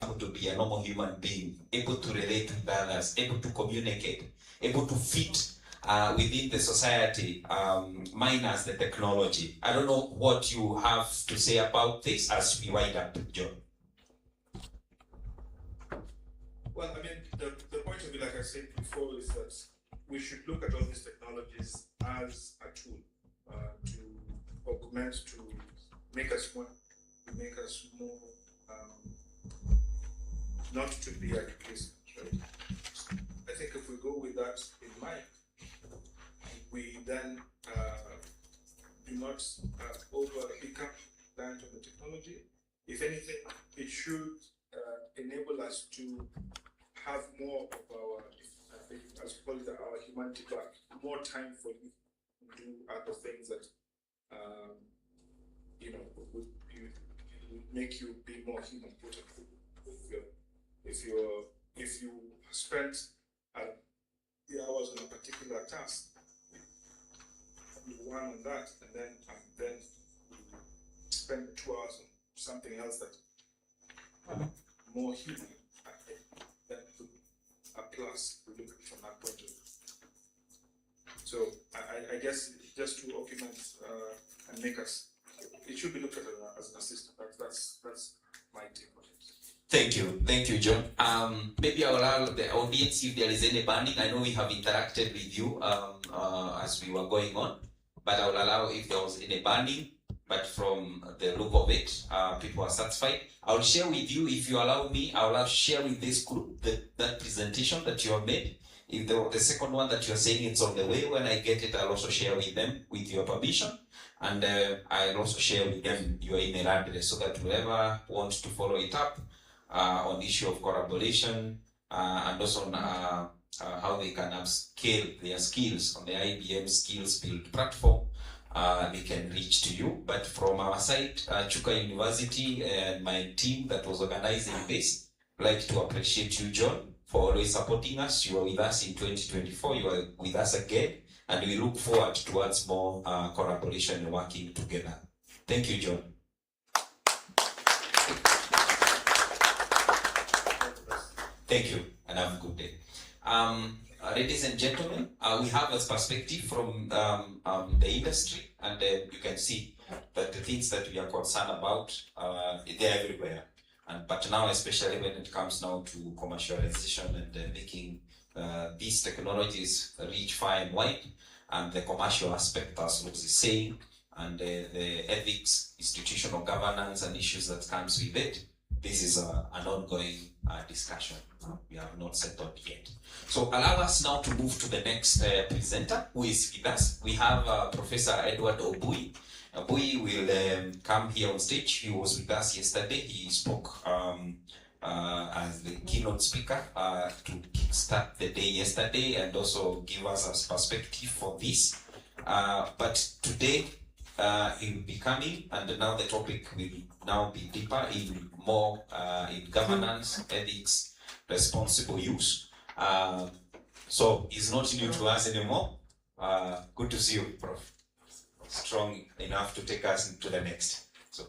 to be a normal human being, able to relate with others, able to communicate, able to fit within the society, minus the technology. I don't know what you have to say about this as we wind up, John. Well, I mean, the point of it, like I said before, is that we should look at all these technologies as a tool to augment, to make us more, not to be a replacement, right? I think if we go with that in mind, we then do not become reliant on the technology. If anything, it should enable us to have more of our, as we call it, our humanity back, more time for you to do other things that would make you be more human. If you spent the hours on a particular task, one on that, and then spend 2 hours on something else that more human, that could a plus to look at from that point of view. So I guess just to augment and make us, it should be looked at as an assistant. That's my take on it. Thank you, John. Maybe I'll allow the audience if there is any banding. I know we have interacted with you as we were going on, but I'll allow if there was any banding. But from the look of it, people are satisfied. I'll share with you, if you allow me, I'll share with this group that presentation that you have made. If the second one that you're saying it's on the way, when I get it, I'll also share with them with your permission. And I'll also share with them your email address so that whoever wants to follow it up on the issue of collaboration and also on how they can upscale their skills on the IBM Skills Build platform, they can reach to you. But from our side, Chuka University and my team that was organizing this, I'd like to appreciate you, John, for always supporting us. You were with us in 2024, you are with us again, and we look forward towards more collaboration and working together. Thank you, John. Thank you, and have a good day. Ladies and gentlemen, we have a perspective from the industry, and you can see that the things that we are concerned about, they're everywhere. But now, especially when it comes now to commercialization and making these technologies reach far and wide, and the commercial aspect, as Rose is saying, and the ethics, institutional governance, and issues that comes with it, this is an ongoing discussion. We have not settled yet. So allow us now to move to the next presenter who is with us. We have Professor Edward Obui. Obui will come here on stage. He was with us yesterday. He spoke as the keynote speaker to kickstart the day yesterday and also give us a perspective for this. But today he will be coming, and now the topic will now be deeper in more in governance, ethics, responsible use. So it's not new to us anymore. Good to see you, Prof. Strong enough to take us to the next. So.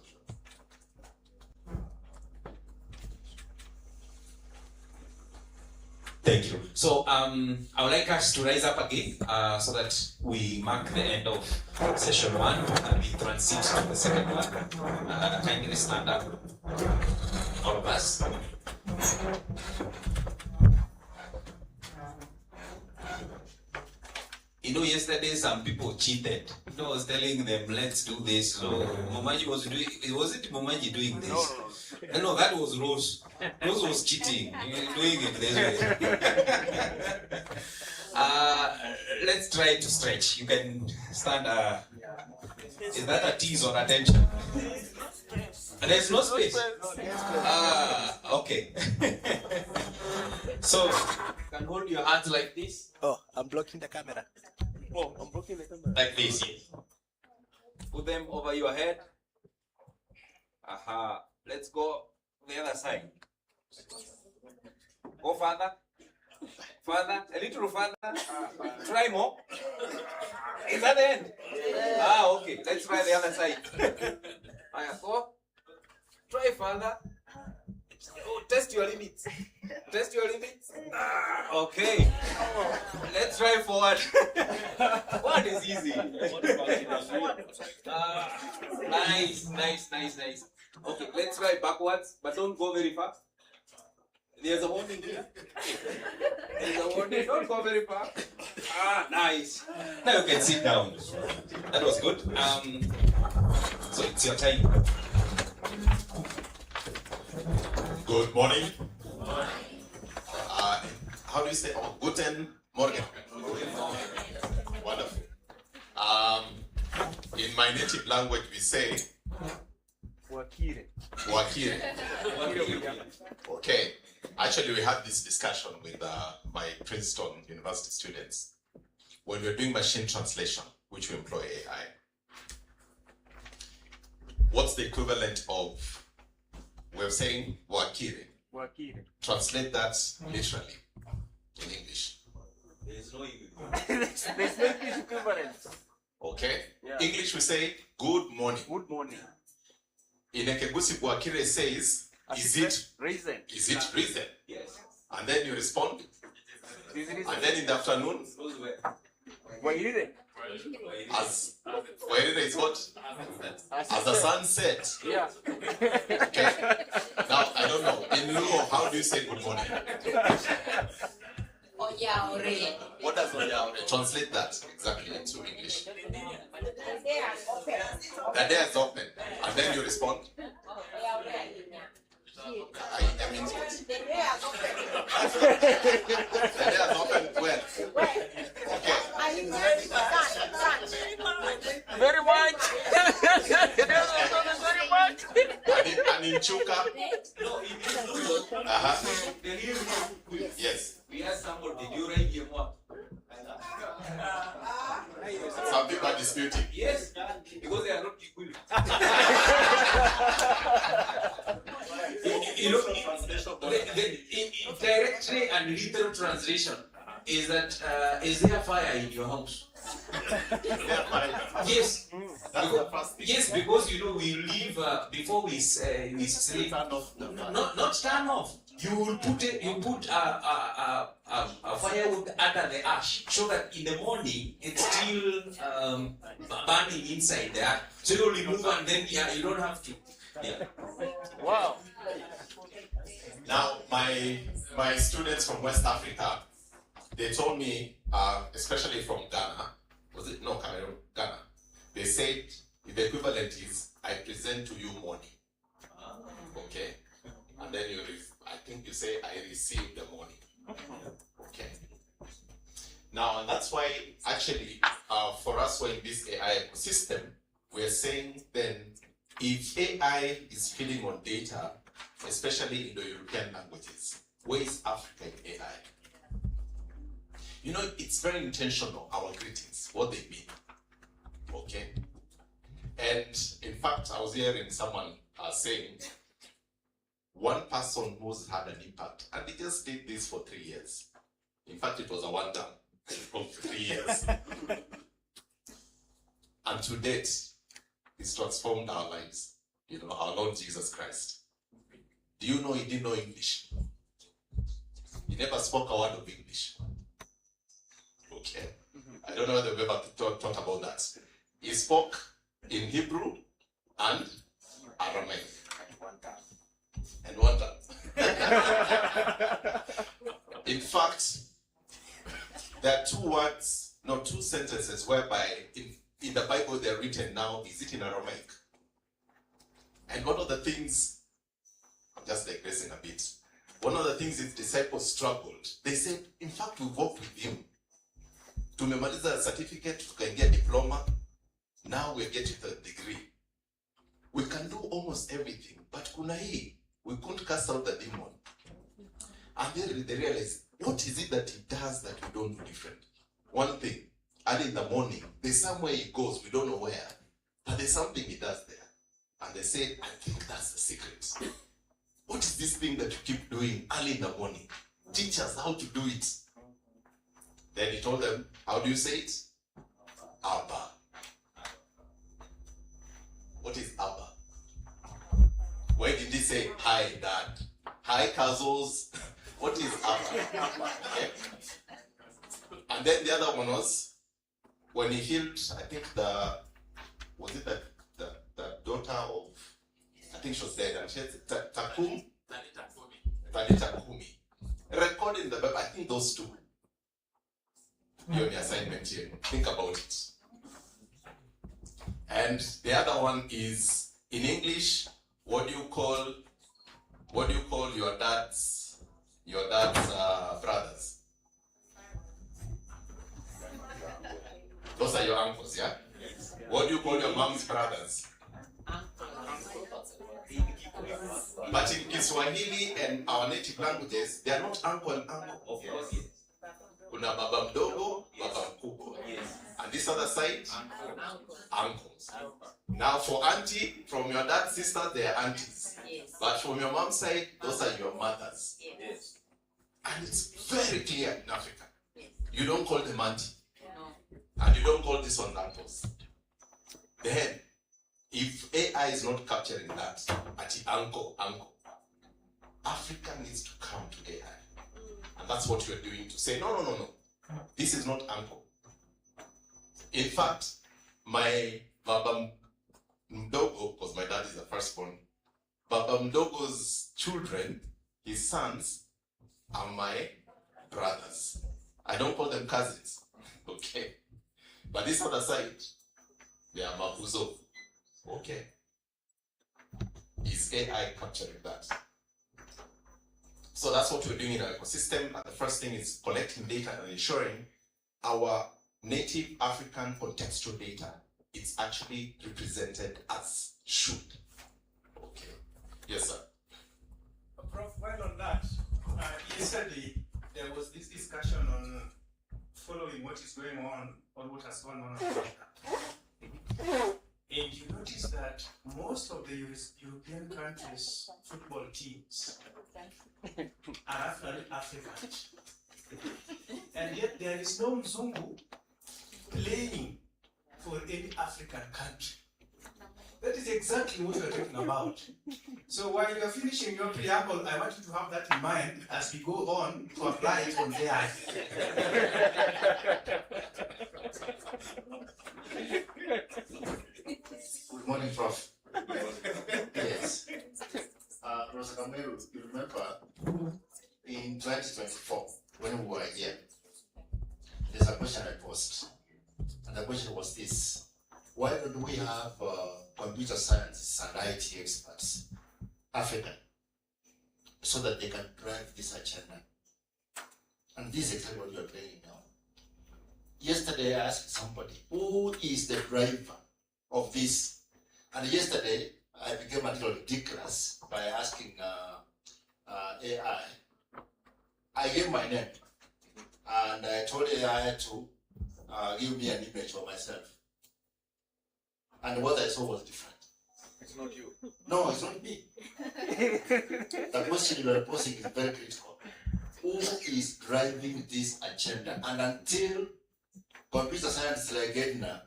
Thank you. So I would like us to rise up again so that we mark the end of session 1 and we transit to the second one. Kindly stand up, all of us. You know, yesterday some people cheated. I was telling them, let's do this. So Momaji was doing, was it Momaji doing this? No, that was Rose. Rose was cheating, doing it this way. Let's try to stretch. You can stand. Is that a tease or attention? There's no space. Okay. So, you can hold your hands like this. Oh, I'm blocking the camera. Oh, I'm blocking the camera. Like this. Put them over your head. Aha. Let's go the other side. Go further. Further. A little further. Try more. Is that the end? Ah, okay. Let's try the other side. Go. Try further. Oh, test your limits. Test your limits. Okay. Let's try forward. What is easy? Nice. Okay, let's try backwards, but don't go very fast. There's a warning here. There's a warning. Don't go very far. Nice. Now you can sit down. That was good. So it's your time. Good morning. How do you say? Oh, guten Morgen. Wonderful. In my native language, we say Wakire. Wakire. Okay. Actually, we had this discussion with my Princeton University students when we're doing machine translation, which we employ AI. What's the equivalent of? We're saying Wakire. Wakire. Translate that literally in English. There is no English. There's no English equivalent. Okay? Yeah. English we say good morning. Good morning. In Ekegusi, Wakire says, is it reason? Yes. And then you respond. Is it reason? And then in the afternoon, Wairire. as Wairire is what? As the sun sets. Yeah. Okay. Now I don't know. In Luo, how do you say good morning? What does Oyaore? Translate that exactly into English. The day is open. And then you respond. I mean what? The day is open when? Okay. Very much. Very much. And in Chuka? Yes. We asked somebody, did you write your what? Some people are disputing. Yes, because they are not equal. In directory and literal translation is that is there fire in your house? Yes. Yes, because we leave before we sleep. Not turn off. You will put a firewood under the ash so that in the morning it's still burning inside there. So you remove and then you don't have to. Yeah. Wow. Now my students from West Africa, they told me, especially from Ghana, Cameroon, Ghana, they said the equivalent is I present to you morning. Okay? And then I think you say I receive the morning. Okay. Now, and that's why actually for us, we're in this AI ecosystem, we're saying then if AI is feeding on data, especially in the European languages, where is Africa in AI? It's very intentional, our greetings, what they mean. Okay? And in fact, I was hearing someone saying, one person who's had an impact, and he just did this for 3 years. In fact, it was a one-time for 3 years. And to date, it's transformed our lives. Our Lord Jesus Christ. Do you know he didn't know English? He never spoke a word of English. Okay. I don't know whether we've ever talked about that. He spoke in Hebrew and Aramaic. And one time. In fact, there are two sentences whereby in the Bible they're written now, is it in Aramaic? And one of the things, I'm just digressing a bit. One of the things his disciples struggled. They said, in fact, we walked with him. Tumemaliza certificate, tukaingia diploma. Now we're getting the degree. We can do almost everything, but kuna hii, we couldn't cast out the demon. And then they realized, what is it that he does that we don't do different? One thing, early in the morning, there's somewhere he goes, we don't know where, but there's something he does there. And they said, I think that's the secret. What is this thing that you keep doing early in the morning? Teach us how to do it. Then he told them, how do you say it? Abba. What is Abba? Why did he say, hi, Dad? Hi, Kazos. What is Apa? Okay. And then the other one was when he healed, I think the daughter of, I think she was dead, and she had Tanita Kumi. Recording the Bible, I think those two. You're the assignment here. Think about it. And the other one is in English. What do you call your dad's brothers? Those are your uncles, yeah? What do you call your mom's brothers? But in Kiswahili and our native languages, they are not uncle and uncle. Of course, yes. Kuna baba mdogo, baba mkubwa. And this other side, uncles. Now for auntie, from your dad's sister, they are aunties. Yes. But from your mom's side, those are your mothers. Yes. And it's very clear in Africa. Yes. You don't call them auntie. No. And you don't call this one uncles. Then, if AI is not capturing that, at uncle, Africa needs to come to AI. And that's what you're doing to say, no. This is not uncle. In fact, my Baba Mdogo, because my dad is the firstborn, Baba Mdogo's children, his sons, are my brothers. I don't call them cousins, okay? But this other side, they are Mabuzo, okay? Is AI capturing that? So that's what we're doing in our ecosystem. And the first thing is collecting data and ensuring our native African contextual data is actually represented as should. Okay. Yes, sir. Prof, while on that, yesterday there was this discussion on following what is going on or what has gone on in Africa. And you notice that most of the European countries' football teams are actually African. And yet there is no Mzungu playing for any African country. That is exactly what we are talking about. So while you are finishing your preamble, I want you to have that in mind as we go on to apply it on AI. Good morning, Prof. Yes. Professor Kamelu, you remember in 2024, when we were here, there's a question I posed. And the question was this: why don't we have computer scientists and IT experts, African, so that they can drive this agenda? And this is exactly what you're playing now. Yesterday, I asked somebody, who is the driver of this? And yesterday, I became a little ridiculous by asking AI. I gave my name, and I told AI to give me an image of myself. And what I saw was different. It's not you. No, it's not me. The question you are posing is very critical. Who is driving this agenda? And until computer science like Edna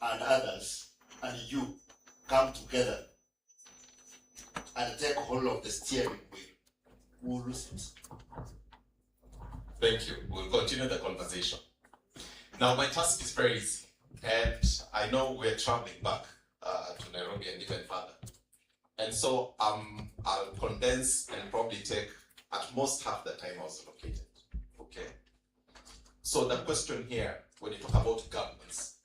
and others and you come together and take hold of the steering wheel, we'll lose it. Thank you. We'll continue the conversation. Now, my task is very easy. And I know we're traveling back to Nairobi and even further. And so I'll condense and probably take at most half the time I was allocated. Okay. So the question here, when you talk about governance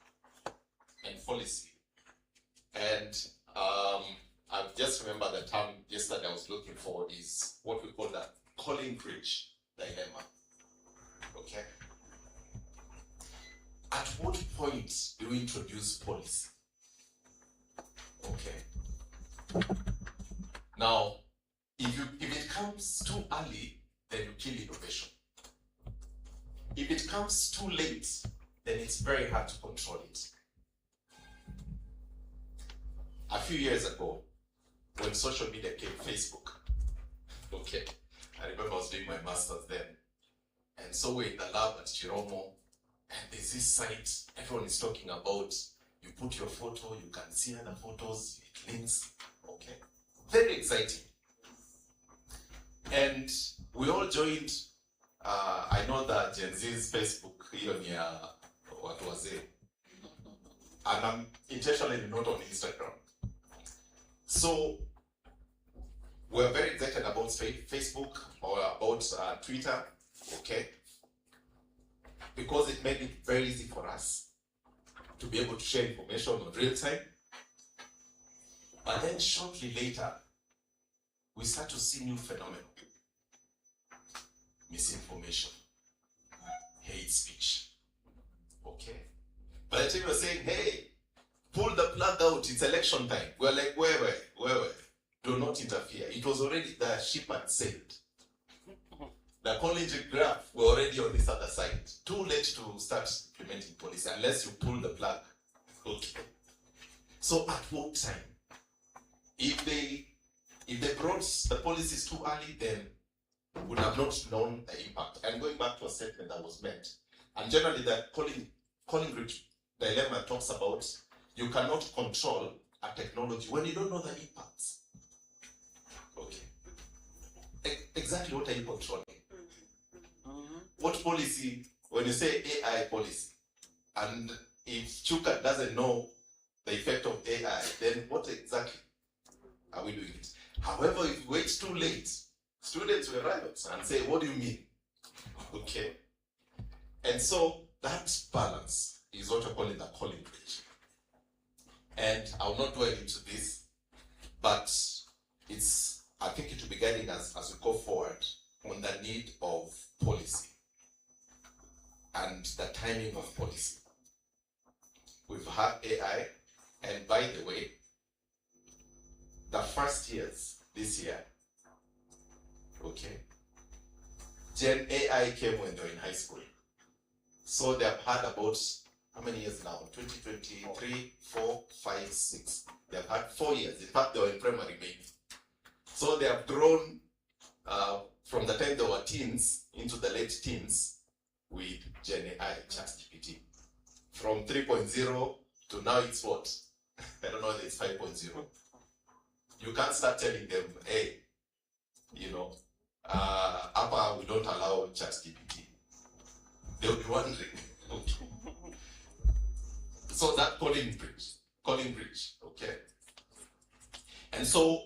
and policy, and I've just remembered the term yesterday I was looking for is what we call the Colin Bridge dilemma. Okay. At what point do we introduce policy? Okay. Now, if it comes too early, then you kill innovation. If it comes too late, then it's very hard to control it. A few years ago, when social media came, Facebook, okay, I remember I was doing my master's then. And so we're in the lab at Chiromo, and there's this site everyone is talking about. You put your photo, you can see other photos, it links, okay? Very exciting. And we all joined, I know that Gen Z's Facebook, what was it? And I'm intentionally not on Instagram. So we're very excited about Facebook or about Twitter, okay? Because it made it very easy for us to be able to share information on real time. But then shortly later, we start to see new phenomena. Misinformation, hate speech, okay? By the time you're saying, hey, pull the plug out, it's election time. We're like, where? Do not interfere. It was already the ship had sailed. The college graph were already on this other side. Too late to start implementing policy unless you pull the plug. Okay. So at what time? If they brought the policies too early, then we would have not known the impact. And going back to a statement that was made, and generally the Colin Rich dilemma talks about you cannot control a technology when you don't know the impacts. Okay. Exactly what are you controlling? What policy, when you say AI policy, and if Chuka doesn't know the effect of AI, then what exactly are we doing it? However, if we wait too late, students will riot and say, what do you mean? Okay. And so that balance is what we're calling the calling bridge. And I'll not dwell into this, but I think it will be guiding us as we go forward on the need of policy and the timing of policy. We've had AI, and by the way, the first years this year, okay, Gen AI came when they were in high school. So they've had about, how many years now? 2023, 4, 5, 6. They've had 4 years. In fact, they were in primary maybe. So they have grown from the time they were teens into the late teens with Gen AI, ChatGPT. From 3.0 to now it's what? I don't know whether it's 5.0. You can't start telling them, hey, Appa, we don't allow ChatGPT. They'll be wondering. Okay. So that calling bridge, okay? And so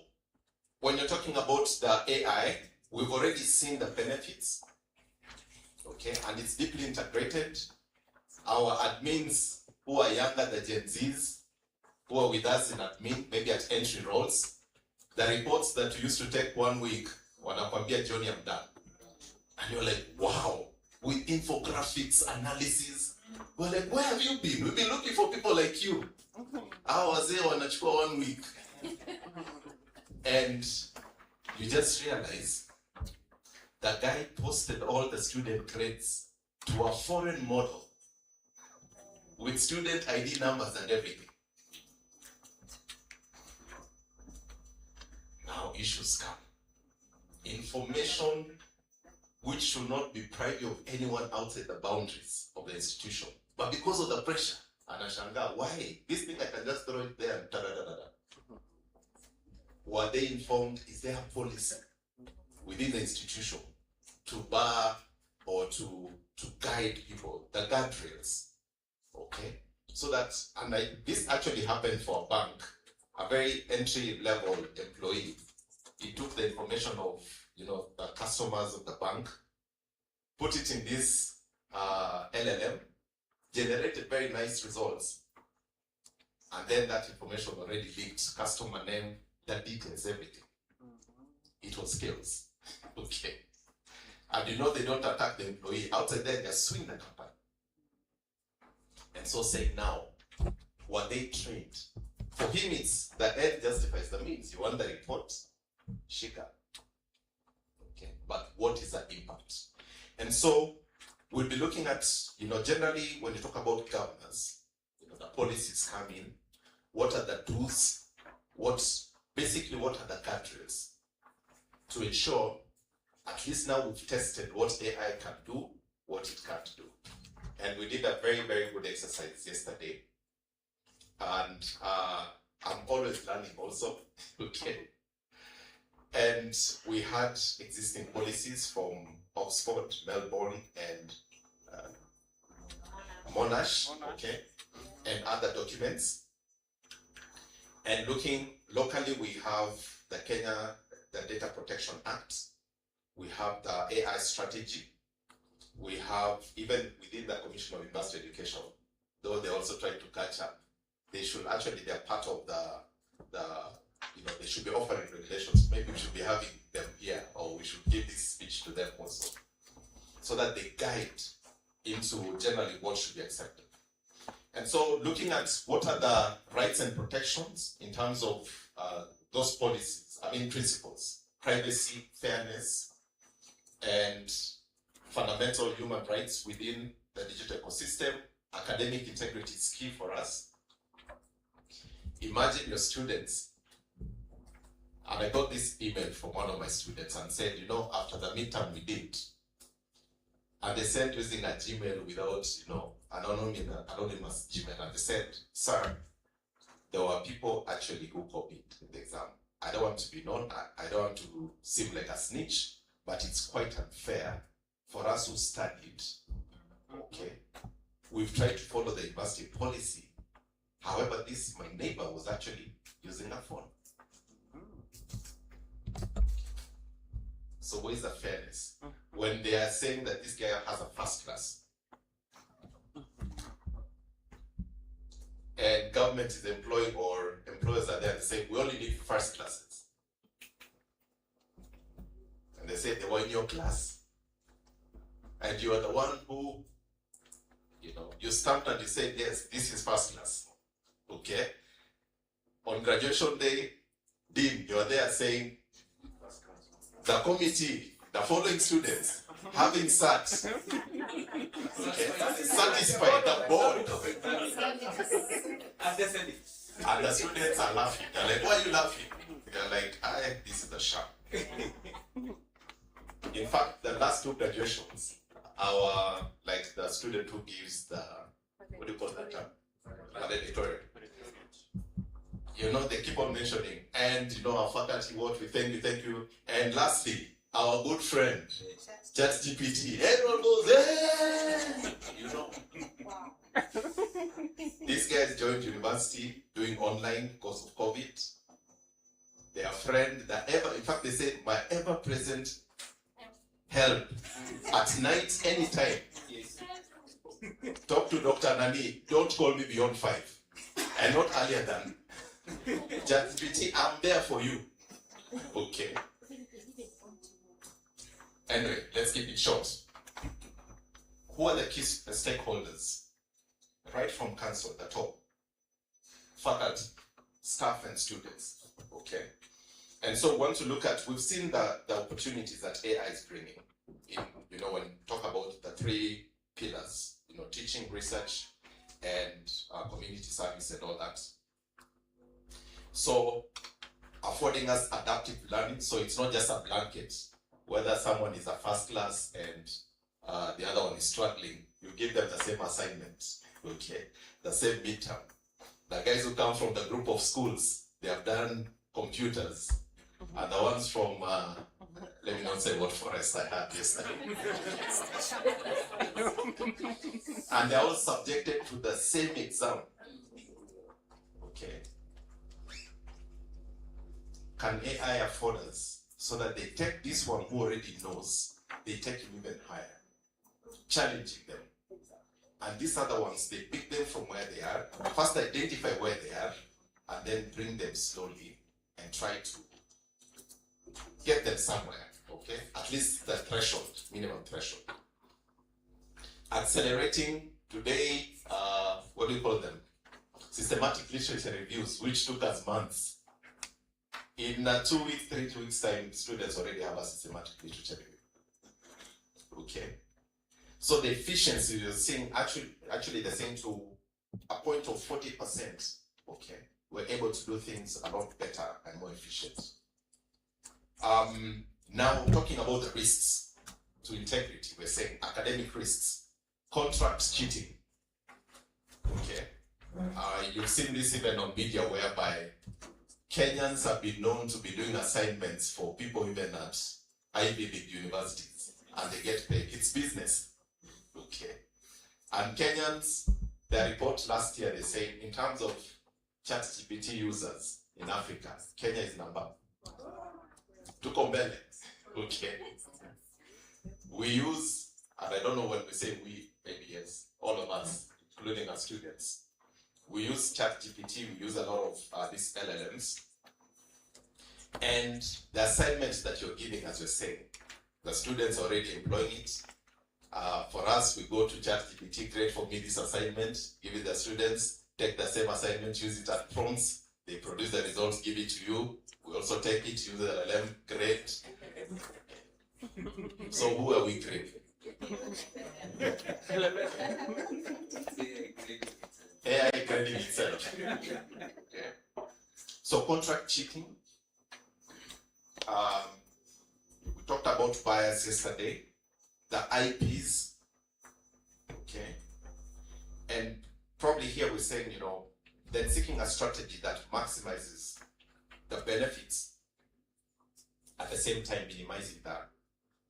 when you're talking about the AI, we've already seen the benefits, okay? And it's deeply integrated. Our admins who are younger, the Gen Zs, who are with us in admin, maybe at entry roles, the reports that used to take 1 week, wanakwambia Johnny, I'm done. And you're like, wow, with infographics, analysis. We're like, where have you been? We've been looking for people like you. I was there wanachukua 1 week. And you just realize the guy posted all the student grades to a foreign model with student ID numbers and everything. Now issues come. Information which should not be private of anyone outside the boundaries of the institution. But because of the pressure, anashanga, why? This thing I can just throw it there and da-da-da-da-da. Were they informed? Is there a policy within the institution to bar or to guide people, the guardrails? Okay? So that, and this actually happened for a bank, a very entry-level employee. He took the information of the customers of the bank, put it in this LLM, generated very nice results. And then that information already leaked, customer name, the details, everything. It was skills. Okay. And they don't attack the employee. Outside there, they're suing the company. And so saying now, were they trained? For him, it's the end justifies the means. You want the report? Shika. Okay. But what is the impact? And so we'll be looking at, generally when you talk about governance, the policies come in. What are the tools? What are the guardrails to ensure, at least now we've tested what AI can do, what it can't do. And we did a very, very good exercise yesterday. And I'm always learning also, okay? And we had existing policies from Oxford, Melbourne, and Monash, okay, and other documents. And looking locally, we have the Data Protection Act. We have the AI strategy. We have, even within the Commission of University Education, though they also try to catch up, they're part of they should be offering regulations. Maybe we should be having them here, or we should give this speech to them also, so that they guide into generally what should be accepted. And so looking at what are the rights and protections in terms of those policies, principles, privacy, fairness, and fundamental human rights within the digital ecosystem. Academic integrity is key for us. Imagine your students, and I got this email from one of my students and said, after the midterm we did, and they sent using a Gmail without, anonymous Gmail, and they said, sir, there were people actually who copied the exam. I don't want to be known, I don't want to seem like a snitch, but it's quite unfair for us who studied, okay? We've tried to follow the university policy. However, my neighbor was actually using a phone. So where is the fairness? When they are saying that this guy has a first class, and government is employing or employers are there and say, we only need first classes. And they say they were in your class. And you are the one who, you stamped and you said, yes, this is first class. Okay? On graduation day, Dean, you're there saying, the committee, the following students, having sat, satisfied the board. And the students are laughing. They're like, why are you laughing? They're like, this is a sham. In fact, the last two graduations, the student who gives the, what do you call that term? Valedictorian. They keep on mentioning, and our faculty, we thank you. And lastly, our good friend, ChatGPT. Everyone goes, hey! Wow. These guys joined university doing online because of COVID. Their friend, in fact, they said, my ever-present help at night, anytime. Yes. Talk to Dr. Nani, don't call me beyond 5, and not earlier than. ChatGPT, I'm there for you. Okay. Anyway, let's keep it short. Who are the key stakeholders? Right from council, the top. Faculty, staff, and students. Okay. And so we want to look at, we've seen the opportunities that AI is bringing. When we talk about the 3 pillars, teaching, research, and community service and all that. So affording us adaptive learning, so it's not just a blanket. Whether someone is a first class and the other one is struggling, you give them the same assignment, okay? The same midterm. The guys who come from the group of schools, they have done computers. And the ones from, let me not say what forest I had yesterday. And they're all subjected to the same exam, okay? Can AI afford us so that they take this one who already knows, they take him even higher, challenging them. And these other ones, they pick them from where they are, first identify where they are, and then bring them slowly and try to get them somewhere, okay? At least the threshold, minimum threshold. Accelerating today, what do you call them? Systematic literature reviews, which took us months. In 2 weeks, 3 weeks time, students already have a systematic literature review. Okay? So the efficiency you're seeing, actually they're saying to a point of 40%, okay, we're able to do things a lot better and more efficient. Now talking about the risks to integrity, we're saying academic risks, contract cheating, okay? You've seen this even on media whereby Kenyans have been known to be doing assignments for people even at Ivy League universities, and they get paid. It's business. Okay. And Kenyans, their report last year, they say in terms of ChatGPT users in Africa, Kenya is number. Tuko mbele. Okay. We use, and I don't know when we say we, maybe yes, all of us, including our students. We use ChatGPT, we use a lot of these LLMs. And the assignments that you're giving, as you're saying, the students are already employing it. For us, we go to ChatGPT, create for me this assignment, give it the students, take the same assignment, use it as prompts, they produce the results, give it to you. We also take it, use the LLM, grade. So who are we grading? AI grading itself. Okay. So contract cheating. We talked about bias yesterday. The IPs. Okay. And probably here we're saying, then seeking a strategy that maximizes the benefits at the same time minimizing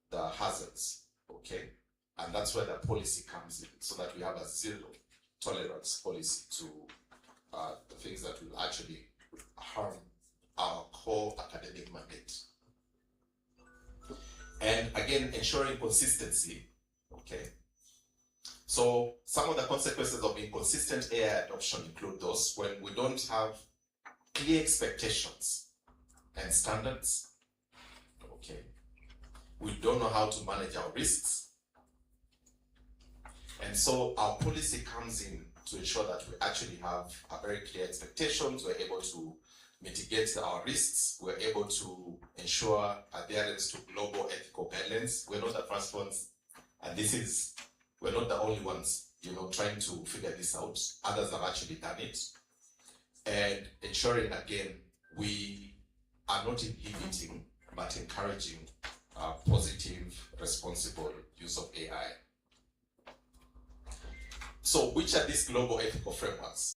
the hazards. Okay. And that's where the policy comes in, so that we have a zero tolerance policy to the things that will actually harm our core academic mandate. And again, ensuring consistency. Okay. So some of the consequences of inconsistent AI adoption include those when we don't have clear expectations and standards. Okay. We don't know how to manage our risks. And so our policy comes in to ensure that we actually have a very clear expectations, we're able to mitigate our risks, we're able to ensure adherence to global ethical guidelines. We're not the first ones, and we're not the only ones, trying to figure this out. Others have actually done it. And ensuring, again, we are not inhibiting, but encouraging positive, responsible use of AI. So which are these global ethical frameworks?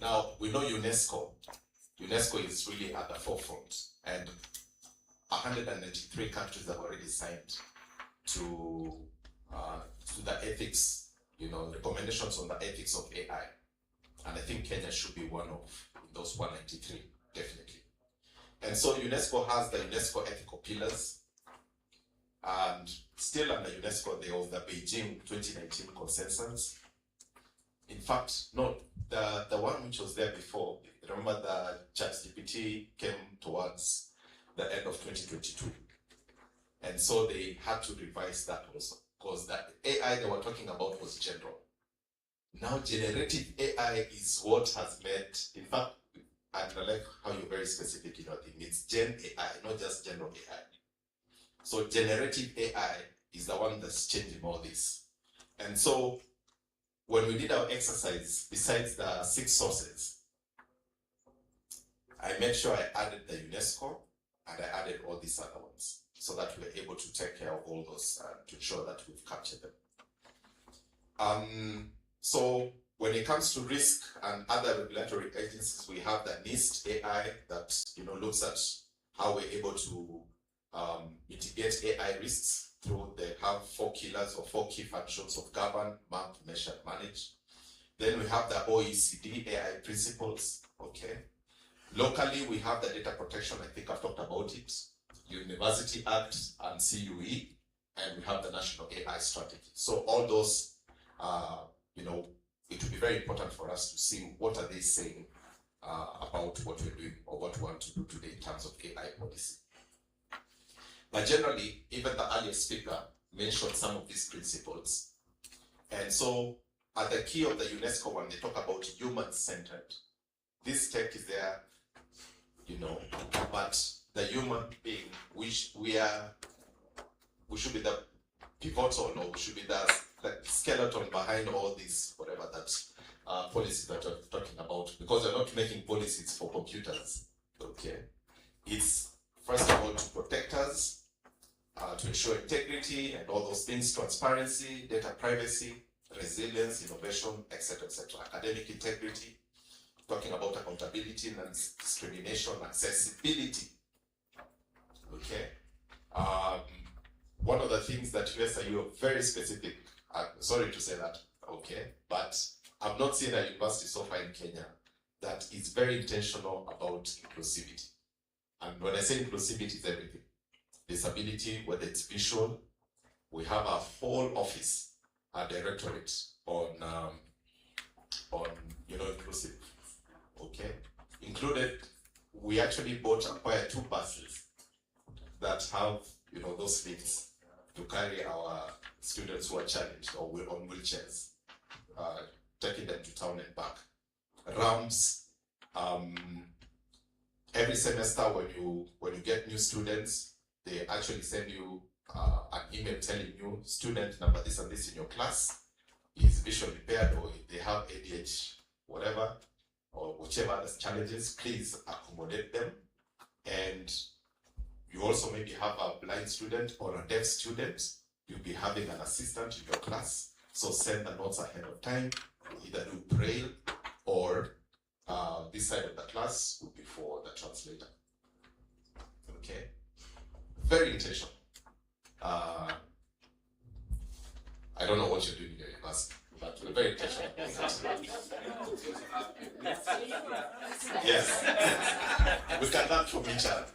Now, we know UNESCO. UNESCO is really at the forefront, and 193 countries have already signed to the ethics, recommendations on the ethics of AI. And I think Kenya should be one of those 193, definitely. And so UNESCO has the UNESCO ethical pillars, and still under UNESCO, there was the Beijing 2019 consensus. In fact, no, the one which was there before, remember the ChatGPT came towards the end of 2022. And so they had to revise that also, because the AI they were talking about was general. Now generative AI is what has made, in fact, I like how you're very specific in your thing. It's Gen AI, not just general AI. So generative AI is the one that's changing all this. And so when we did our exercise, besides the 6 sources, I made sure I added the UNESCO and I added all these other ones, so that we're able to take care of all those to ensure that we've captured them. So when it comes to risk and other regulatory agencies, we have the NIST AI that looks at how we're able to mitigate AI risks through, they have 4 pillars or 4 key functions of govern, map, measure, manage. Then we have the OECD AI principles, okay. Locally, we have the data protection, I think I've talked about it, University Act and CUE, and we have the National AI Strategy. So all those, it will be very important for us to see what are they saying about what we're doing or what we want to do today in terms of AI policy. But generally, even the earlier speaker mentioned some of these principles. And so at the key of the UNESCO one, they talk about human-centered. This tech is there, but the human being, which we should be the pivotal, or we should be the skeleton behind all these, whatever that policies that you're talking about, because you're not making policies for computers, okay? It's first of all to protect us, to ensure integrity and all those things, transparency, data privacy, resilience, innovation, etc., academic integrity, talking about accountability, non-discrimination, accessibility. Okay. One of the things that USIU are very specific, I'm sorry to say that, okay, but I've not seen a university so far in Kenya that is very intentional about inclusivity. And when I say inclusivity, it's everything. Disability, whether it's visual, we have a whole office, a directorate on inclusive, okay? Included, we actually acquired 2 buses that have, those lifts to carry our students who are challenged or on wheelchairs, taking them to town and back. Ramps, every semester when you get new students, they actually send you an email telling you student number this and this in your class is visually impaired, or they have ADHD, whatever, or whichever other challenges, please accommodate them. And you also maybe have a blind student or a deaf student, you'll be having an assistant in your class. So send the notes ahead of time, either do braille or this side of the class would be for the translator. Okay, very intentional. I don't know what you're doing in your university, but we're very intentional. Yes, we can learn from each other.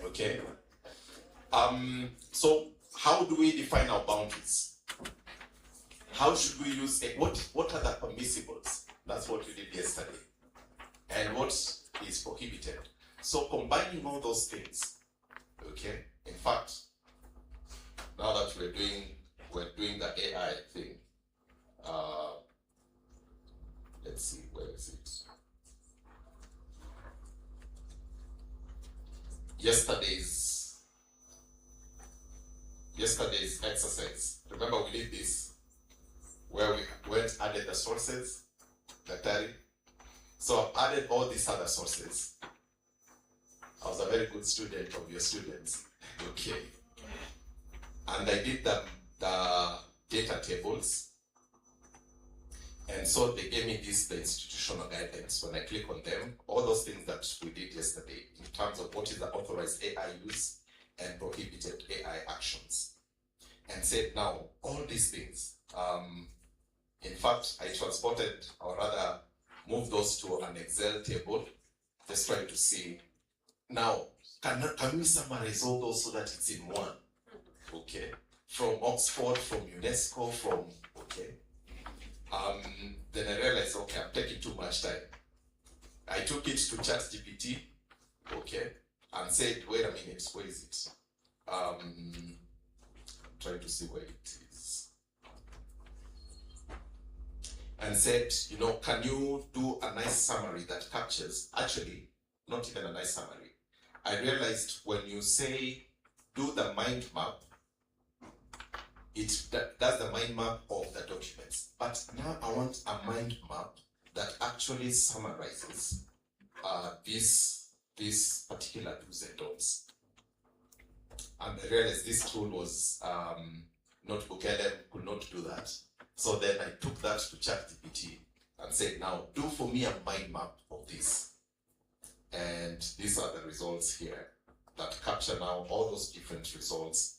Okay. So how do we define our boundaries? How should we use it? What are the permissibles? That's what we did yesterday. And what is prohibited? So combining all those things, okay? In fact, now that we're doing the AI thing, let's see, where is it? Yesterday's exercise. Remember we did this where we added the sources, the tally. So I've added all these other sources. I was a very good student of your students, okay. And I did the data tables. And so they gave me the institutional guidelines. When I click on them, all those things that we did yesterday in terms of what is the authorized AI use and prohibited AI actions. And said now, all these things, in fact, I transported, or rather moved those to an Excel table, just trying to see, now, can we summarize all those so that it's in one? Okay, from Oxford, from UNESCO, from, okay. Then I realized, okay, I'm taking too much time. I took it to ChatGPT, okay, and said, wait a minute, where is it? Trying to see where it is. And said, can you do a nice summary that captures, actually, not even a nice summary. I realized when you say, do the mind map, it does the mind map of the documents. But now I want a mind map that actually summarizes this particular do's and don'ts. And I realized this tool was Notebook LM could not do that. So then I took that to ChatGPT and said, now do for me a mind map of this. And these are the results here that capture now all those different results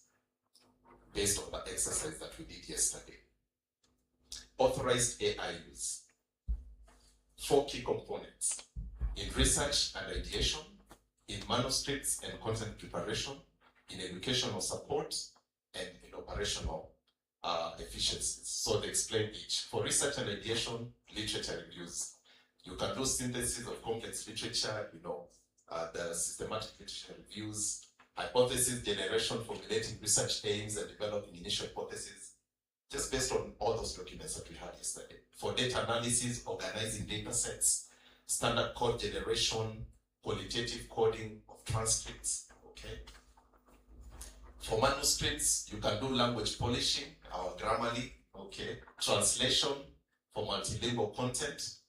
based on the exercise that we did yesterday. Authorized AI use. 4 key components: in research and ideation, in manuscripts and content preparation, in educational support, and in operational efficiencies. So they explain each. For research and ideation, literature reviews. You can do synthesis of complex literature, the systematic literature reviews, hypothesis generation, formulating research aims, and developing initial hypotheses, just based on all those documents that we had yesterday. For data analysis, organizing data sets, standard code generation, qualitative coding of transcripts, okay? For manuscripts, you can do language polishing, our Grammarly, okay? Translation for multilingual content,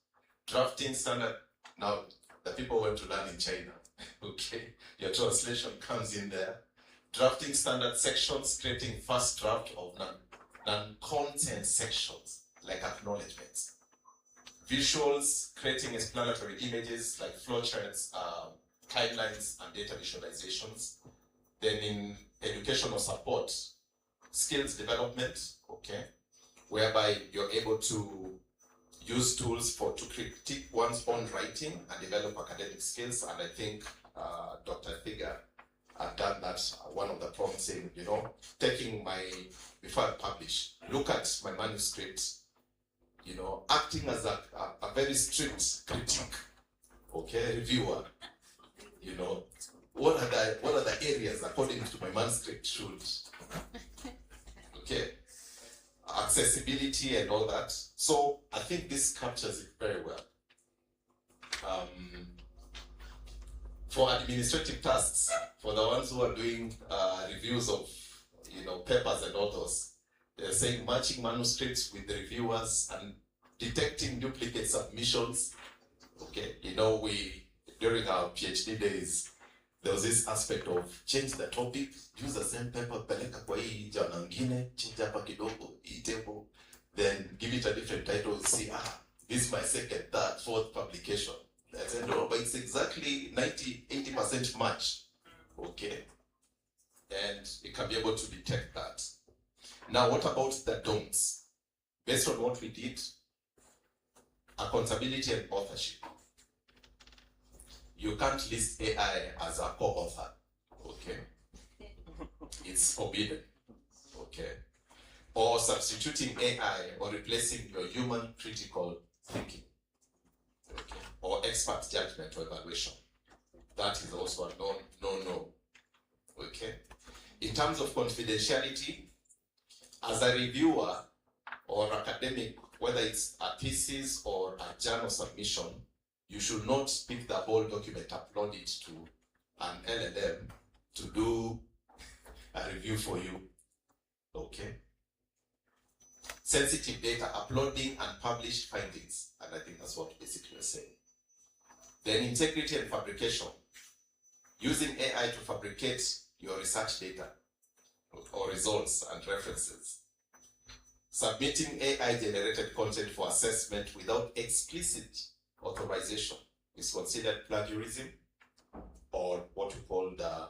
drafting standard. Now, the people went to learn in China, okay? Your translation comes in there. Drafting standard sections, creating first draft of non-content sections, like acknowledgements. visuals, creating explanatory images like flowcharts, timelines, and data visualizations. Then in educational support, skills development, okay, whereby you're able to use tools to critique one's own writing and develop academic skills. And I think Dr. Thiga had done that. One of the prompts saying, you know, before I publish, look at my manuscript, you know, acting as a very strict critique, okay, reviewer, you know, what are the areas according to my manuscript should, okay, accessibility and all that. So I think this captures it very well. For administrative tasks, for the ones who are doing reviews of, you know, papers and all those, they're saying matching manuscripts with the reviewers and detecting duplicate submissions. Okay, you know, during our PhD days, there was this aspect of change the topic, use the same paper, peleka kwa hii jana ngine, change hapa kidogo, hii table, then give it a different title, see, this is my second, third, fourth publication. I said, no, but it's exactly 80% match, okay? And you can be able to detect that. Now, what about the don'ts? Based on what we did, accountability and authorship. You can't list AI as a co-author, okay? It's forbidden, okay? Or substituting AI or replacing your human critical thinking, okay? Or expert judgment or evaluation. That is also a no, okay? In terms of confidentiality, as a reviewer or academic, whether it's a thesis or a journal submission, you should not pick the whole document, upload it to an LLM to do a review for you, okay? Sensitive data, uploading unpublished findings, and I think that's what basically you're saying. Then integrity and fabrication, using AI to fabricate your research data or results and references. Submitting AI-generated content for assessment without explicit authorization is considered plagiarism, or what we call the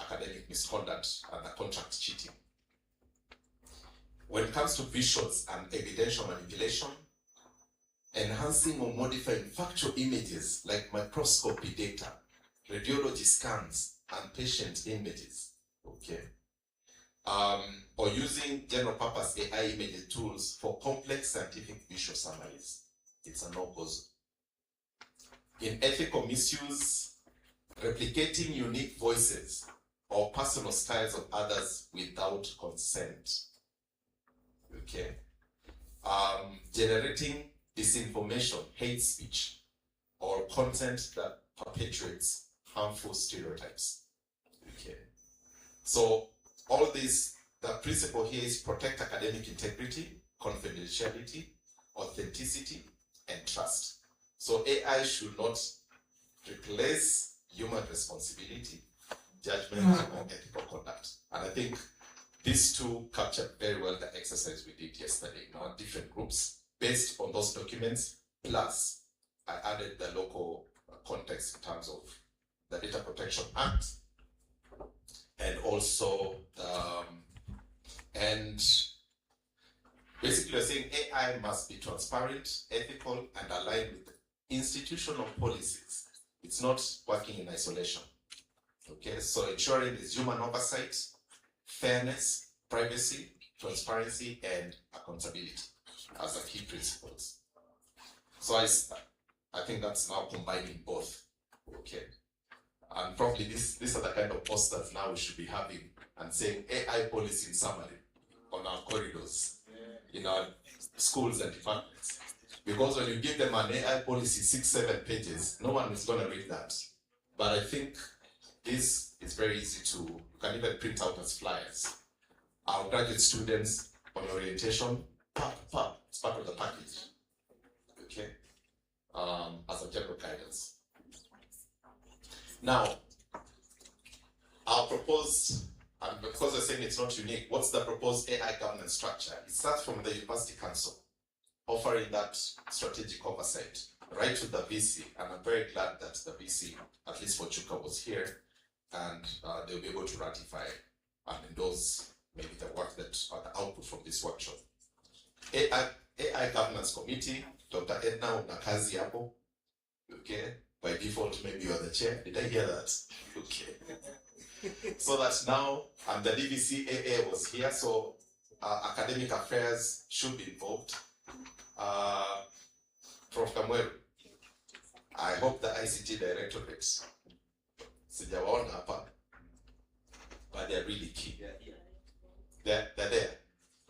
academic misconduct and the contract cheating. When it comes to visuals and evidential manipulation, enhancing or modifying factual images like microscopy data, radiology scans, and patient images, okay? Or using general purpose AI image tools for complex scientific visual summaries. It's a no-go zone. In ethical misuse, replicating unique voices or personal styles of others without consent. Okay. Generating disinformation, hate speech, or content that perpetuates harmful stereotypes. Okay. So all this, the principle here is protect academic integrity, confidentiality, authenticity, and trust. So AI should not replace human responsibility, judgment, or ethical conduct. And I think these two captured very well the exercise we did yesterday in our different groups. Based on those documents, plus I added the local context in terms of the Data Protection Act, and also and basically we're saying AI must be transparent, ethical, and aligned with institutional policies. It's not working in isolation. Okay, so ensuring there's human oversight, fairness, privacy, transparency, and accountability as the key principles. So I think that's now combining both. Okay. And probably these are the kind of posters now we should be having and saying AI policy in summary on our corridors, in our schools and departments. Because when you give them an AI policy 6-7 pages, no one is going to read that. But I think this is very easy to, you can even print out as flyers. Our graduate students on orientation, it's part of the package. Okay? As a general guidance. Now, our proposed, and because we're saying it's not unique, what's the proposed AI governance structure? It starts from the University Council. offering that strategic oversight right to the VC. And I'm very glad that the VC, at least for Chuka, was here, and they'll be able to ratify and endorse maybe the work that, or the output from this workshop. AI Governance Committee, Dr. Edna Unakazi hapo. Okay, by default, maybe you're the chair. Did I hear that? Okay. So that now, and the DVC-AA was here, so academic affairs should be involved. Prof. Kamweru, I hope the ICT directorates, sijawaona hapa, but they're really key. They're there.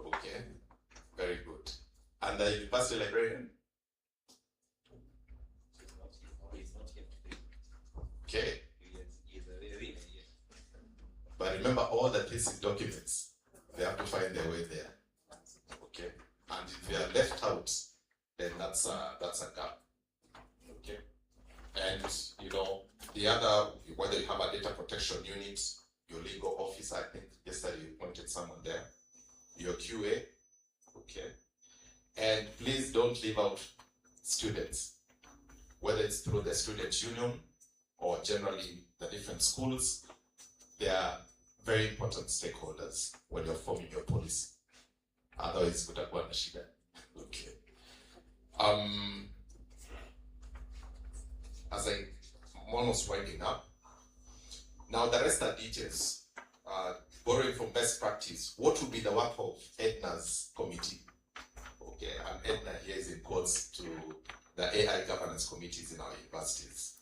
Okay, very good. And the university librarian? Okay. But remember, all the thesis documents, they have to find their way there. Okay. And if they are left out, then that's a gap. Okay. And you know, the other, whether you have a data protection unit, your legal office, I think yesterday you appointed someone there, your QA, okay. And please don't leave out students, whether it's through the student union or generally the different schools. They are very important stakeholders when you're forming your policy. Otherwise, kutakuwa na shida. Okay. As one was winding up, now the rest are details. Borrowing from best practice, what would be the work of Edna's committee? Okay, and Edna here is in quotes to the AI governance committees in our universities.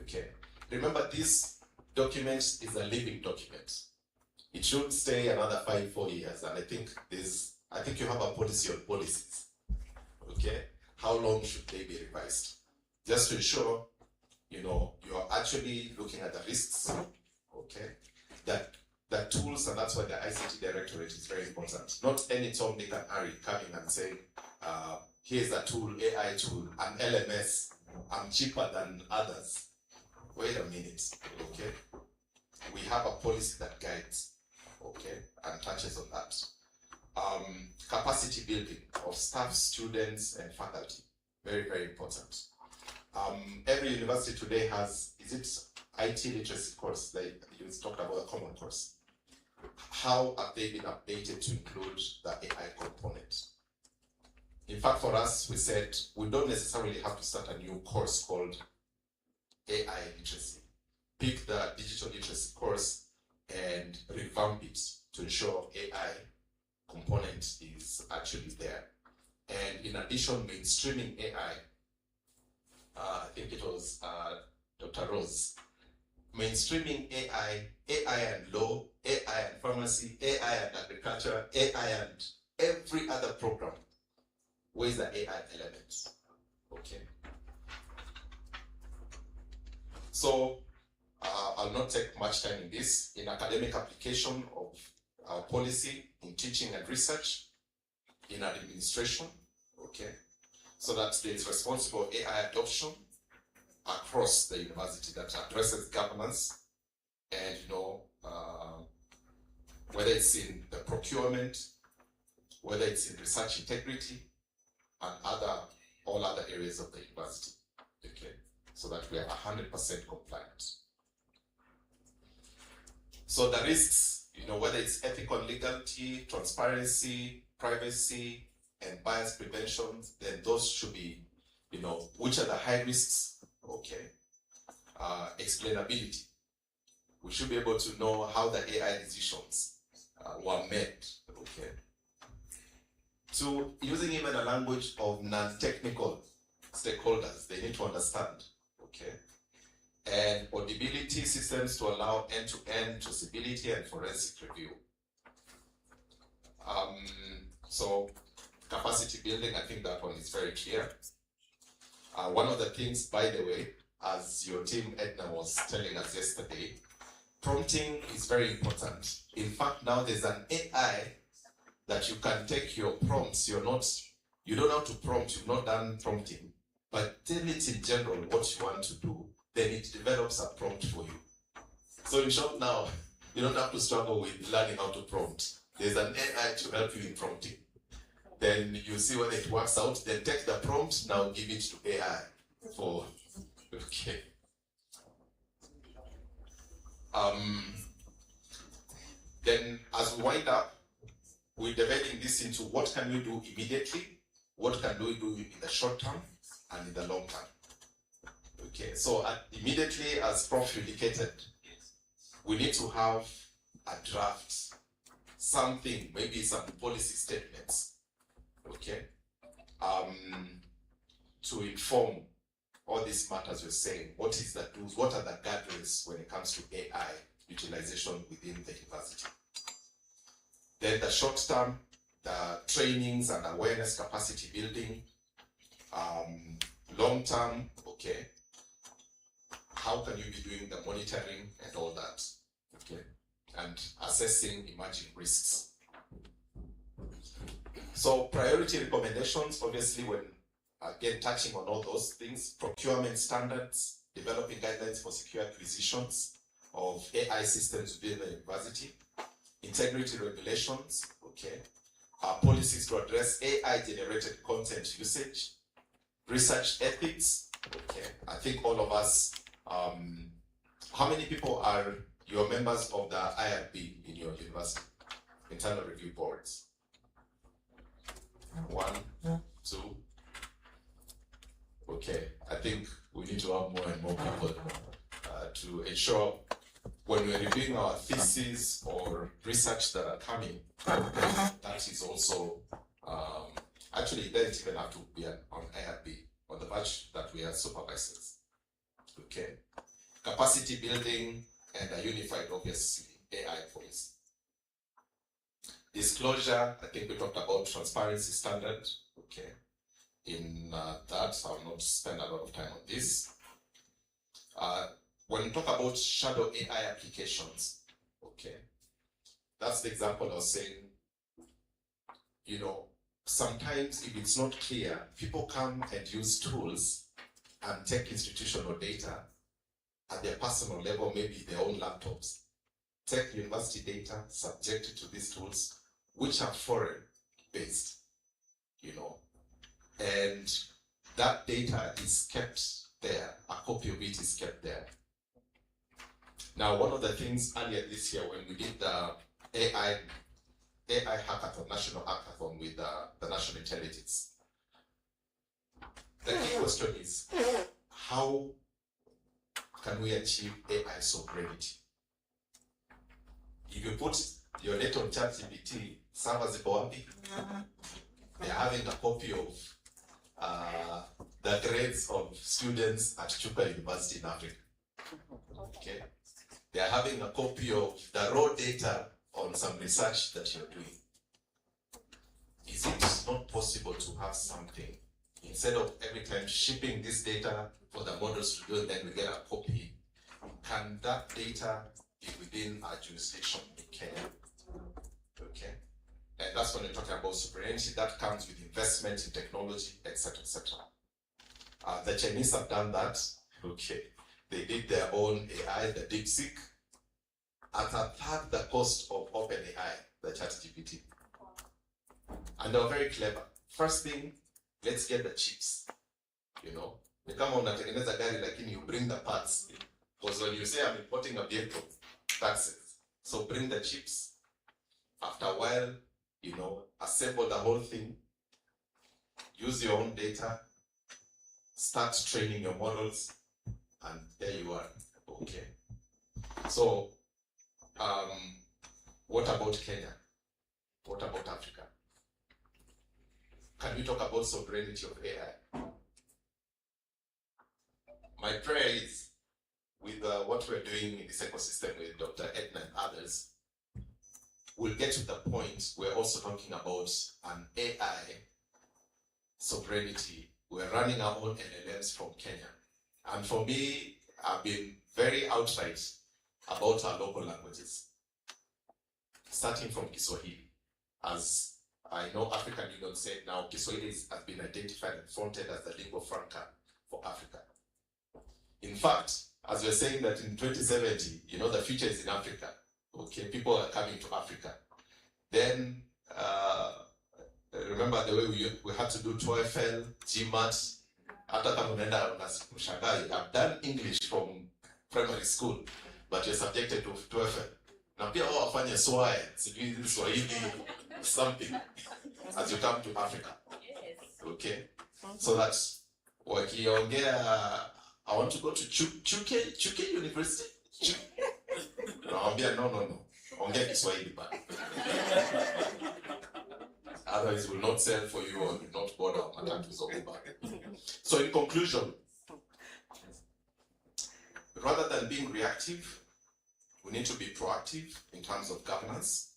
Okay, remember this document is a living document. It should stay another 4 years, and I think you have a policy on policies. Okay, how long should they be revised? Just to ensure, you know, you're actually looking at the risks. Okay, that the tools, and that's why the ICT directorate is very important. Not any Tom, Dick, and Harry coming and saying, here's a tool, AI tool, an LMS, I'm cheaper than others. Wait a minute, okay? We have a policy that guides, okay, and touches on that. Capacity building of staff, students, and faculty, very, very important. Every university today has, is it IT literacy course, like you talked about a common course. How have they been updated to include the AI component? In fact, for us, we said we don't necessarily have to start a new course called AI literacy. Pick the digital literacy course and revamp it to ensure AI component is actually there. And in addition, mainstreaming AI, I think it was Dr. Rose, mainstreaming AI and law, AI and pharmacy, AI and agriculture, AI and every other program. Where's the AI element? Okay. So I'll not take much time in this. In academic application of our policy, in teaching and research, in administration, okay, so that there's responsible AI adoption across the university that addresses governance, and you know, whether it's in the procurement, whether it's in research integrity, and all other areas of the university, okay, so that we are 100% compliant. So the risks, you know, whether it's ethical legality, transparency, privacy, and bias prevention, then those should be, you know, which are the high risks, okay. Explainability. We should be able to know how the AI decisions were made, okay. So using even a language of non-technical stakeholders, they need to understand, okay. And audibility systems to allow end-to-end traceability and forensic review. So capacity building, I think that one is very clear. One of the things, by the way, as your team Edna was telling us yesterday, prompting is very important. In fact, now there's an AI that you can take your prompts. You don't have to prompt, you've not done prompting, but tell it in general what you want to do, then it develops a prompt for you. So in short now, you don't have to struggle with learning how to prompt. There's an AI to help you in prompting. Then you see whether it works out. Then take the prompt, now give it to AI for, okay. Then as we wind up, we're dividing this into what can we do immediately, what can we do in the short term, and in the long term. Okay, so immediately, as Prof indicated, we need to have a draft, something, maybe some policy statements, okay, to inform all these matters we're saying. What is the tools, what are the guardrails when it comes to AI utilization within the university? Then the short term, the trainings and awareness capacity building. Long term, okay, how can you be doing the monitoring and all that, okay, and assessing emerging risks. So priority recommendations, obviously, when again touching on all those things, procurement standards, developing guidelines for secure acquisitions of AI systems within the university, integrity regulations, okay, policies to address AI-generated content usage, research ethics, okay. I think all of us, how many people are your members of the IRB in your university? Internal Review Boards? 1, 2. Okay, I think we need to have more and more people to ensure when we're reviewing our theses or research that are coming, that is also, actually it doesn't even have to be on IRB, on the batch that we are supervisors. Okay, capacity building and a unified, obviously, AI policy. Disclosure, I think we talked about transparency standard, okay. In that, I will not spend a lot of time on this. When we talk about shadow AI applications, okay, that's the example I was saying. You know, sometimes if it's not clear, people come and use tools and take institutional data at their personal level, maybe their own laptops, take university data, subject it to these tools, which are foreign based, you know, and that data is kept there, a copy of it is kept there. Now, one of the things earlier this year when we did the AI hackathon, national hackathon with the national intelligence, the key question is, how can we achieve AI sovereignty? If you put your data on ChatGPT, servers go wapi? They're having a copy of the grades of students at Chuka University in Africa. Okay, they are having a copy of the raw data on some research that you're doing. Is it not possible to have something, instead of every time shipping this data for the models to do it, then we get a copy, can that data be within our jurisdiction in Kenya? Okay, and that's when we're talking about sovereignty. That comes with investment in technology, etc., etc. The Chinese have done that. Okay, they did their own AI, the DeepSeek, at a third the cost of OpenAI, the ChatGPT. And they were very clever. First thing, let's get the chips. You know, you come on unatengeneza gari, lakini you bring the parts. Because when you say I'm importing a vehicle, taxes. So bring the chips. After a while, you know, assemble the whole thing. Use your own data. Start training your models. And there you are. Okay. So, what about Kenya? What about Africa? Can we talk about sovereignty of AI? My prayer is, with what we're doing in this ecosystem with Dr. Edna and others, we'll get to the point where we're also talking about an AI sovereignty. We're running our own LLMs from Kenya. And for me, I've been very outright about our local languages, starting from Kiswahili. As I know African Union said now, Kiswahili has been identified and fronted as the lingua franca for Africa. In fact, as we're saying that in 2070, you know, the future is in Africa. Okay, people are coming to Africa. Then, remember remember the way we had to do TOEFL, GMAT. Hata kama unaenda unashangaa, I've done English from primary school, but you're subjected to TOEFL. Na pia wao wafanye Swahili, something, as you come to Africa. Okay? So that's wakiongea, I want to go to Chuka University. No. Ongea Kiswahili bana. Otherwise, will not sell for you or will not bother on matatu or Uber. So, in conclusion, rather than being reactive, we need to be proactive in terms of governance.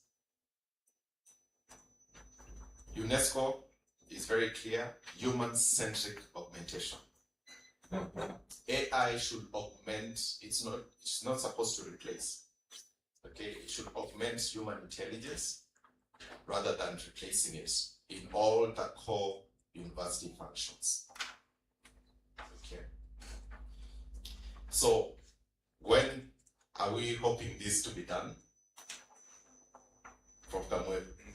UNESCO is very clear: human-centric augmentation. AI should augment; it's not supposed to replace. Okay, it should augment human intelligence rather than replacing it in all the core university functions. Okay. So, when are we hoping this to be done? From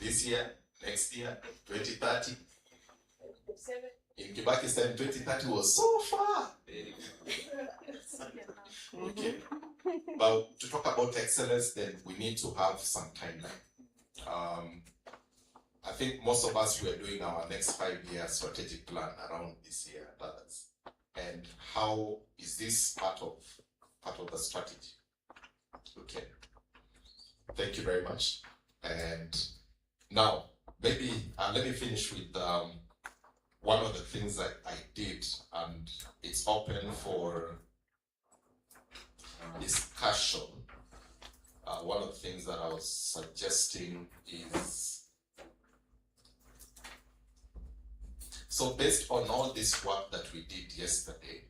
this year, next year, 2030? In Kibaki's time, 2030 was so far. Okay. But to talk about excellence, then we need to have some timeline. I think most of us were doing our next 5-year strategic plan around this year and others. And how is this part of the strategy? Okay. Thank you very much. And now, maybe let me finish with one of the things that I did, and it's open for discussion. One of the things that I was suggesting is, so based on all this work that we did yesterday,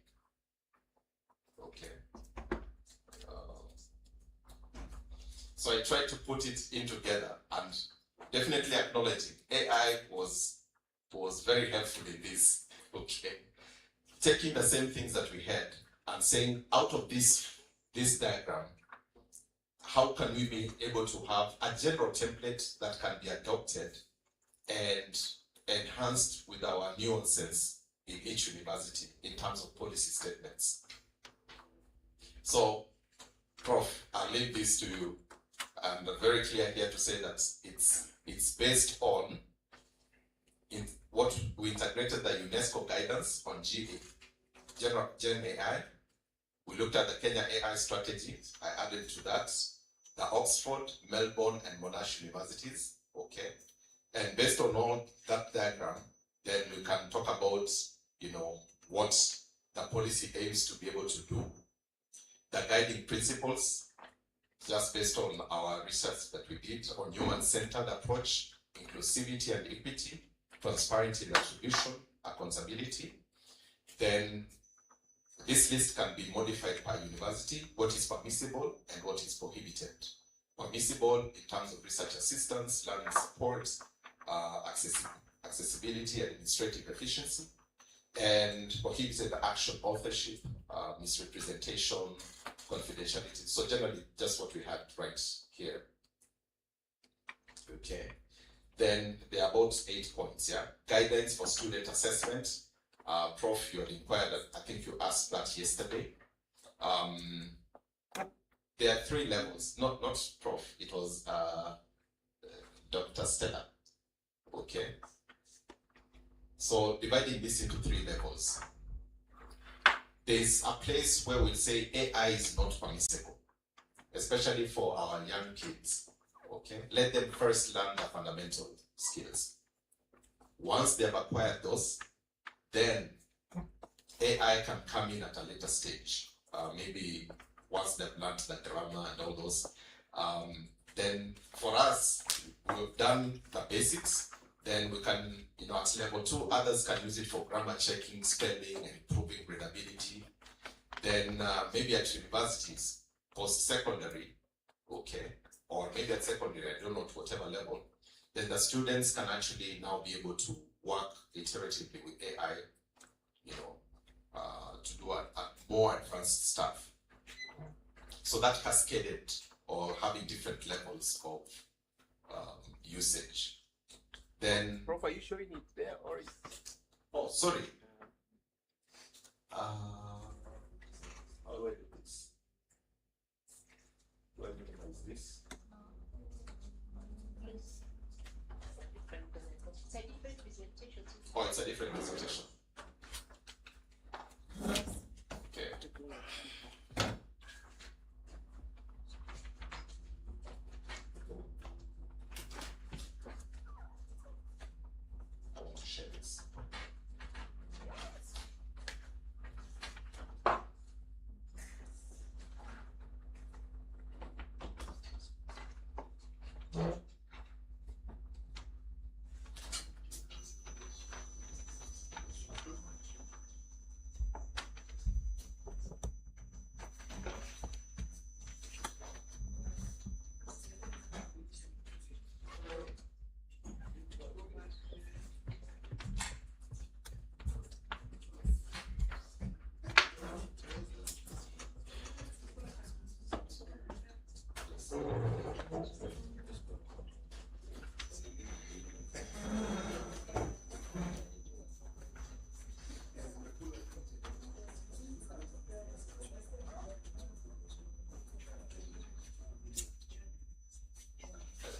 okay, so I tried to put it in together and definitely acknowledging AI was very helpful in this, okay. Taking the same things that we had and saying, out of this diagram, how can we be able to have a general template that can be adopted and enhanced with our nuances in each university in terms of policy statements. So, Prof, I'll leave this to you. I'm very clear here to say that it's based on what we integrated the UNESCO guidance on Gen AI. We looked at the Kenya AI strategy. I added to that the Oxford, Melbourne, and Monash universities. Okay. And based on all that diagram, then we can talk about, what the policy aims to be able to do. The guiding principles, just based on our research that we did on human-centered approach, inclusivity and equity, transparency in attribution, accountability. Then this list can be modified per university, what is permissible and what is prohibited. Permissible in terms of research assistance, learning support, accessibility, administrative efficiency, and prohibited action, authorship, misrepresentation, confidentiality. So generally, just what we had right here. Okay. Then there are about 8 points, yeah? Guidelines for student assessment. Prof, you had inquired, I think you asked that yesterday. There are 3 levels, not Prof, it was Dr. Stella. Okay. So dividing this into 3 levels. There's a place where we'll say AI is not permissible, especially for our young kids. Okay. Let them first learn the fundamental skills. Once they've acquired those, then AI can come in at a later stage. Maybe once they've learned the grammar and all those. Then for us, we've done the basics. Then we can, at level 2, others can use it for grammar checking, spelling, and improving readability. Then maybe at universities, post-secondary, okay, or maybe at secondary, I don't know, to whatever level, then the students can actually now be able to work iteratively with AI, to do a more advanced stuff. So that cascaded or having different levels of usage. Then, Prof, are you showing it there or is oh, sorry. How do I do this? Do I minimize this? Oh, it's a different presentation. Okay. I want to share this.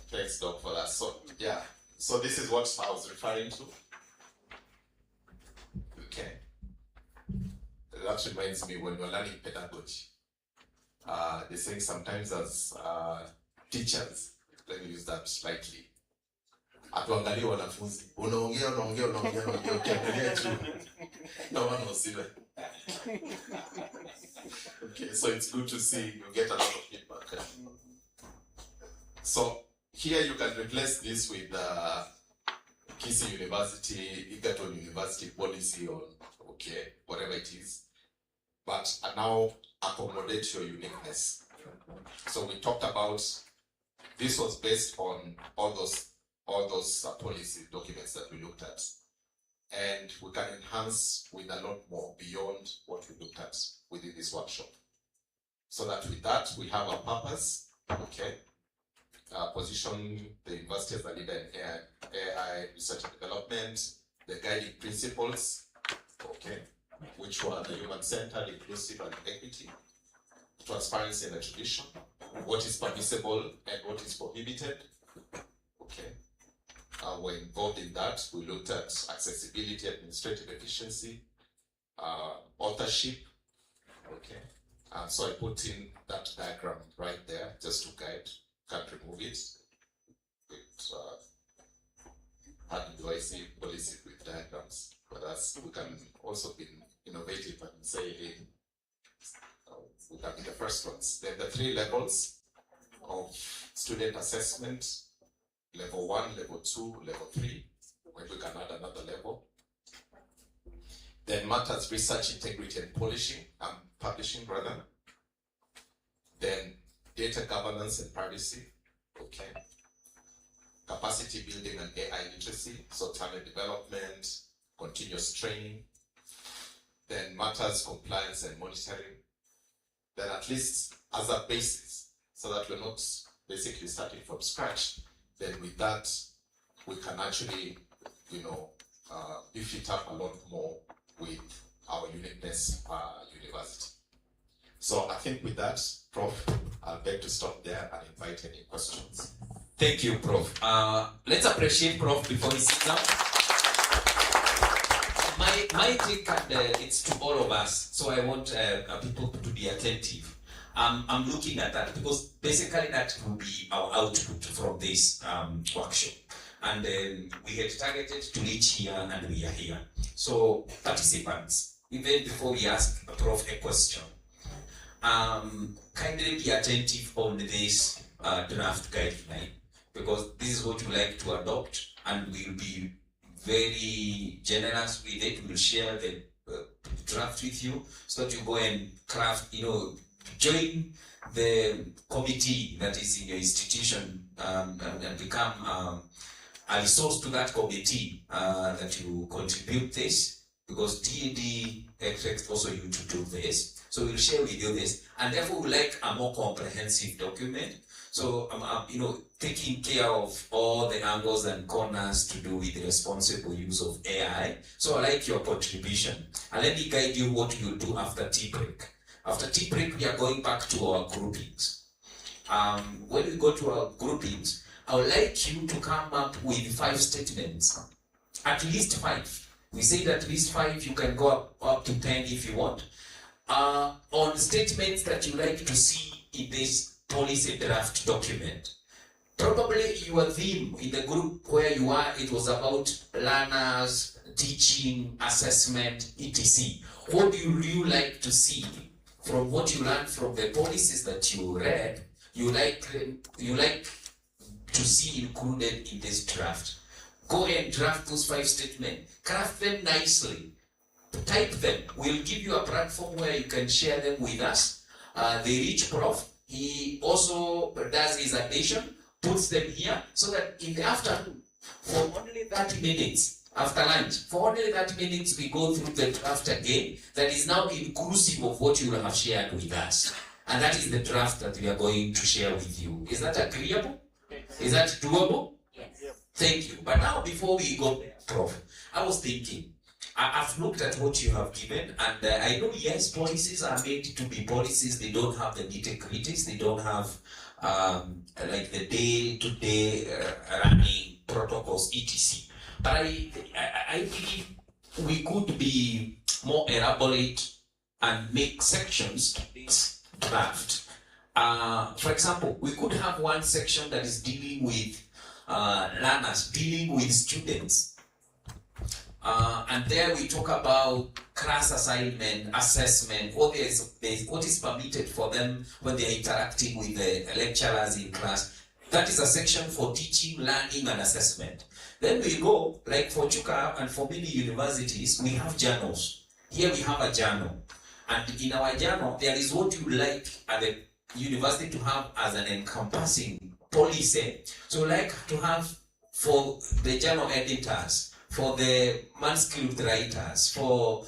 Thanks, Doc, for that. So, yeah. So this is what I was referring to. Okay. That reminds me when we're learning pedagogy. They say sometimes as teachers, let me use that slightly. Atuangalie wanafunzi. Unaongea ukiangalia tu. No one will see that. Okay, so it's good to see you get a lot of feedback. So here you can replace this with Kisi University, Egerton University policy or okay, whatever it is. But now accommodate your uniqueness. So we talked about this was based on all those policy documents that we looked at, and we can enhance with a lot more beyond what we looked at within this workshop. So that with that we have a purpose, okay. Position the university as a leader in AI research and development, the guiding principles, okay, which were the human-centered, inclusive, and equity, transparency and attribution, what is permissible and what is prohibited, okay. We're involved in that. We looked at accessibility, administrative efficiency, authorship, okay. So I put in that diagram right there just to guide. Can't remove it. How do I see policy with diagrams? But that's, we can also be innovative and say, hey, we can be the first ones. Then the 3 levels of student assessment, level 1, level 2, level 3, maybe we can add another level. Then matters research integrity and publishing rather. Then data governance and privacy, okay. Capacity building and AI literacy, so talent development, continuous training. Then matters compliance and monitoring. Then at least as a basis, so that we're not basically starting from scratch. Then with that, we can actually, beef it up a lot more with our uniqueness university. So I think with that, Prof, I'll beg to stop there and invite any questions. Thank you, Prof. Let's appreciate Prof before he sits down. My take, it's to all of us, so I want people to be attentive. I'm looking at that because basically that will be our output from this workshop. And we had targeted to reach here and we are here. So participants, even before we ask Prof a question, kindly be attentive on this draft guideline, because this is what we like to adopt, and we'll be very generous with it. We'll share the draft with you so that you go and craft, join the committee that is in your institution and become a resource to that committee that you contribute this, because DAD expects also you to do this. So we'll share with you this, and therefore we like a more comprehensive document So, taking care of all the angles and corners to do with the responsible use of AI. So I like your contribution. And let me guide you what you'll do after tea break. After tea break, we are going back to our groupings. When we go to our groupings, I would like you to come up with 5 statements. At least 5. We said at least 5, you can go up to 10 if you want. On statements that you like to see in this policy draft document. Probably your theme in the group where you are, it was about learners, teaching, assessment, etc. What do you like to see from what you learned from the policies that you read, you like to see included in this draft? Go and draft those 5 statements, craft them nicely, type them. We'll give you a platform where you can share them with us. The rich prof, he also does his addition, puts them here, so that in the afternoon, for only 30 minutes after lunch, for only 30 minutes, we go through the draft again that is now inclusive of what you will have shared with us. And that is the draft that we are going to share with you. Is that agreeable? Is that doable? Yes. Thank you. But now, before we go there, Prof, I was thinking, I've looked at what you have given, and I know, yes, policies are made to be policies. They don't have the nitty-gritties. They don't have like the day-to-day running protocols, etc. But I believe we could be more elaborate and make sections to this draft. For example, we could have one section that is dealing with learners, dealing with students. And there we talk about class assignment, assessment, what is permitted for them when they are interacting with the lecturers in class. That is a section for teaching, learning, and assessment. Then we go, like for Chuka and for many universities, we have journals. Here we have a journal. And in our journal, there is what you like at the university to have as an encompassing policy. So like to have for the journal editors, for the manuscript writers, for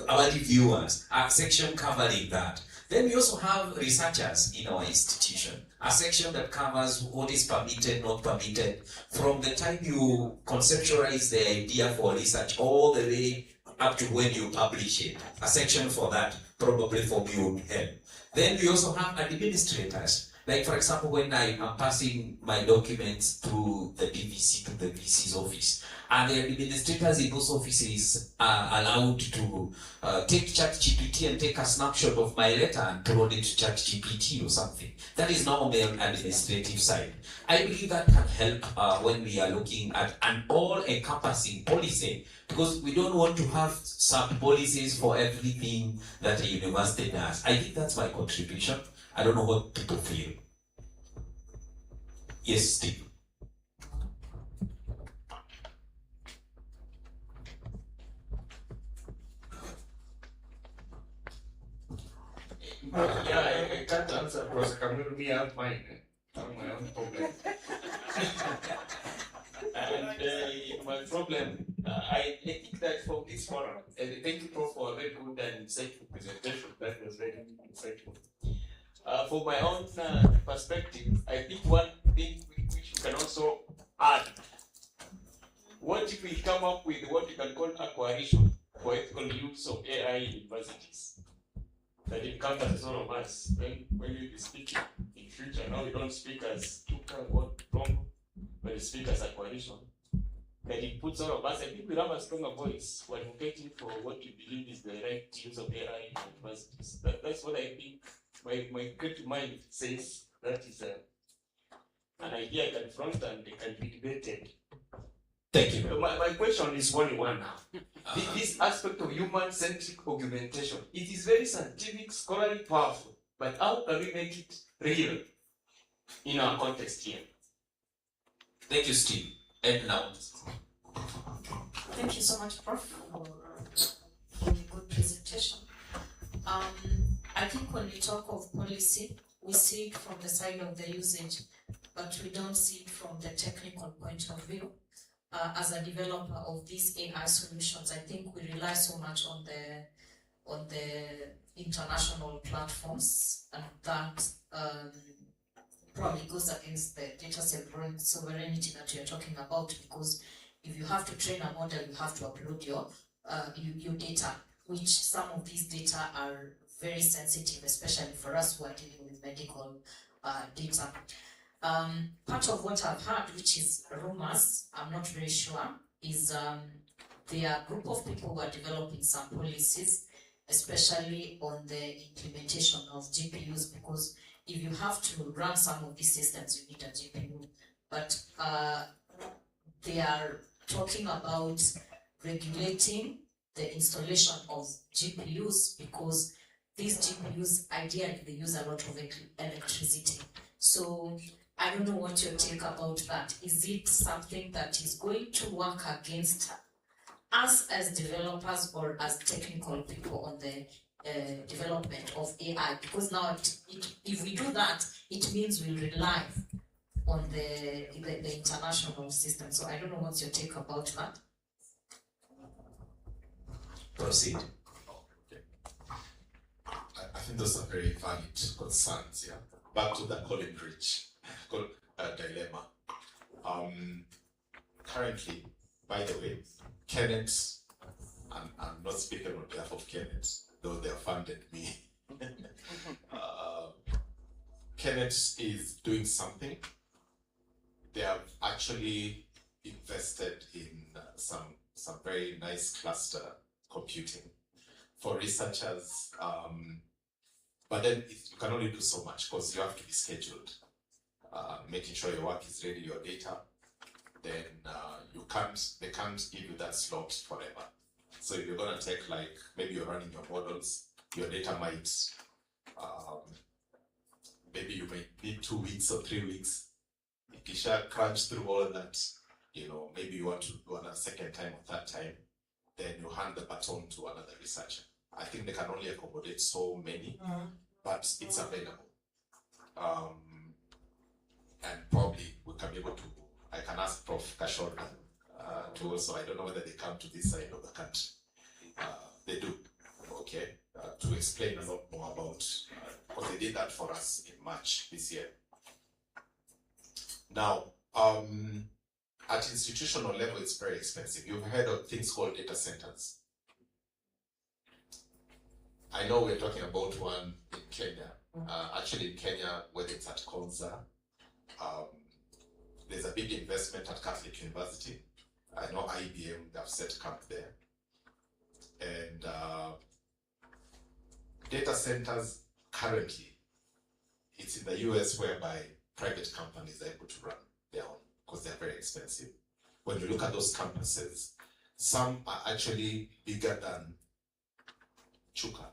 our reviewers, a section covering that. Then we also have researchers in our institution, a section that covers what is permitted, not permitted, from the time you conceptualize the idea for research all the way up to when you publish it. A section for that, probably for me, would help. Then we also have administrators. Like, for example, when I am passing my documents through the DVC to the VC's office, and the administrators in those offices are allowed to take ChatGPT and take a snapshot of my letter and upload it to ChatGPT or something. That is now the administrative side. I believe that can help when we are looking at an all-encompassing policy, because we don't want to have sub-policies for everything that a university does. I think that's my contribution. I don't know what people feel. Yes, Steve. I can't answer because I have mine. I have my own problem. And my problem, I think that from this forum, and thank you, Prof, for a very good and insightful presentation. That was very insightful. For my own perspective, I think one thing which you can also add, what if we come up with what you can call a coalition for ethical use of AI in universities? That encompasses all of us. When you speak in future, now we don't speak as Chuka or Longo, but we speak as a coalition. That it puts all of us, I think we have a stronger voice when advocating for what we believe is the right use of AI in universities. That's what I think. My great mind says that is an idea I can front and it can be debated. Thank you. My question is only one now. This aspect of human-centric augmentation, it is very scientific, scholarly, powerful, but how can we make it real in our context here? Thank you, Steve. And now. Thank you so much, Prof, for a good presentation. I think when we talk of policy, we see it from the side of the usage, but we don't see it from the technical point of view. As a developer of these AI solutions, I think we rely so much on the international platforms, and that probably goes against the data sovereignty that you're talking about, because if you have to train a model, you have to upload your data, which some of these data are very sensitive, especially for us who are dealing with medical data. Part of what I've heard, which is rumors, I'm not very sure, is there are a group of people who are developing some policies, especially on the implementation of GPUs, because if you have to run some of these systems, you need a GPU. But they are talking about regulating the installation of GPUs, because these GPUs, ideally, they use a lot of electricity. So I don't know what your take about that. Is it something that is going to work against us as developers or as technical people on the development of AI? Because now, if we do that, it means we'll rely on the international system. So I don't know what's your take about that. Proceed. I think those are very valid concerns. Yeah. Back to the Colin Rich dilemma. Currently, by the way, Kenneth, I'm not speaking on behalf of Kenneth, though they have funded me. Kenneth is doing something. They have actually invested in some very nice cluster computing for researchers. But then you can only do so much because you have to be scheduled. Making sure your work is ready, your data, then they can't give you that slot forever. So if you're gonna take, like, maybe you're running your models, your data might, maybe you might need 2 weeks or 3 weeks. If you shall crunch through all that, maybe you want to do another second time or third time, then you hand the baton to another researcher. I think they can only accommodate so many, but it's available. And probably we can be able to, I can ask Prof. Kashon to also, I don't know whether they come to this side of the country. They do, okay, to explain a lot more about, because they did that for us in March this year. Now, at institutional level, it's very expensive. You've heard of things called data centers. I know we're talking about one in Kenya. Actually in Kenya, whether it's at Konza, there's a big investment at Catholic University. I know IBM, they've set camp there. And data centers currently, it's in the US whereby private companies are able to run their own because they're very expensive. When you look at those campuses, some are actually bigger than Chuka,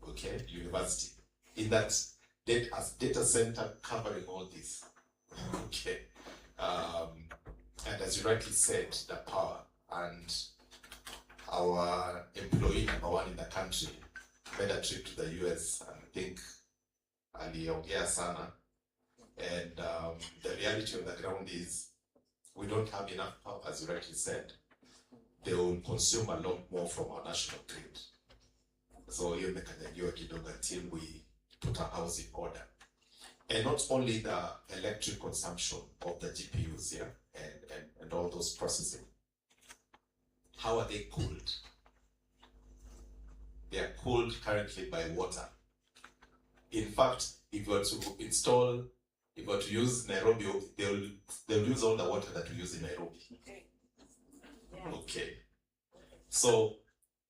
okay, university. In that, as data center covering all this, okay. And as you rightly said, the power, and our employee number one in the country made a trip to the US, and I think aliongea sana. And the reality on the ground is we don't have enough power, as you rightly said. They will consume a lot more from our national grid. So hiyo imekanyagiwa kidogo until we put our house in order. And not only the electric consumption of the GPUs here, and all those processing. How are they cooled? They are cooled currently by water. In fact, if you were to use Nairobi, they'll use all the water that we use in Nairobi. Okay. So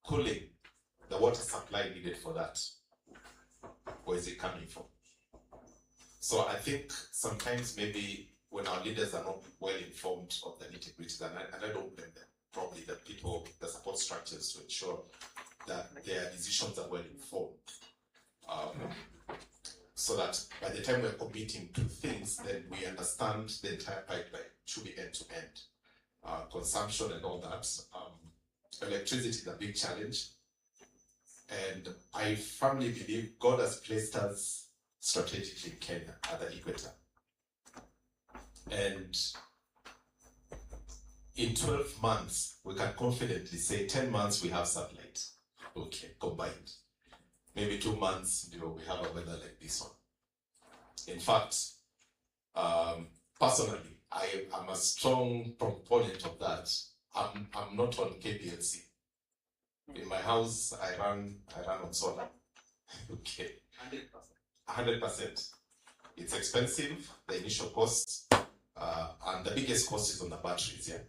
cooling, the water supply needed for that, where is it coming from? So I think sometimes maybe when our leaders are not well informed of the nitty-gritty, and I don't blame them, probably the people, the support structures to ensure that their decisions are well informed. So that by the time we're committing to things, then we understand the entire pipeline should be end to end. Consumption and all that. Electricity is a big challenge. And I firmly believe God has placed us strategically in Kenya at the equator. And in 12 months, we can confidently say 10 months we have satellite, okay, combined. Maybe 2 months, we have a weather like this one. In fact, personally, I am a strong proponent of that. I'm not on KPLC. In my house, I run on solar. Okay. 100%. It's expensive, the initial cost, and the biggest cost is on the batteries, yeah.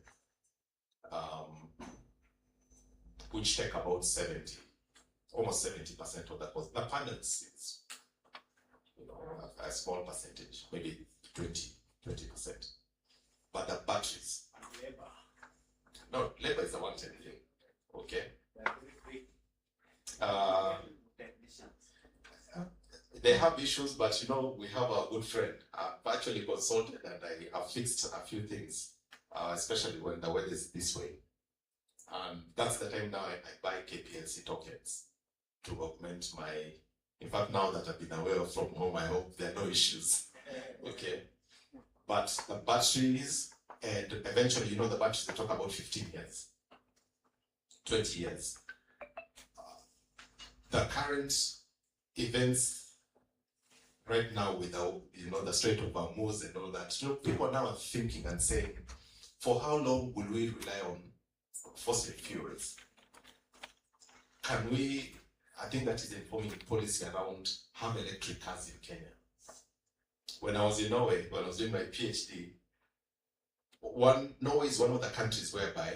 Which take about almost 70% of the cost. The panels is, a small percentage, maybe 20%. But the batteries. No, labor is the one thing. Okay. They have issues, but we have a good friend. I've actually consulted and I have fixed a few things, especially when the weather is this way. That's the time now I buy KPLC tokens to augment my. In fact, now that I've been away from home, I hope there are no issues. Okay. But the batteries, and eventually, the batteries, they talk about 15 years, 20 years. The current events right now with the Strait of Hormuz and all that, people now are thinking and saying, for how long will we rely on fossil fuels? Can we, I think that is informing policy around have electric cars in Kenya. When I was in Norway, when I was doing my PhD, Norway is one of the countries whereby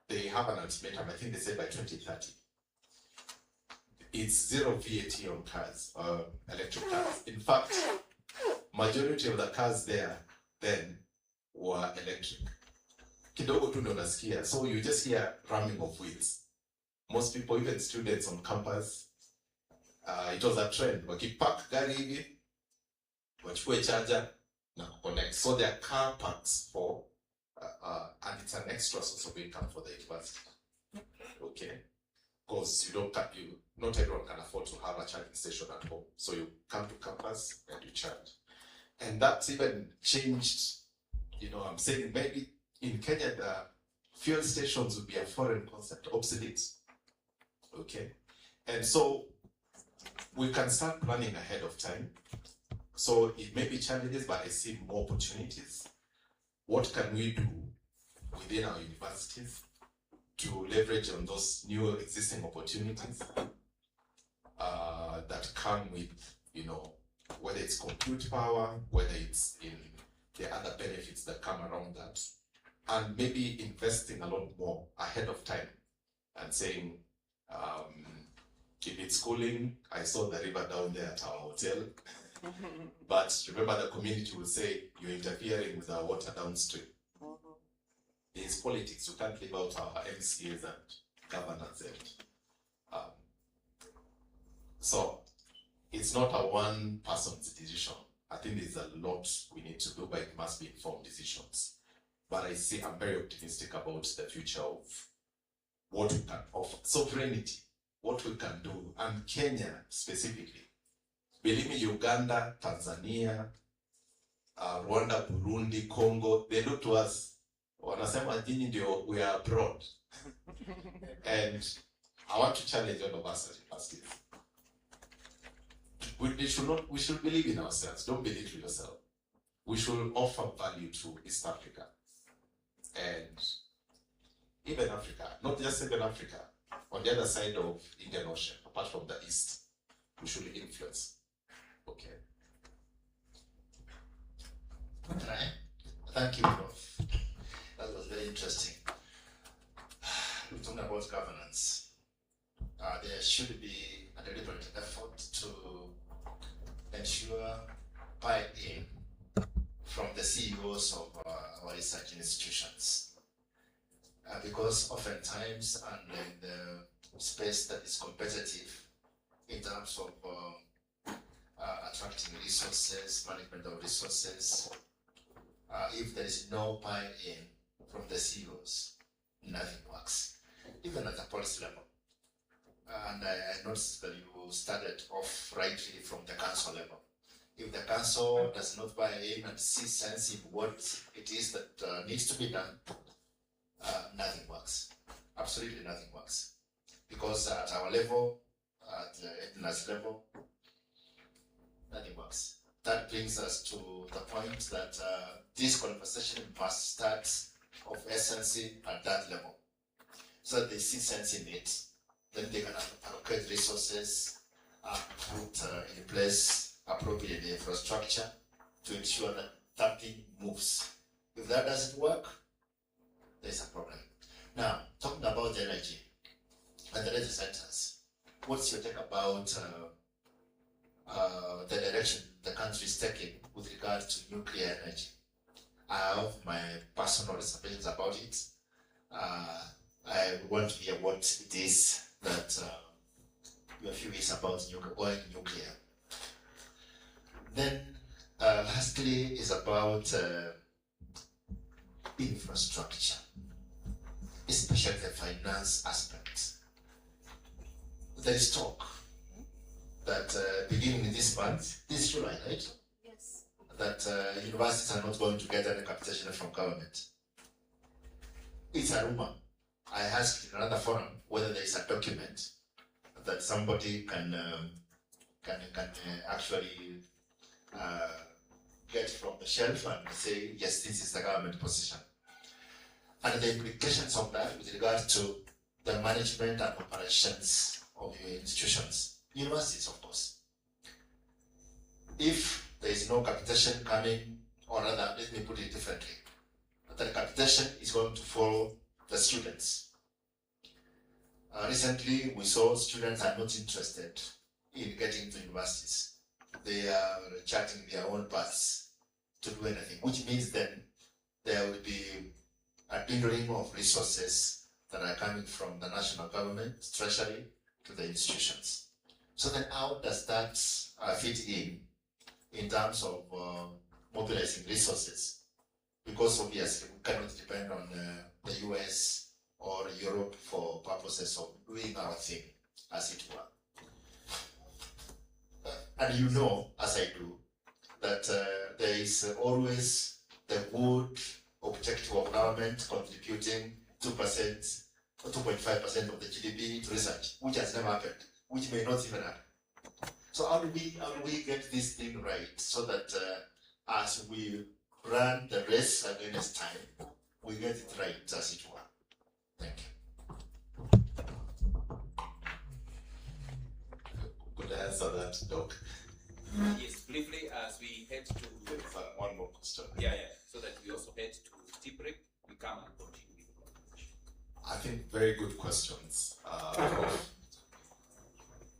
they have an ultimatum, I think they say by 2030. It's zero VAT on cars, electric cars. In fact, majority of the cars there then were electric. Kidogo tu ndo nasikia. So you just hear ramming of wheels. Most people, even students on campus, it was a trend. Wakipark gari hivi, wachukue charger na connect. So there are car parks for, and it's an extra source of income for the university. Okay. Because not everyone can afford to have a charging station at home. So you come to campus and you charge. And that's even changed, I'm saying maybe in Kenya, the fuel stations would be a foreign concept, obsolete. Okay. And so we can start planning ahead of time. So it may be challenges, but I see more opportunities. What can we do within our universities to leverage on those new existing opportunities that come with, whether it's compute power, whether it's in the other benefits that come around that, and maybe investing a lot more ahead of time and saying, if it's schooling, I saw the river down there at our hotel, but remember the community will say, you're interfering with our water downstream. There's politics. We can't leave out our MCAs and governors. So it's not a one person's decision. I think there's a lot we need to do, but it must be informed decisions. But I'm very optimistic about the future of what we can offer. Sovereignty, what we can do, and Kenya specifically. Believe me, Uganda, Tanzania, Rwanda, Burundi, Congo, they look to us. Wanasema nyinyi ndio we are abroad. And I want to challenge all of us as universities. We should believe in ourselves. Don't belittle yourself. We should offer value to East Africa and even Africa, not just even Africa, on the other side of Indian Ocean, apart from the East, we should influence. Okay. Thank you, Prof. That was very interesting. We're talking about governance. There should be a deliberate effort to ensure buy-in from the CEOs of our research institutions. Because oftentimes, and in the space that is competitive in terms of attracting resources, management of resources, if there is no buy-in from the CEOs, nothing works, even at the policy level. And I noticed that you started off rightly from the council level. If the council does not buy in and see sense in what it is that needs to be done, nothing works. Absolutely nothing works. Because at our level, at the EDNA's level, nothing works. that brings us to the point that this conversation must start of essence at that level. So that they see sense in it. Then they can allocate resources, put in place appropriate infrastructure to ensure that something moves. If that doesn't work, there's a problem. Now, talking about energy and the data centers, what's your take about the direction the country is taking with regard to nuclear energy? I have my personal reservations about it. I want to hear what it is that your view is about going nuclear. Then, lastly, is about infrastructure, especially the finance aspect. There is talk that beginning this month, this July, right? Yes. That universities are not going to get any capitation from government. It's a rumor. I asked in another forum whether there is a document that somebody can actually get from the shelf and say, yes, this is the government position. And the implications of that with regard to the management and operations of your institutions, universities, of course. If there is no capitation coming, or rather, let me put it differently, the capitation is going to follow the students. Recently, we saw students are not interested in getting to universities. They are charting their own paths to do anything, which means then there will be a dwindling of resources that are coming from the national government, treasury, to the institutions. So then how does that fit in terms of mobilizing resources? Because obviously we cannot depend on the US or Europe for purposes of doing our thing, as it were. And you know, as I do, that there is always the good objective of government contributing 2% or 2.5% of the GDP to research, which has never happened, which may not even happen. So how do we get this thing right so that as we run the race against time, we get it right, as it were? Thank you. Could I answer that, Doc? Yes, briefly, as we head to One more question. yeah, so that we also head to tea break, we come and continue with the conversation. I think very good questions.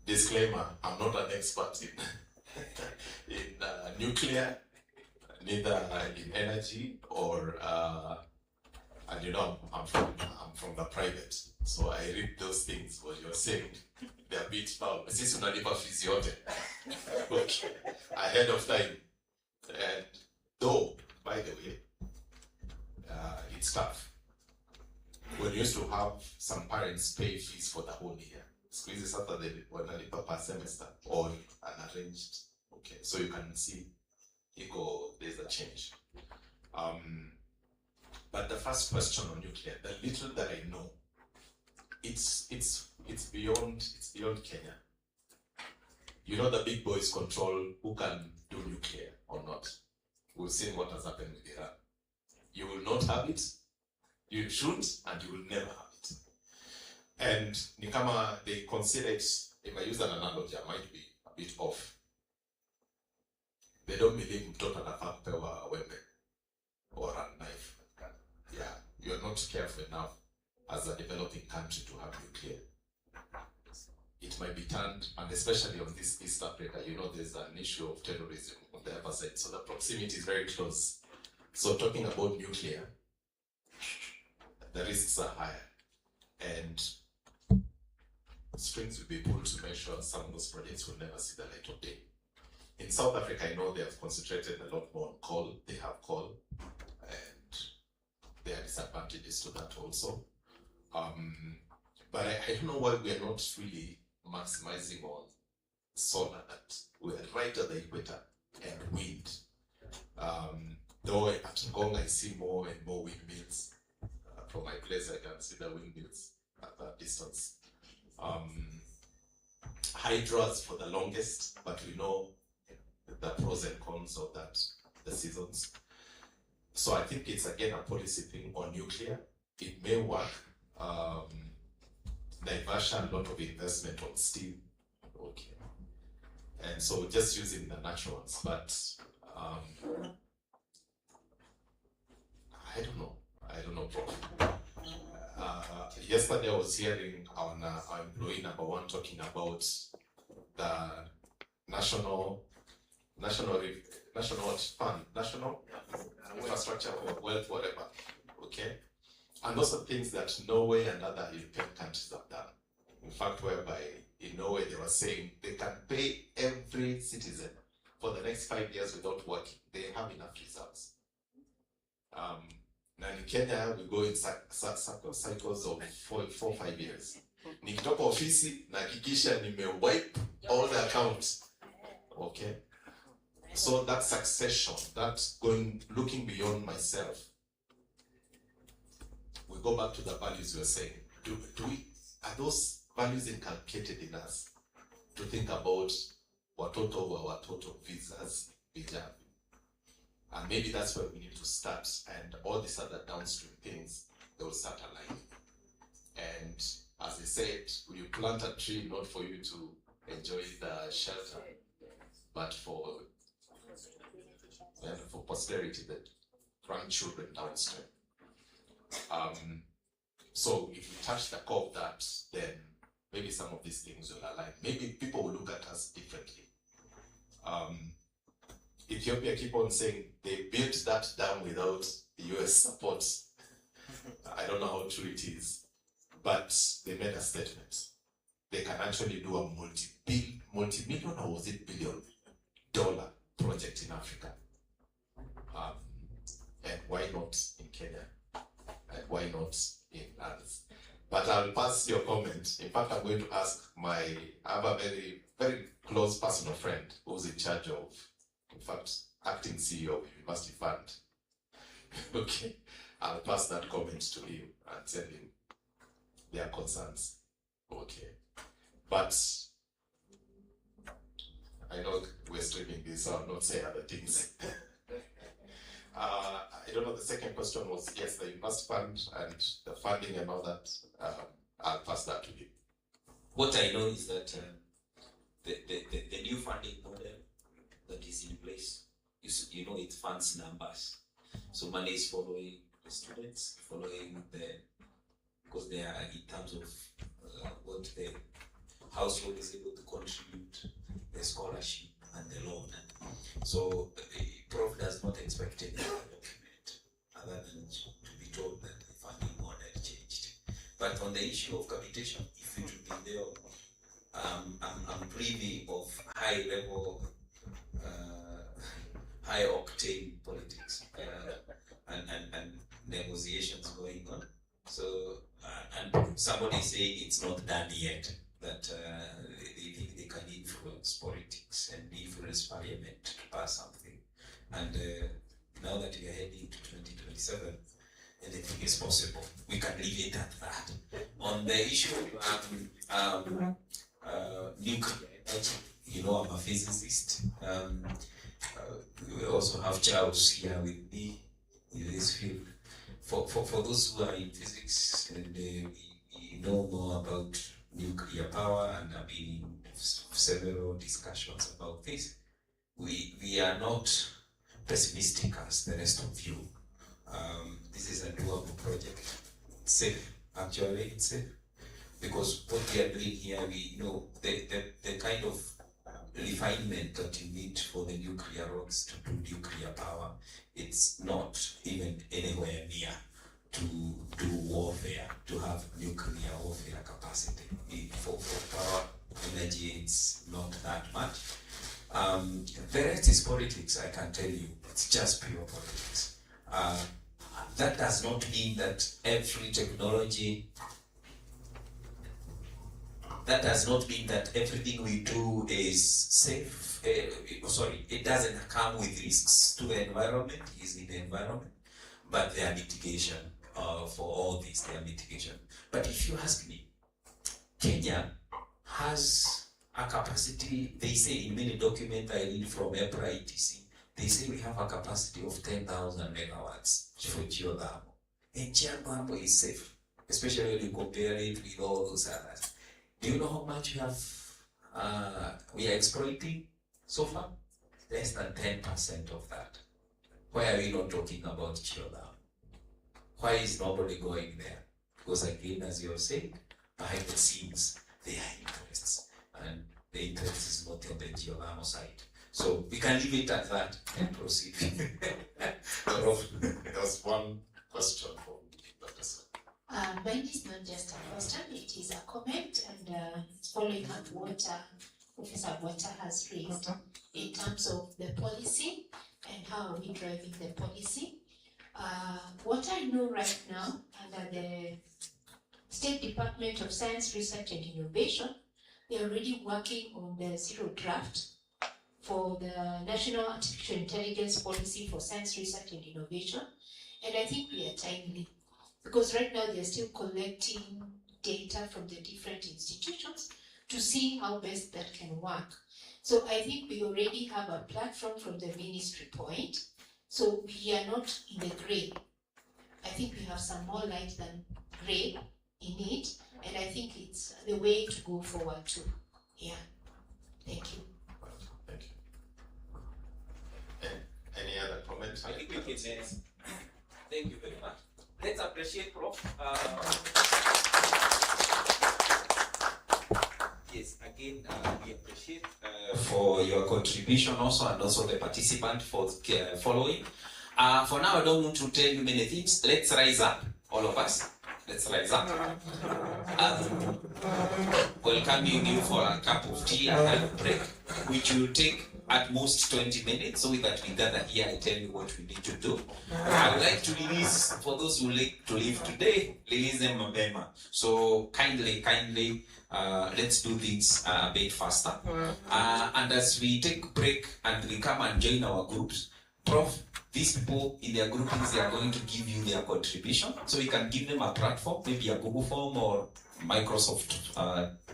Disclaimer, I'm not an expert in nuclear, neither in energy or, and you know, I'm from the private, so I read those things, what you're saying, they're a bit foul. Sisi unalipa fees yote. Okay, ahead of time. And though, by the way, it's tough. When you used to have some parents pay fees for the whole year, squeezes after they wanalipa per semester or an arranged. Okay, so you can see, there's a change. But the first question on nuclear, the little that I know, it's beyond Kenya. You know, the big boys control who can do nuclear or not. We've seen what has happened with Iran. You will not have it, you should, and you will never have it. And Nikama, they consider it, if I use an analogy, I might be a bit off. They don't believe mtoto anafaa kupewa wembe or a knife. Yeah, you're not careful enough as a developing country to have nuclear. It might be turned, and especially on this East Africa, you know, there's an issue of terrorism on the other side, so the proximity is very close. So talking about nuclear, the risks are higher, and strings will be pulled to make sure some of those projects will never see the light of day. In South Africa, I know they have concentrated a lot more on coal. They have coal, and there are disadvantages to that also. But I don't know why we are not really maximizing on solar, that we're right at the equator, and wind. Though at Ngong I see more and more windmills. From my place I can see the windmills at that distance. Hydras for the longest, but we know the pros and cons of that, the seasons. So I think it's again a policy thing on nuclear. It may work. Diversion, a lot of investment on steel. Okay. And so just using the natural ones, but I don't know, bro. Yesterday I was hearing on our employee number one talking about the national infrastructure for wealth, whatever. Okay, and those are things that Norway and other European countries have done. In fact, whereby in Norway they were saying they can pay every citizen for the next 5 years without working. They have enough reserves. Now in Kenya, we go in cycles of 4-5 years. Nikitoka ofisi, nahakikisha nimewipe all the accounts. Okay? So that succession, that looking beyond myself, we go back to the values we were saying. Are those values inculcated in us to think about watoto visas vijavyo? And maybe that's where we need to start, and all these other downstream things, they will start aligning. And as I said, you plant a tree not for you to enjoy the shelter, but for posterity, the grandchildren downstream. So if we touch the core of that, then maybe some of these things will align. Maybe people will look at us differently. Ethiopia keep on saying they built that dam without US support. I don't know how true it is, but they made a statement. They can actually do a multi-million, or was it $billion project in Africa. And why not in Kenya? And why not in others? But I'll pass your comment. In fact, I'm going to ask I have a very, very close personal friend who's in charge of, in fact, acting CEO of University Fund. Okay, I'll pass that comment to him and tell him their concerns. Okay, but I know we're streaming this, so I'll not say other things. I don't know, the second question was, yes, the University Fund and the funding and all that. I'll pass that to him. What I know is that the new funding model that is in place, you know, it funds numbers. So money is following the students, because they are in terms of what the household is able to contribute, the scholarship and the loan. So Prof does not expect any document other than to be told that the funding model changed. But on the issue of capitation, if it would be there, I'm privy of high level, high octane politics and negotiations going on. So and somebody saying it's not done yet, that they think they can influence politics and influence parliament to pass something. And now that we are heading to 2027, anything is possible. We can leave it at that. On the issue of nuclear energy, you know, I'm a physicist. We also have Charles here with me in this field. For those who are in physics and we know more about nuclear power and have been in several discussions about this, we are not pessimistic as the rest of you. This is a doable project. It's safe, actually, it's safe. Because what we are doing here, we know the kind of refinement that you need for the nuclear rods to do nuclear power, it's not even anywhere near to do warfare, to have nuclear warfare capacity. For power energy, it's not that much. The rest is politics, I can tell you. It's just pure politics. That does not mean that every technology, that does not mean that everything we do is safe. It doesn't come with risks to the environment, is in the environment, but there are mitigation for all this, there are mitigation. But if you ask me, Kenya has a capacity, they say in many documents I read from EPRA ETC, they say we have a capacity of 10,000 megawatts for geothermal. And geothermal is safe, especially when you compare it with all those others. Do you know how much we are exploiting so far? Less than 10% of that. Why are we not talking about geothermal? Why is nobody going there? Because again, as you have said, behind the scenes, there are interests, and the interest is not on the geothermal side. So we can leave it at that and proceed. There was one question from Dr. Sir. Mine is not just a question, it is a comment, and it's following up what Professor Bwata has raised in terms of the policy and how are we driving the policy. What I know right now under the State Department of Science, Research and Innovation, they are already working on the zero draft for the National Artificial Intelligence Policy for Science, Research and Innovation. And I think we are timely, because right now they are still collecting data from the different institutions to see how best that can work. So I think we already have a platform from the ministry point, so we are not in the gray. I think we have some more light than gray in it, and I think it's the way to go forward too. Yeah, thank you. Thank you. Any other comments? I think we can say thank you very much. Let's appreciate Prof. Yes, again, we appreciate for your contribution also, and also the participant for following. For now, I don't want to tell you many things. Let's rise up, all of us. Let's rise up. Welcoming you for a cup of tea and a break, which will take at most 20 minutes, so that we gather here and tell you what we need to do. I would like to release, for those who like to leave today, release them mapema. So kindly, let's do things a bit faster. And as we take a break and we come and join our groups, Prof, these people in their groupings, they are going to give you their contribution. So you can give them a platform, maybe a Google form or Microsoft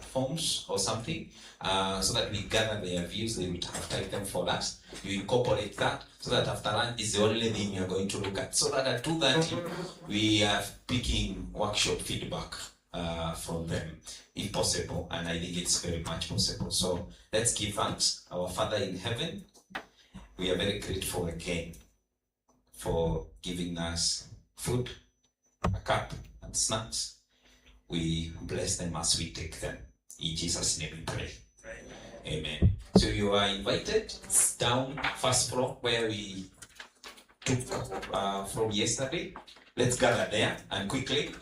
forms or something, so that we gather their views. They will have typed them for us. You incorporate that, so that after lunch is the only thing you're going to look at. So that at 2:30, we are picking workshop feedback from them, if possible, and I think it's very much possible. So let's give thanks. Our Father in heaven, we are very grateful again for giving us food, a cup, and snacks. We bless them as we take them. In Jesus' name we pray. Amen. So you are invited down first floor where we took from yesterday. Let's gather there and quickly.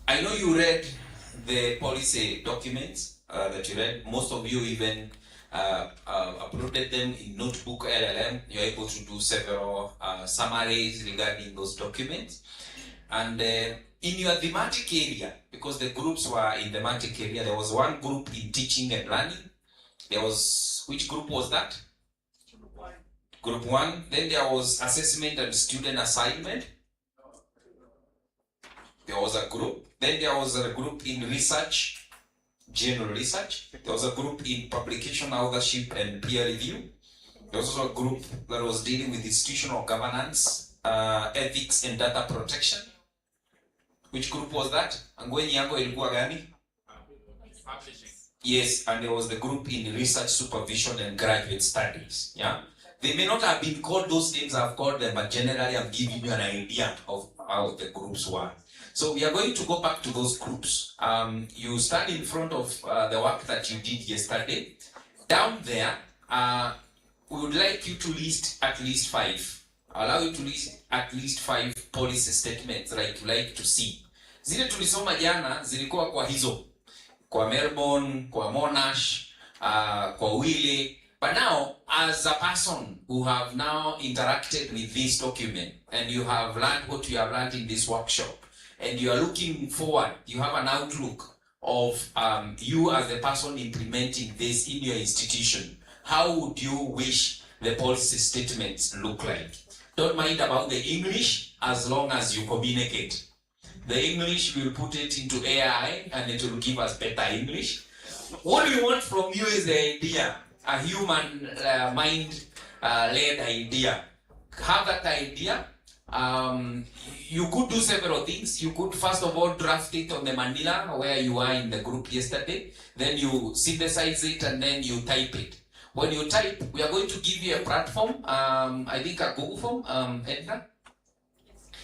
I know you read the policy documents that you read. Most of you even uploaded them in Notebook LLM. You're able to do several summaries regarding those documents. And in your thematic area, because the groups were in thematic area, there was one group in teaching and learning. There was, which group was that? Group 1. Then there was assessment and student assignment. There was a group. Then there was a group in research, general research. There was a group in publication authorship and peer review. There was also a group that was dealing with institutional governance, ethics and data protection. Which group was that? Angweni yako ilikuwa gani? Publishing. Yes, and there was the group in research supervision and graduate studies. Yeah, they may not have been called those names I've called them, but generally I'm giving you an idea of how the groups were. So we are going to go back to those groups. You stand in front of the work that you did yesterday. Down there, we would like you to list at least 5. Allow you to list at least 5 policy statements like you like to see. Zile tulisoma jana zilikuwa kwa hizo. Kwa Melbourne, kwa Monash, kwa Willy. But now, as a person who have now interacted with this document and you have learned what you have learned in this workshop, and you are looking forward, you have an outlook of you as a person implementing this in your institution, how would you wish the policy statements look like? Don't mind about the English as long as you communicate. The English, we'll put it into AI and it will give us better English. What we want from you is the idea, a human mind-led idea. Have that idea. You could do several things. You could first of all draft it on the Manila where you are in the group yesterday. Then you synthesize it and then you type it. When you type, we are going to give you a platform, I think a Google form, Edna?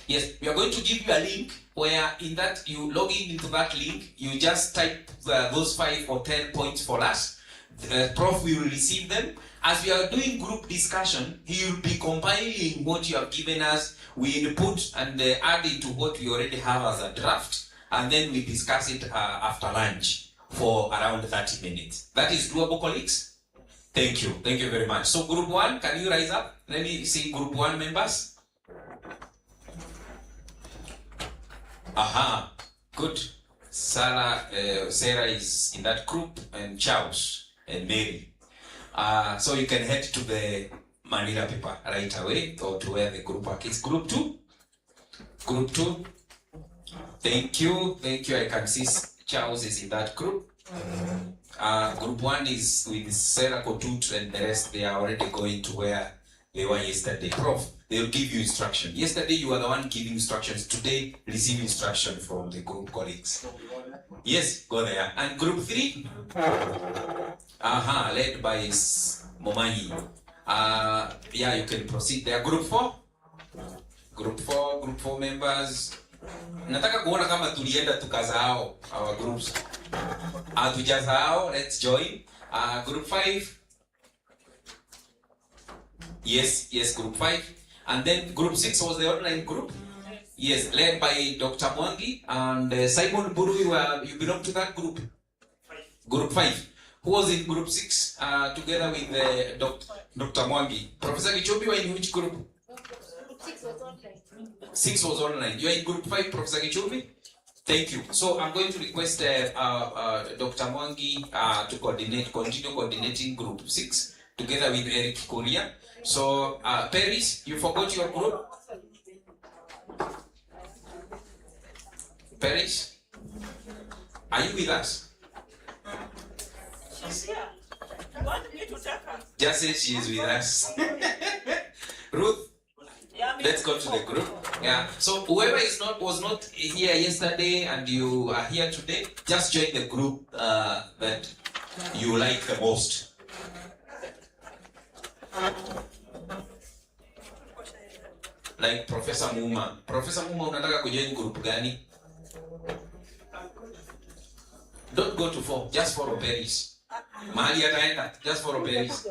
Yes, we are going to give you a link where in that you log in into that link, you just type those 5 or 10 points for us. The prof will receive them. As we are doing group discussion, he will be compiling what you have given us. We input and add it to what we already have as a draft, and then we discuss it after lunch for around 30 minutes. That is doable, colleagues? Thank you. Thank you very much. So group 1, can you rise up? Let me see group 1 members. Aha, good. Sarah is in that group, and Charles and Mary. So you can head to the Manila paper right away, or to where the group work is. Group 2. Group 2. Thank you. Thank you. I can see Charles is in that group. Group 1 is with Sarah Kotut and the rest. They are already going to where they were yesterday. Prof, they will give you instruction. Yesterday you were the one giving instructions. Today, receive instruction from the group colleagues. Yes, go there. And group 3? Led by Momayi. Yeah, you can proceed there. Group 4? Group 4 members. Nataka kuona kama tulienda tukazao our groups. Tujazao, let's join. Group 5. Yes, group 5. And then group 6 was the online group. Yes, led by Dr. Mwangi and Simon Buru. You belong to that group. Group 5. Who was in group 6 together with Dr. Mwangi? Professor Gichobi were in which group? 6 was online. You are in group 5, Professor Gichobi? Thank you. So I'm going to request Dr. Mwangi to continue coordinating group 6 together with Eric Korea. So Paris, you forgot your group? Paris, are you with us? She's here. You want me to take her? Just say she is with us. Ruth, Yeah, let's go to the group. Yeah. So whoever was not here yesterday and you are here today, just join the group that you like the most. Like Professor Muma. Professor Muma, unataka kujoin group gani? Don't go to 4, just follow Paris. Mahali ataenda, just follow Paris.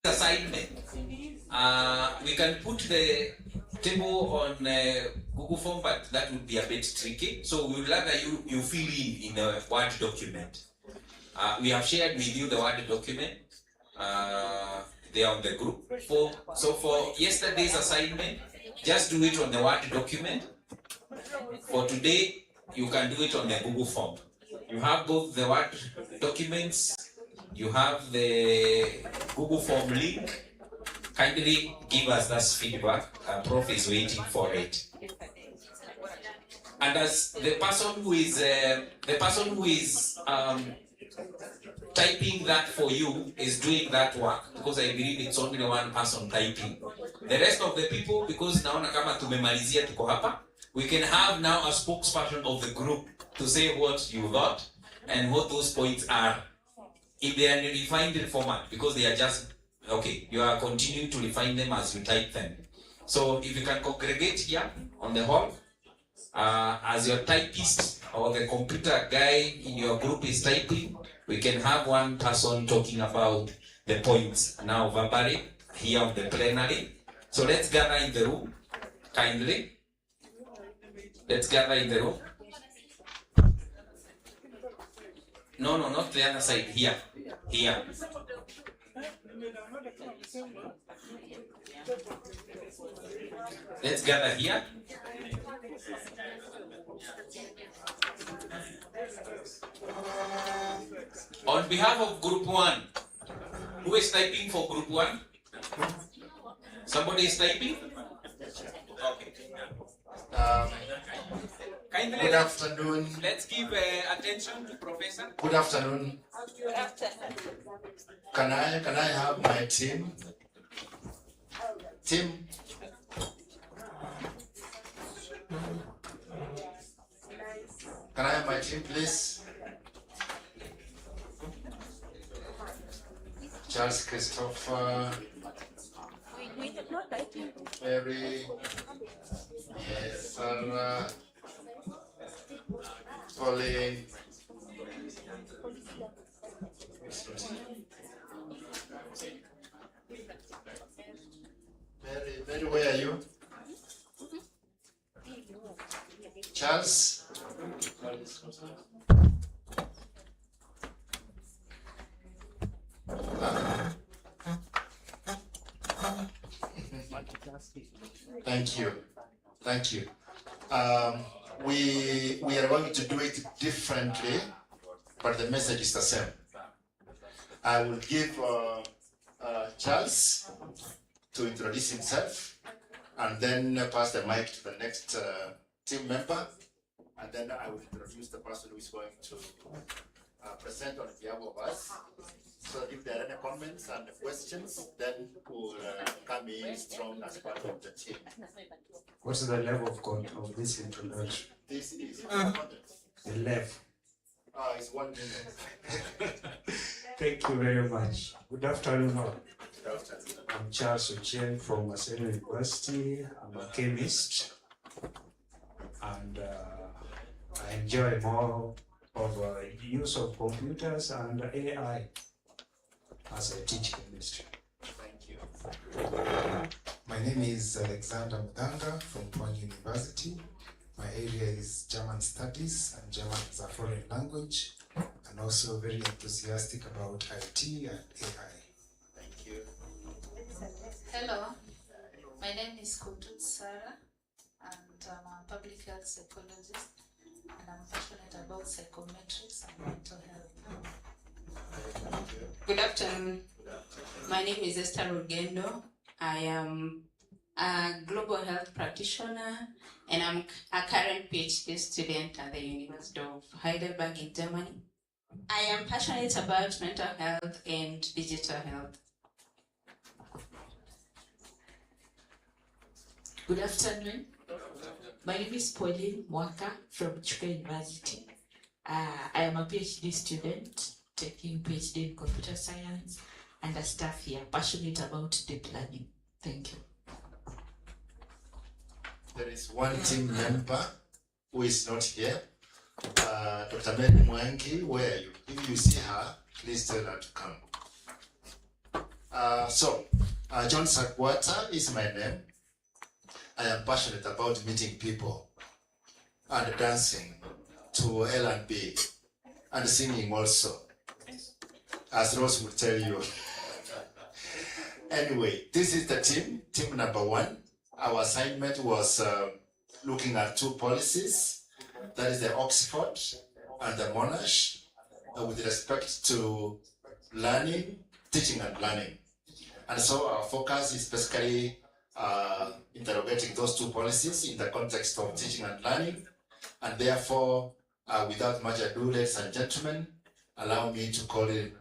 assignment. We can put the table on Google Form, but that would be a bit tricky. So we would rather you fill in a Word document. We have shared with you the Word document. They are on the group. So for yesterday's assignment, just do it on the Word document. For today, you can do it on the Google Form. You have both the Word documents, you have the Google Form link. Kindly give us that feedback. Prof is waiting for it. And as the person who is typing that for you is doing that work, because I believe it's only one person typing. The rest of the people, because naona kama tumemalizia tuko hapa, we can have now a spokesperson of the group to say what you got and what those points are. If they are in a refined format, because they are just, okay, you are continuing to refine them as you type them. So if you can congregate here on the hall, as your typist or the computer guy in your group is typing, we can have one person talking about the points now verbally here on the plenary. So let's gather in the room, kindly. Let's gather in the room. No, not the other side, here. Here. Let's gather here. On behalf of Group 1, who is typing for Group 1? Somebody is typing? Okay. Kindly, Good afternoon. let's give attention to Professor. Good afternoon. Can I have my team? Team. Can I have my team, please? Charles Christopher, Mary, yes, Sarah, Pauline. Mary, where are you? Charles? Thank you. We are going to do it differently, but the message is the same. I will give Charles to introduce himself, and then pass the mic to the next team member, and then I will introduce the person who is going to present on behalf of us. So if there are any comments and questions, then we'll come in strong as part of the team. What's the level of this introduction? This is The level. it's 1 minute. Thank you very much. Good afternoon all. Good afternoon. I'm Charles Ochieng from Maseno University. I'm a chemist, and I enjoy more of use of computers and AI as I teach chemistry. Thank you. My name is Alexander Mudanga from Pwani University. My area is German studies and German as a foreign language, and also very enthusiastic about IT and AI. Thank you. Hello, my name is Kutut Sarah, and I'm a public health psychologist, and I'm passionate about psychometrics and mental health. Good afternoon. My name is Esther Rugendo. I am a global health practitioner, and I'm a current PhD student at the University of Heidelberg in Germany. I am passionate about mental health and digital health. Good afternoon. My name is Pauline Mwaka from Chuka University. I am a PhD student taking PhD in computer science and a staff here, passionate about deep learning. Thank you. There is one team member who is not here. Dr. Mary Mwangi, where are you? If you see her, please tell her to come. John Sakwata is my name. I am passionate about meeting people and dancing to L&B and singing also, as Rose would tell you. Anyway, this is the team number 1. Our assignment was looking at 2 policies, that is the Oxford and the Monash, with respect to learning, teaching and learning. And so our focus is basically interrogating those 2 policies in the context of teaching and learning. And therefore, without much ado, ladies and gentlemen, allow me to call in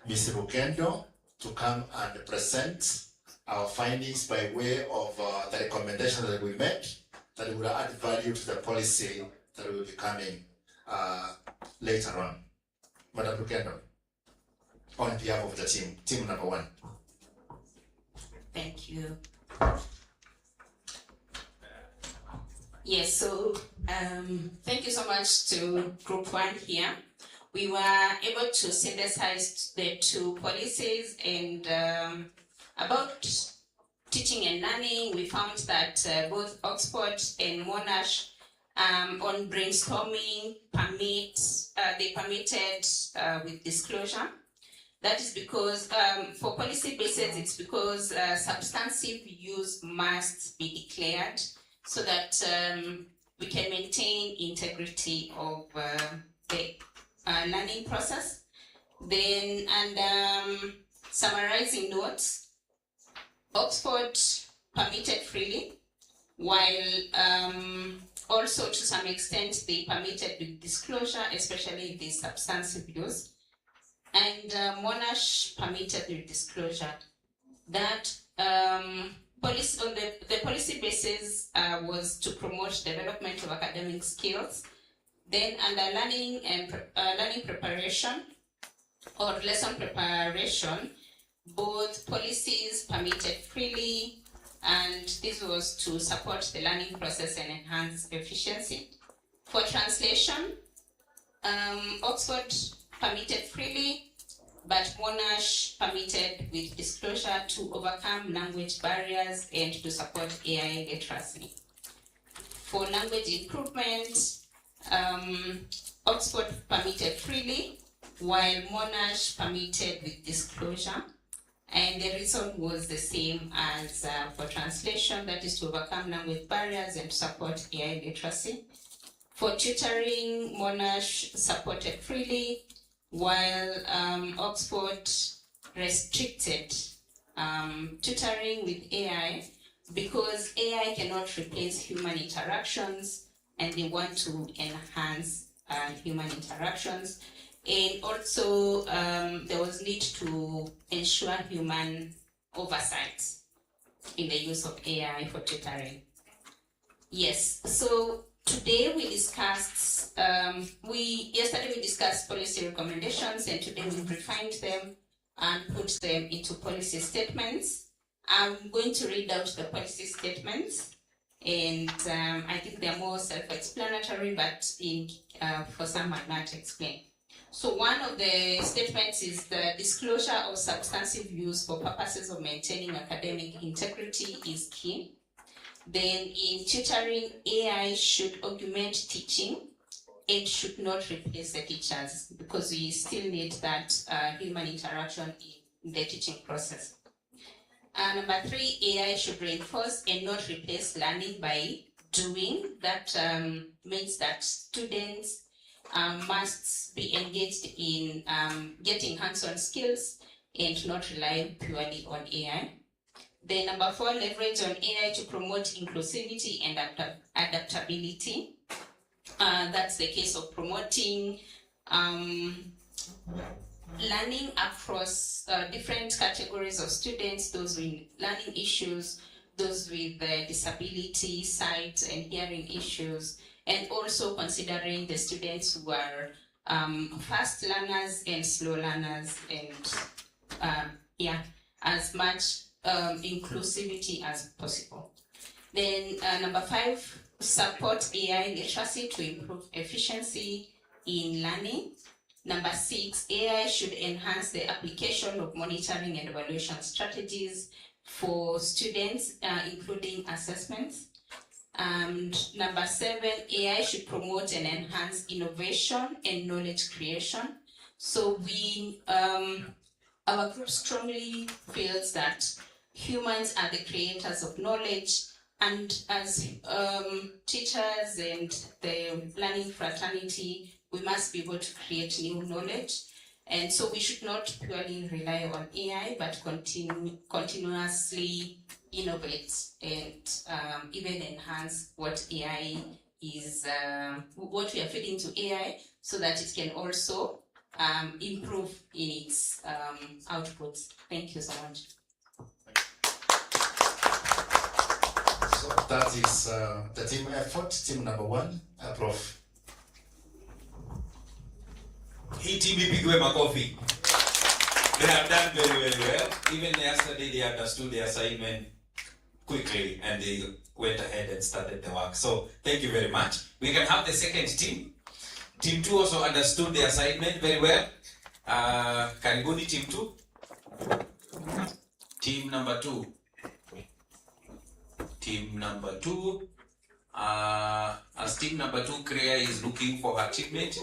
Ms. Rugendo to come and present our findings by way of the recommendations that we made that will add value to the policy that will be coming later on. Madam Rugendo, on behalf of the team number 1. Thank you. Yes, so thank you so much to Group 1 here. We were able to synthesize the 2 policies, and about teaching and learning, we found that both Oxford and Monash on brainstorming they permitted with disclosure. That is because for policy basis, it's because substantive use must be declared so that we can maintain integrity of the learning process. Then, and summarizing notes, Oxford permitted freely, while also to some extent they permitted with disclosure, especially if there's substantive use. And Monash permitted with disclosure. That policy on the policy basis was to promote development of academic skills. Then under learning and learning preparation or lesson preparation, both policies permitted freely, and this was to support the learning process and enhance efficiency. For translation, Oxford permitted freely, but Monash permitted with disclosure to overcome language barriers and to support AI literacy. For language improvement, Oxford permitted freely, while Monash permitted with disclosure. And the reason was the same as for translation, that is to overcome language barriers and support AI literacy. For tutoring, Monash supported freely, while Oxford restricted tutoring with AI because AI cannot replace human interactions, and they want to enhance human interactions. And also, there was need to ensure human oversight in the use of AI for tutoring. Yes, so today we discussed, yesterday we discussed policy recommendations, and today we refined them and put them into policy statements. I'm going to read out the policy statements, and I think they're more self-explanatory, but for some I might explain. So one of the statements is the disclosure of substantive use for purposes of maintaining academic integrity is key. Then in tutoring, AI should augment teaching. It should not replace the teachers because we still need that human interaction in the teaching process. And number 3, AI should reinforce and not replace learning by doing. That means that students must be engaged in getting hands-on skills and not rely purely on AI. Then number 4, leverage on AI to promote inclusivity and adaptability. That's the case of promoting learning across different categories of students, those with learning issues, those with disability, sight and hearing issues, and also considering the students who are fast learners and slow learners, and as much inclusivity as possible. Then number 5, support AI literacy to improve efficiency in learning. Number 6, AI should enhance the application of monitoring and evaluation strategies for students, including assessments. And number 7, AI should promote and enhance innovation and knowledge creation. So our group strongly feels that humans are the creators of knowledge, and as teachers and the learning fraternity, we must be able to create new knowledge. And so we should not purely rely on AI, but continuously innovate and even enhance what AI is, what we are feeding to AI, so that it can also improve in its outputs. Thank you so much. So that is the team effort, team number 1, Prof. Hii team ipigwe makofi. They have done very, very well. Even yesterday they understood the assignment quickly and they went ahead and started the work. So thank you very much. We can have the second team. Team 2 also understood the assignment very well. Karibuni team 2. Team number 2. Team number 2. As team number 2, Kreya is looking for her teammate.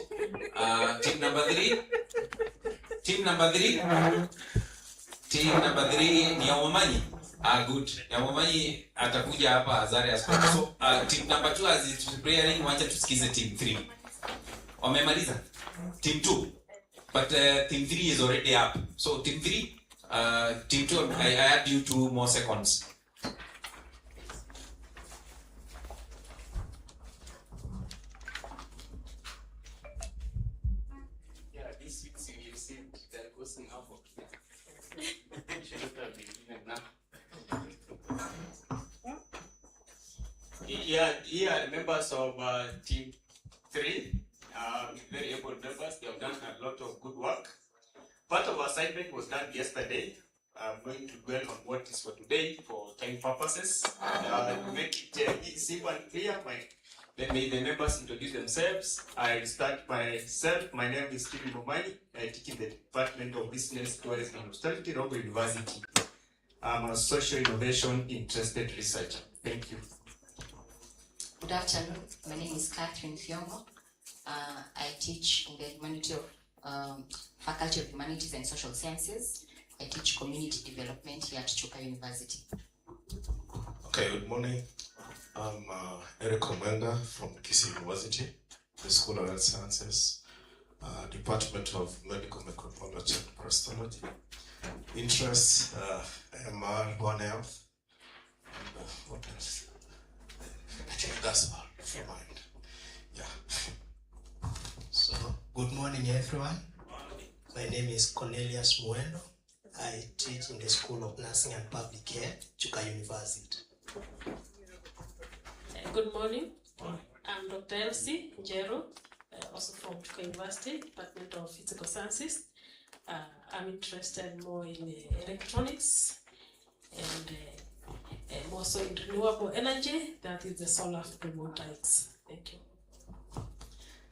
Team number 3. Team number 3. Team number 3 ni Yawamanyi. Good. Yawamanyi atakuja hapa azare as well. So team number 2 as it's preparing, wacha tusikize team 3. Wamemaliza? Team 2. But team 3 is already up. So team 3, team 2, I add you 2 more seconds. Yeah, members of team 3, very able members. They have done a lot of good work. Part of our assignment was done yesterday. I'm going to dwell on what is for today for time purposes. To make it simple and clear, let me the members introduce themselves. I start myself. My name is Stephen Momani. I teach in the Department of Business, Tourism and Hospitality, Rongo University. I'm a social innovation interested researcher. Thank you. Good afternoon. My name is Catherine Fiongo. I teach in the Faculty of Humanities and Social Sciences. I teach community development here at Chuka University. Okay, good morning. I'm Eric Omenga from Kisii University, the School of Health Sciences, Department of Medical Microbiology and Prostology. Interests, MR, One Health, and what else? I think that's all from mine. Yeah. So, good morning everyone. My name is Cornelius Muendo. I teach in the School of Nursing and Public Care, Chuka University. Good morning. I'm Dr. Elsie Njero, also from Chuka University, Department of Physical Sciences. I'm interested more in electronics and more so in renewable energy, that is the solar photovoltaics. Thank you.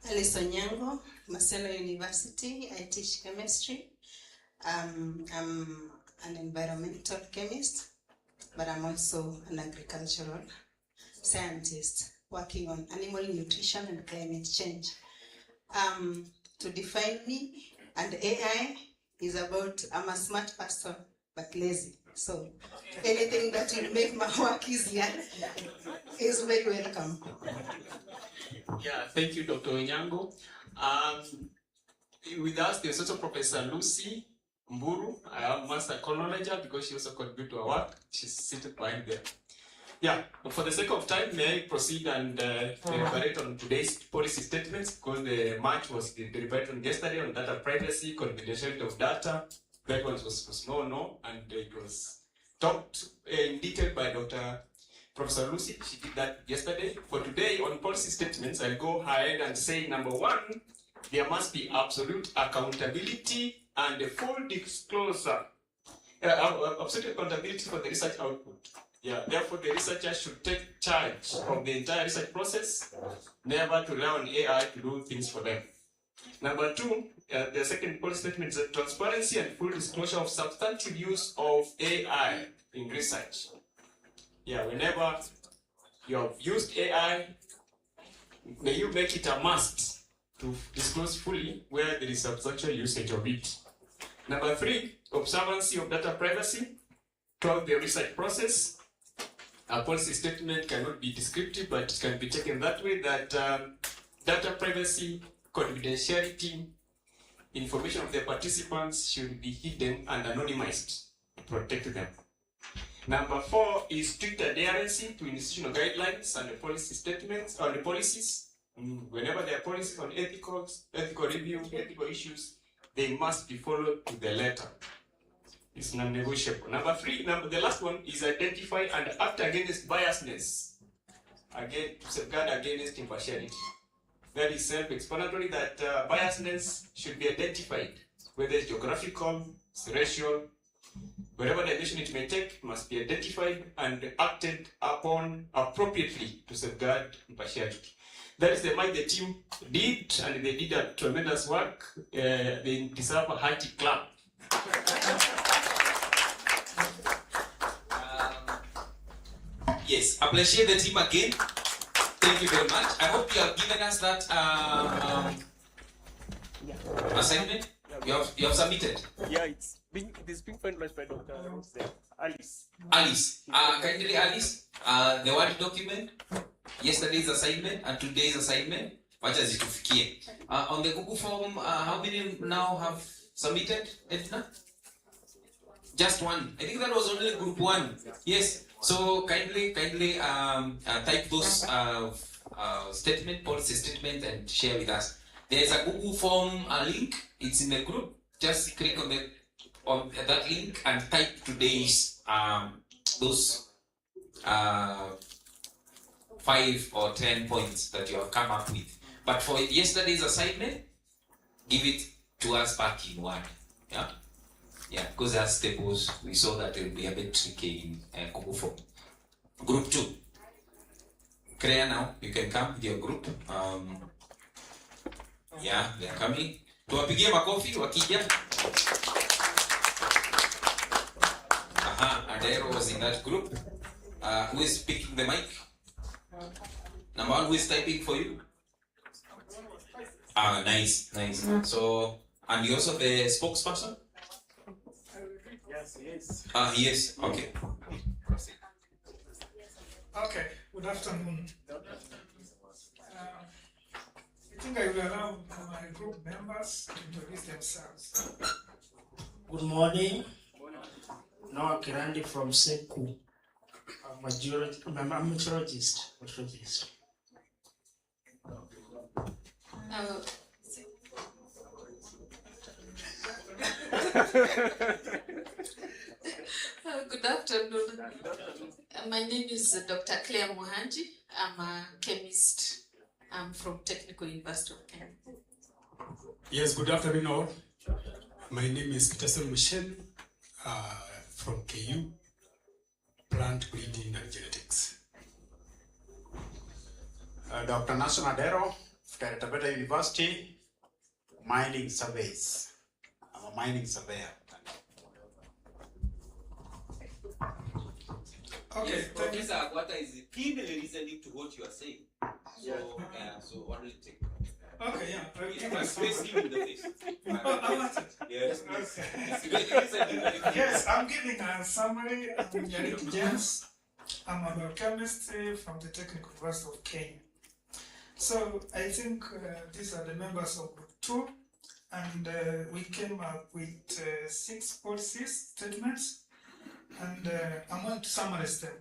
Alice Onyango, Maseno University. I teach chemistry. I'm an environmental chemist, but I'm also an agricultural scientist working on animal nutrition and climate change. To define me, and AI is about, I'm a smart person, but lazy. So anything that will make my work easier is very welcome. Yeah, thank you, Dr. Onyango. With us, there's also Professor Lucy Mburu. I am master chronologer because she also contributed to our work. She's seated behind there. Yeah, for the sake of time, may I proceed and deliberate on today's policy statements, because the March was deliberated on yesterday on data privacy, confidentiality of data. That one was no, and it was talked in detail by Dr. Professor Lucy. She did that yesterday. For today, on policy statements, I'll go ahead and say, number 1, there must be absolute accountability and a full disclosure. Absolute accountability for the research output. Yeah, therefore the researcher should take charge of the entire research process, never to rely on AI to do things for them. Number two, the second policy statement is that transparency and full disclosure of substantive use of AI in research. Yeah, whenever you have used AI, may you make it a must to disclose fully where there is substantial usage of it. Number three, observancy of data privacy throughout the research process. A policy statement cannot be descriptive, but it can be taken that way, that data privacy, confidentiality, information of the participants should be hidden and anonymized to protect them. Number four is strict adherence to institutional guidelines and the policy statements or the policies. Whenever there are policies on ethical review, ethical issues, they must be followed to the letter. It's non-negotiable. Number three, the last one is identify and act against biasness. Again, to safeguard against impartiality. That is self-explanatory that biasness should be identified, whether it's geographical, it's racial, whatever dimension it may take, must be identified and acted upon appropriately to safeguard impartiality. That is the might the team did, and they did a tremendous work. They deserve a hearty clap. Yes, appreciate the team again. Thank you very much. I hope you have given us that assignment. You have submitted. Yeah, it's being finalized by Dr. Alice. Alice, kindly Alice, the Word document, yesterday's assignment and today's assignment, wacha zitufikie. On the Google form, how many now have submitted, Edna? Just one. I think that was only group one. Yes. So kindly type those policy statements and share with us. There's a Google form link. It's in the group. Just click on that link and type today's those 5 or 10 points that you have come up with. But for yesterday's assignment, give it to us back in Word. Yeah. Yeah, because as staples, we saw that it will be a bit tricky in Google form. Group 2. Clear now, you can come with your group. Yeah, they are coming. Tuwapigie makofi wakija. Adero was in that group. Who is picking the mic? Number one, who is typing for you? Nice. So, and you also the spokesperson? Yes. Yes. Okay. Okay. Good afternoon. I think I will allow my group members to introduce themselves. Good morning. Noah Kirandi from Seku. I'm a meteorologist. Good afternoon. My name is Dr. Claire Mohanji. I'm a chemist. I'm from Technical University of Kenya. Yes, good afternoon all. My name is Peterson Michel from KU, Plant Breeding and Genetics. Dr. Nelson Adero, Tabata University, Mining Surveys. I'm a mining surveyor. Okay, yes, Professor Agwata is keenly listening to what you are saying. So only take. Okay, yeah. Face him in the face. I want it. Yes, yes, I'm giving a summary. I'm Generative James. I'm a biochemist from the Technical University of Kenya. So I think these are the members of Group 2, and we came up with 6 policy statements, and I'm going to summarize them.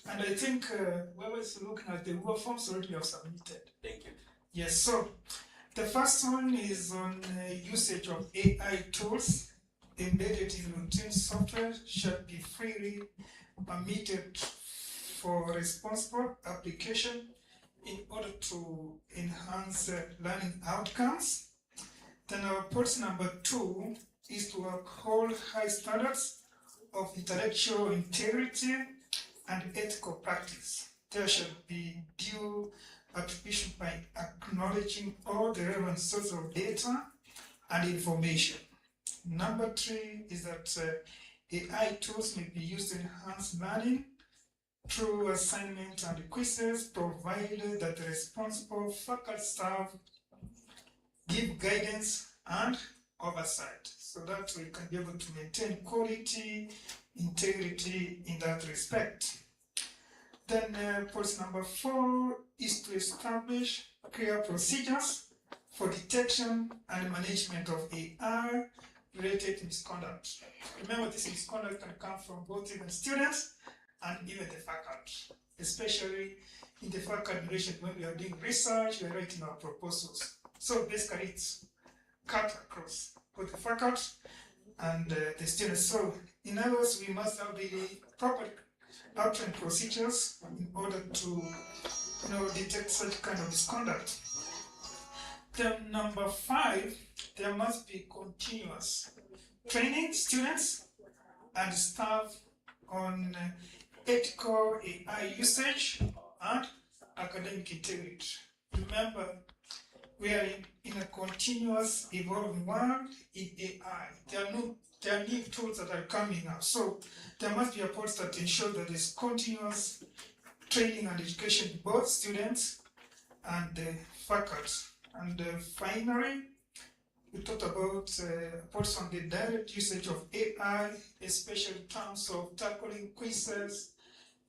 And I think whoever is looking at the Google forms already have submitted. Thank you. Yes, so the first one is on usage of AI tools embedded in routine software shall be freely permitted for responsible application in order to enhance learning outcomes. Then our policy number 2 is to uphold high standards of intellectual integrity and ethical practice. There shall be due attribution by acknowledging all the relevant sources of data and information. Number 3 is that AI tools may be used to enhance learning through assignment and quizzes, provided that the responsible faculty staff give guidance and oversight, so that we can be able to maintain quality, integrity in that respect. Then policy number 4 is to establish clear procedures for detection and management of AI-related misconduct. Remember, this misconduct can come from both even students and even the faculty, especially in the faculty relation when we are doing research, we are writing our proposals. So basically it's cut across both the faculty and the students. So in other words, we must have the proper outline procedures in order to detect such kind of misconduct. Then number 5, there must be continuous training students and staff on ethical AI usage and academic integrity. Remember, we are in a continuous evolving world in AI. There are new tools that are coming up. So there must be approach that ensure that there's continuous training and education to both students and the faculty. And finally, we talked about approach on the direct usage of AI, especially in terms of tackling quizzes,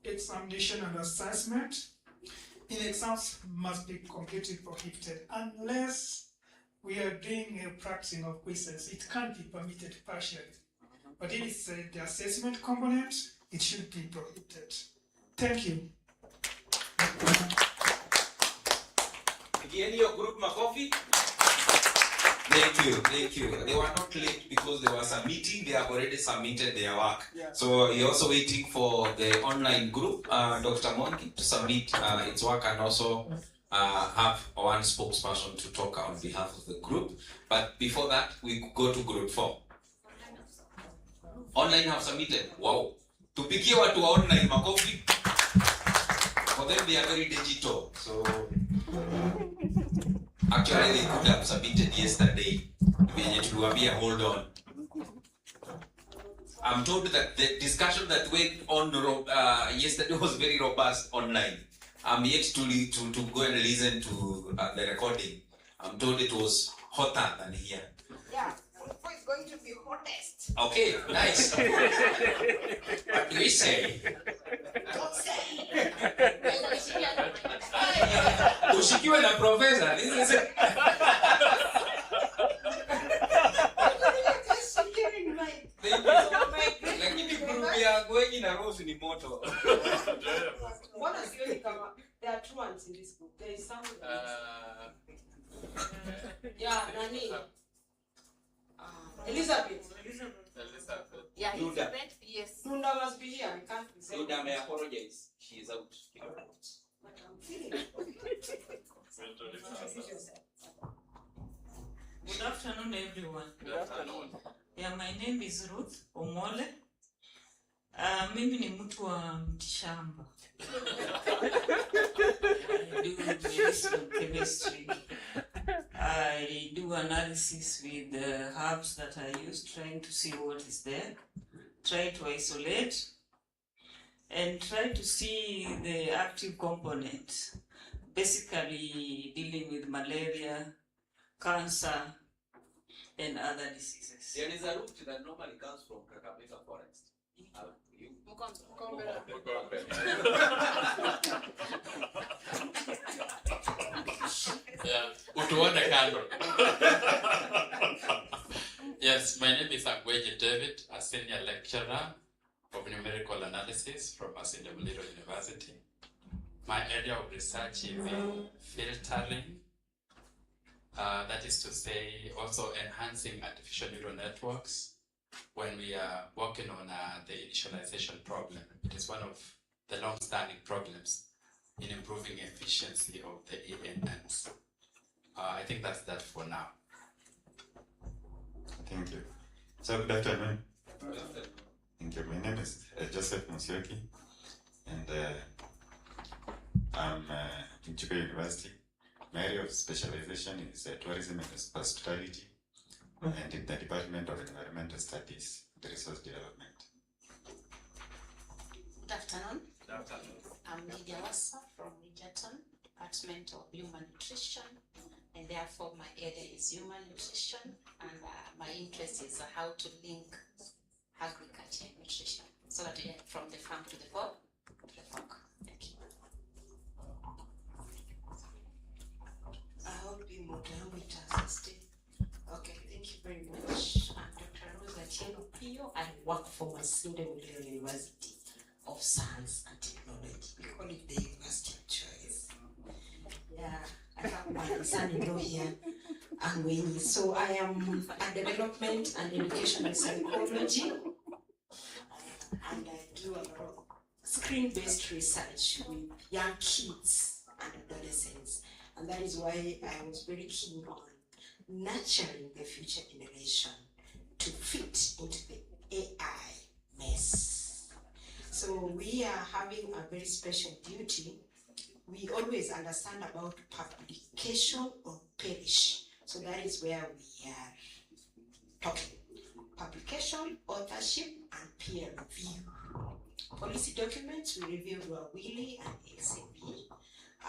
examination and assessment. In exams must be completely prohibited unless we are doing a practicing of quizzes. It can't be permitted partially. But if it's the assessment component, it should be prohibited. Thank you. Again, your group Makofi. Thank you. They were not late because they were submitting. They have already submitted their work. Yeah. So you're also waiting for the online group, Dr. Monki, to submit its work and also have one spokesperson to talk on behalf of the group. But before that, we go to group 4. Online have submitted. Wow. Tupikie watu wa online makofi. For them, they are very digital. So actually, they could have submitted yesterday. Hold on. I'm told that the discussion that went on yesterday was very robust online. I'm yet to go and listen to the recording. I'm told it was hotter than here. Yeah, it's going to be hottest. Okay, nice. What do we say? Don't say. Ushikiwe na professor. This is it. Lakini group ya Gwenyi na Rose ni moto. Mbona sioni kama there are two ones in this group. There is someone. Yeah, nani? Elizabeth. Yeah, Luda. Yes. Luda must be here. I can't be saying. Luda may apologize. She is out. But I'm feeling Good afternoon, everyone. Good afternoon. Yeah, my name is Ruth Omole. Mimi ni mtu wa mtishamba. I do medicinal chemistry. I do analysis with the herbs that I use, trying to see what is there, try to isolate, and try to see the active component, basically dealing with malaria, cancer, and other diseases. There is a route that normally comes from Kakamega Forest. Yeah, utuone kando. Yes, my name is Agweji David, a senior lecturer of numerical analysis from Masinde Muliro University. My area of research is in filtering. That is to say, also enhancing artificial neural networks when we are working on the initialization problem. It is one of the long-standing problems in improving efficiency of the ANNs. I think that's that for now. Thank you. So good afternoon. Thank you. My name is Joseph Musyoki, and I'm in Chuka University. My area of specialization is tourism and hospitality, and in the Department of Environmental Studies and Resource Development. Good afternoon. Good afternoon. I'm Lydia Wassa from Egerton, Department of Human Nutrition, and therefore my area is human nutrition, and my interest is how to link agriculture and nutrition, so that we get from the farm to the fork. Thank you. I hope you assisted. Okay, thank you very much. I'm Dr. Rosa Tieno Pio. I work for Masinde Muliro University of Science and Technology. We call it the University of Choice. Yeah, I have my son-in-law here, Angweni. So I am a development and educational psychology, and I do a lot of screen-based research with young kids and adolescents. And that is why I was very keen on nurturing the future generation to fit into the AI mess. So we are having a very special duty. We always understand about publication or perish. So that is where we are talking. Publication, authorship, and peer review. Policy documents we reviewed were WILI and LCB,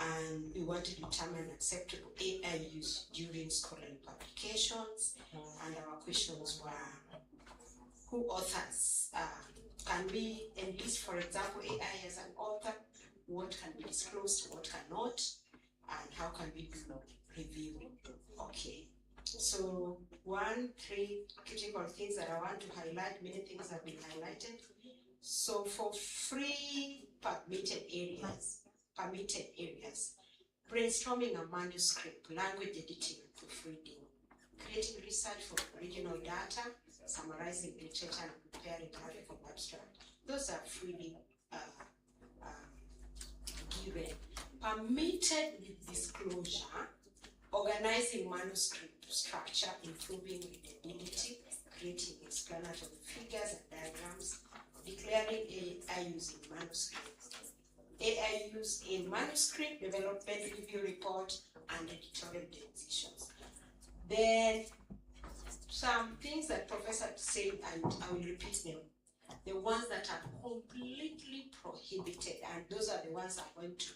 and we want to determine acceptable AI use during scholarly publications. And our questions were, who authors? Can we enlist, for example, AI as an author? What can be disclosed, what cannot? And how can we do review? Okay. So 3 critical things that I want to highlight, many things have been highlighted. So for free permitted areas, brainstorming a manuscript, language editing, proofreading, creating research for original data, summarizing literature and preparing graphic and abstract. Those are freely given. Permitted with disclosure, organizing manuscript structure, improving readability, creating explanatory figures and diagrams, declaring AI use in manuscript, AI use in manuscript, development, review report, and editorial decisions. Then some things that Professor said, and I will repeat them. The ones that are completely prohibited, and those are the ones I'm going to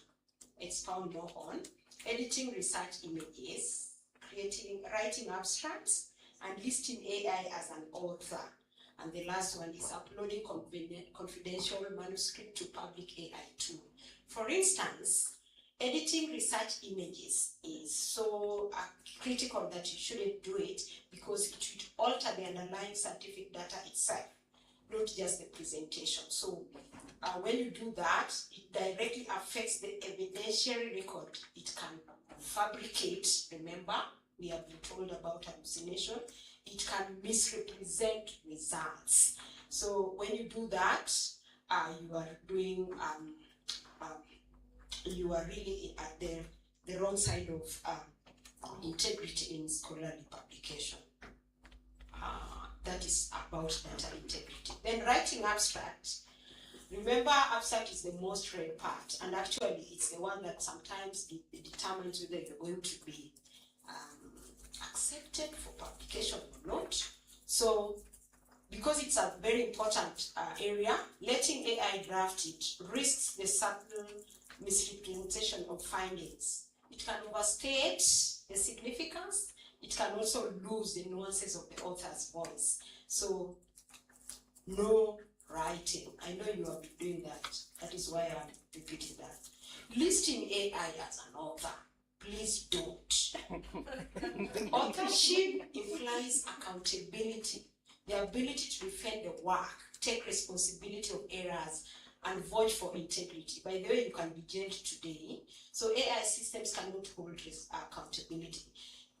expound more on. Editing research images, writing abstracts, and listing AI as an author. And the last one is uploading confidential manuscript to public AI tool. For instance, editing research images is so critical that you shouldn't do it because it would alter the underlying scientific data itself, not just the presentation. So when you do that, it directly affects the evidentiary record. It can fabricate, remember, we have been told about hallucination. It can misrepresent results. So when you do that, you are doing, you are really at the wrong side of integrity in scholarly publication. That is about data integrity. Then writing abstract. Remember, abstract is the most read part, and actually it's the one that sometimes it determines whether you're going to be accepted for publication or not. So, because it's a very important area, letting AI draft it risks the subtle misrepresentation of findings. It can overstate the significance. It can also lose the nuances of the author's voice. So, no writing. I know you have been doing that. That is why I'm repeating that. Listing AI as an author. Please don't. Authorship implies accountability, the ability to defend the work, take responsibility of errors, and vote for integrity. By the way, you can be jailed today. So AI systems cannot hold accountability.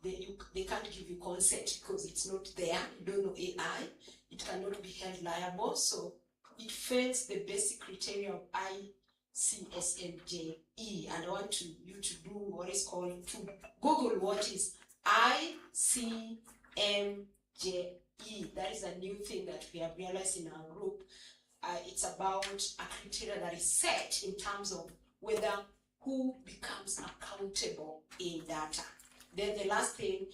They can't give you consent because it's not there. You don't know AI. It cannot be held liable. So it fails the basic criteria of ICSMJE, and I want you to do what is called, to Google what is ICMJE. That is a new thing that we have realized in our group. It's about a criteria that is set in terms of whether who becomes accountable accountable in data. Then the last thing,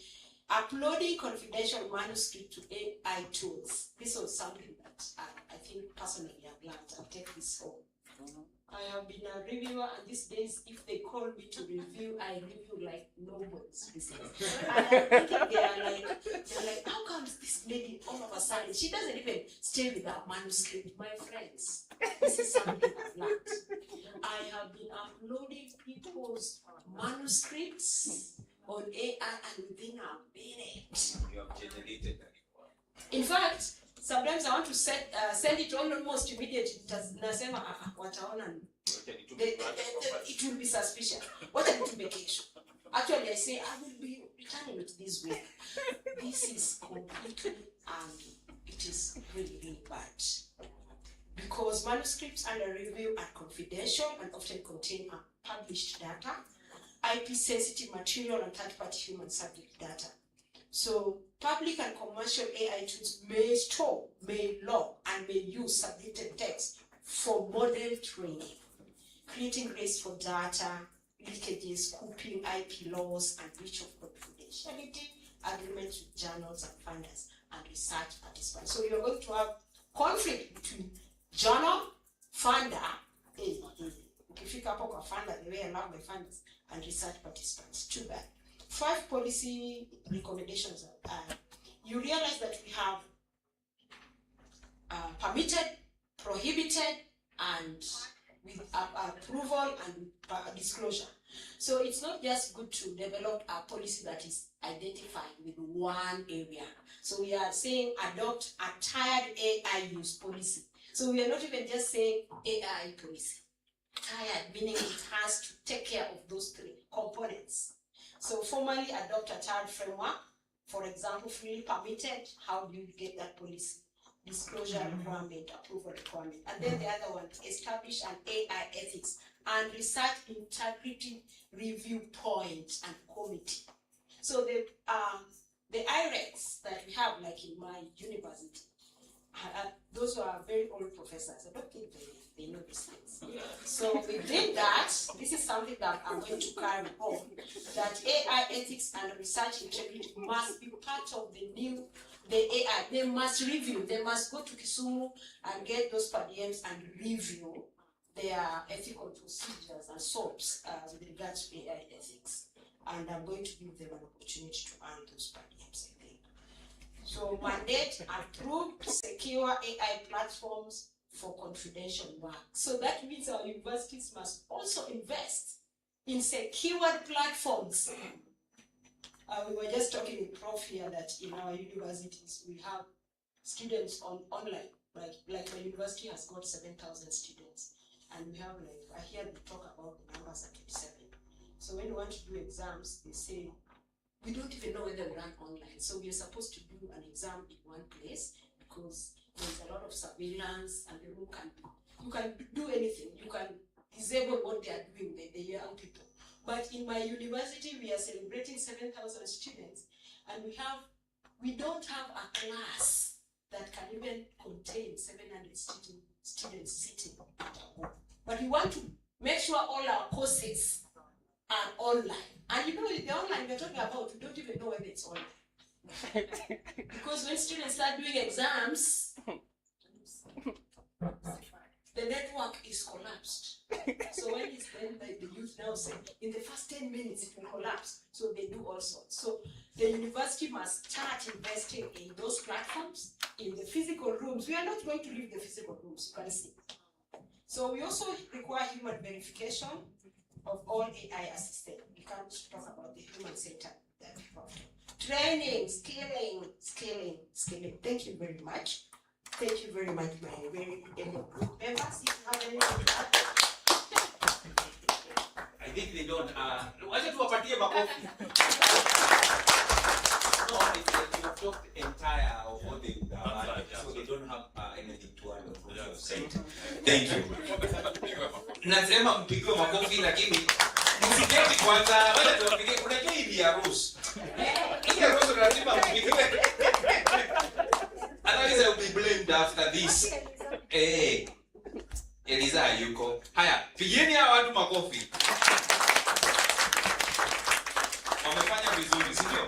uploading confidential manuscript to AI tools. This was something that I think personally I've learned. I'll take this home. I have been a reviewer, and these days, if they call me to review, I review like nobody's business. And I think they're like, how comes this lady all of a sudden, she doesn't even stay with her manuscript? My friends, this is something I've learned. I have been uploading people's manuscripts on AI, and within a minute. You have generated that. In fact, sometimes I want to send it on almost immediately. Nasema wataona it will be suspicious. What I need to make it? Actually, I say I will be returning it this week. This is completely and it is really, really bad. Because manuscripts under review are confidential and often contain published data, IP-sensitive material, and third-party human subject data. So public and commercial AI tools may store, may log, and may use submitted text for model training, creating risk for data, leakages, scooping, IP laws, and breach of confidentiality agreements with journals and funders and research participants. So you're going to have conflict between journal, funder, ukifika hapo kwa funder, the way I love my funders, and research participants. Too bad. 5 policy recommendations. You realize that we have permitted, prohibited, and with approval and disclosure. So it's not just good to develop a policy that is identified with one area. So we are saying adopt a tired AI use policy. So we are not even just saying AI policy. Tired, meaning it has to take care of those 3 components. So formally adopt a tired framework. For example, freely permitted, how do you get that policy? Disclosure requirement, approval requirement. And then the other one, establish an AI ethics and research integrity review point and committee. So the IREX that we have, like in my university, those who are very old professors, I don't think they know these things. So we did that. This is something that I'm going to carry on, that AI ethics and research integrity must be part of the AI. They must review, they must go to Kisumu and get those PDMs and review their ethical procedures and SOPs with regards to AI ethics. And I'm going to give them an opportunity to earn those PDMs, I think. So mandate approved secure AI platforms for confidential work. So that means our universities must also invest in secured platforms. We were just talking with Prof here that in our universities we have students online. Like my university has got 7,000 students, and we have I hear they talk about the numbers at 27. So when we want to do exams, they say we don't even know whether we run online. So we are supposed to do an exam in one place because there's a lot of surveillance, and the room you can do anything. You can disable what they are doing, the young people. But in my university, we are celebrating 7,000 students, and we don't have a class that can even contain 700 students sitting at a home. But we want to make sure all our courses are online. And you know, the online we're talking about, we don't even know whether it's online. Because when students start doing exams, the network is collapsed. So when it's then the youth now say, in the first 10 minutes it will collapse. So they do all sorts. So the university must start investing in those platforms, in the physical rooms. We are not going to leave the physical rooms, you can see. So we also require human verification of all AI assistants. We can't talk about the human center. Training, skilling. Thank you very much. Thank you very much, my very able group members. If you have anything to add. I think they don't. Wacha tuwapatie makofi. No, you have talked entire of what they have, so they don't have anything to add on what you have said. Thank you. Nasema mpigwe makofi lakini msiketi kwanza, wala tuwapige. Unajua hii ni harusi. Hii harusi lazima mpigwe. Otherwise I will be blamed after this. Eliza yuko. Haya, pigeni hawa watu makofi. vizuri, si ndio?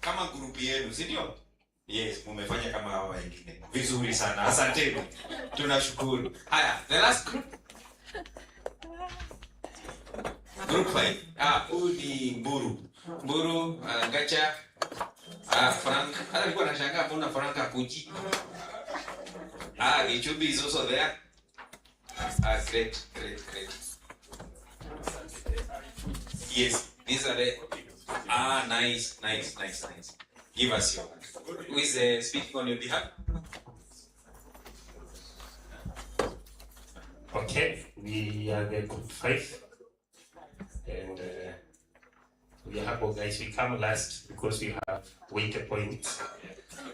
Kama group yenu, si ndio? Yes, mumefanya kama hawa wengine. Vizuri sana. Asanteni. Tunashukuru. Haya, the last group. Group 5. Huyu ni Mburu. Mburu, Gacha, Frank. Hata nilikuwa nashangaa mbona Frank hakuji. Gichubi is also there. Great. Yes, these are the nice. Give us your who is speaking on your behalf? Okay, we are the group 5, and we are happy guys. We come last because we have weighted points,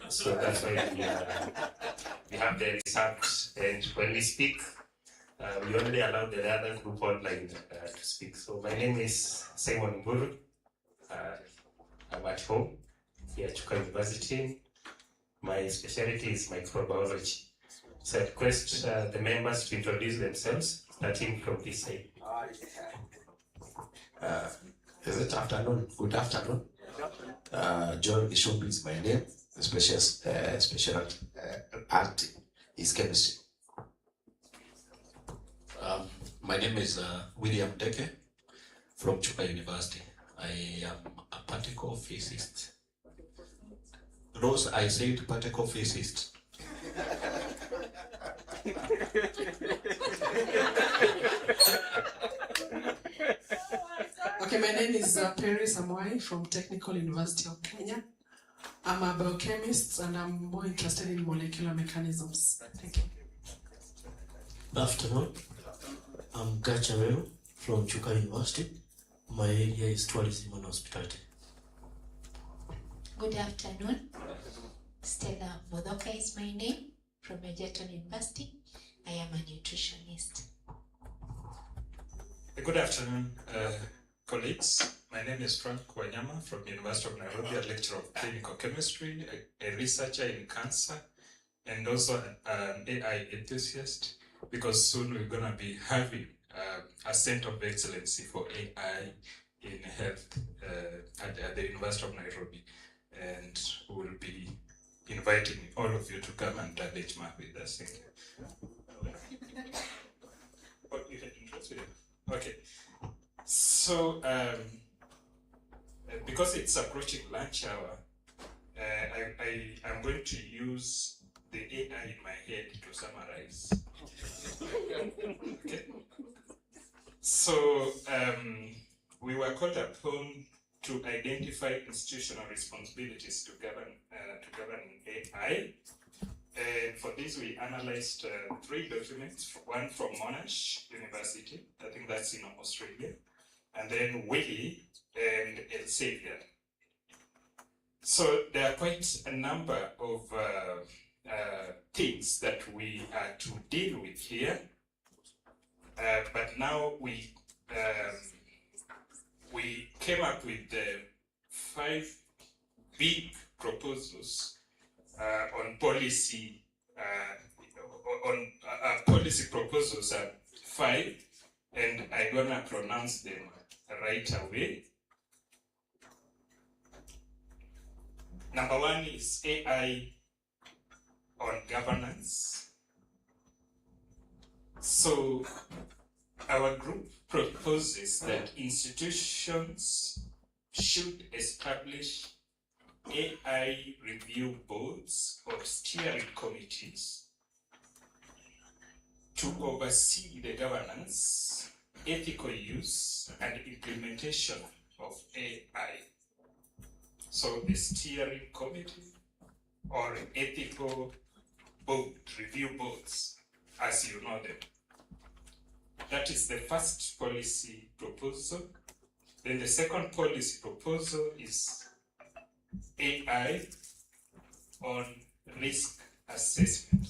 so that's why we have the results. And when we speak, we only allow the other group online to speak. So my name is Simon Mburu. I'm at home here at Chuka University. My specialty is microbiology. So I request the members to introduce themselves, starting from this side. Is it afternoon? Good afternoon. John Ishumbi is my name. The special art is chemistry. My name is William Deke from Chuka University. I am a particle physicist. Rose, I said particle physicist. Okay, my name is Perry Samwai from Technical University of Kenya. I'm a biochemist and I'm more interested in molecular mechanisms. Thank you. Good afternoon. I'm Gacha from Chuka University. My area is tourism and hospitality. Good afternoon. Stella Modoka is my name from Egerton University. I am a nutritionist. Good afternoon, colleagues. My name is Frank Wanyama from University of Nairobi, a lecturer of clinical chemistry, a researcher in cancer, and also an AI enthusiast, because soon we're going to be having a center of excellency for AI in health at the University of Nairobi. And we'll be inviting all of you to come and benchmark with us. Thank you. Oh, you had interest with it? Okay. So, because it's approaching lunch hour, I'm going to use the AI in my head to summarize. Okay. So, we were called upon to identify institutional responsibilities to govern AI. And for this, we analyzed 3 documents, one from Monash University, I think that's in Australia, and then Willie and Elsevier. So there are quite a number of things that we are to deal with here, but now we came up with 5 big proposals on policy, policy proposals are 5, and I'm gonna pronounce them right away. Number 1 is AI on governance. So our group proposes that institutions should establish AI review boards or steering committees to oversee the governance, ethical use, and implementation of AI. So the steering committee or ethical board, review boards, as you know them. That is the first policy proposal. Then the second policy proposal is AI on risk assessment.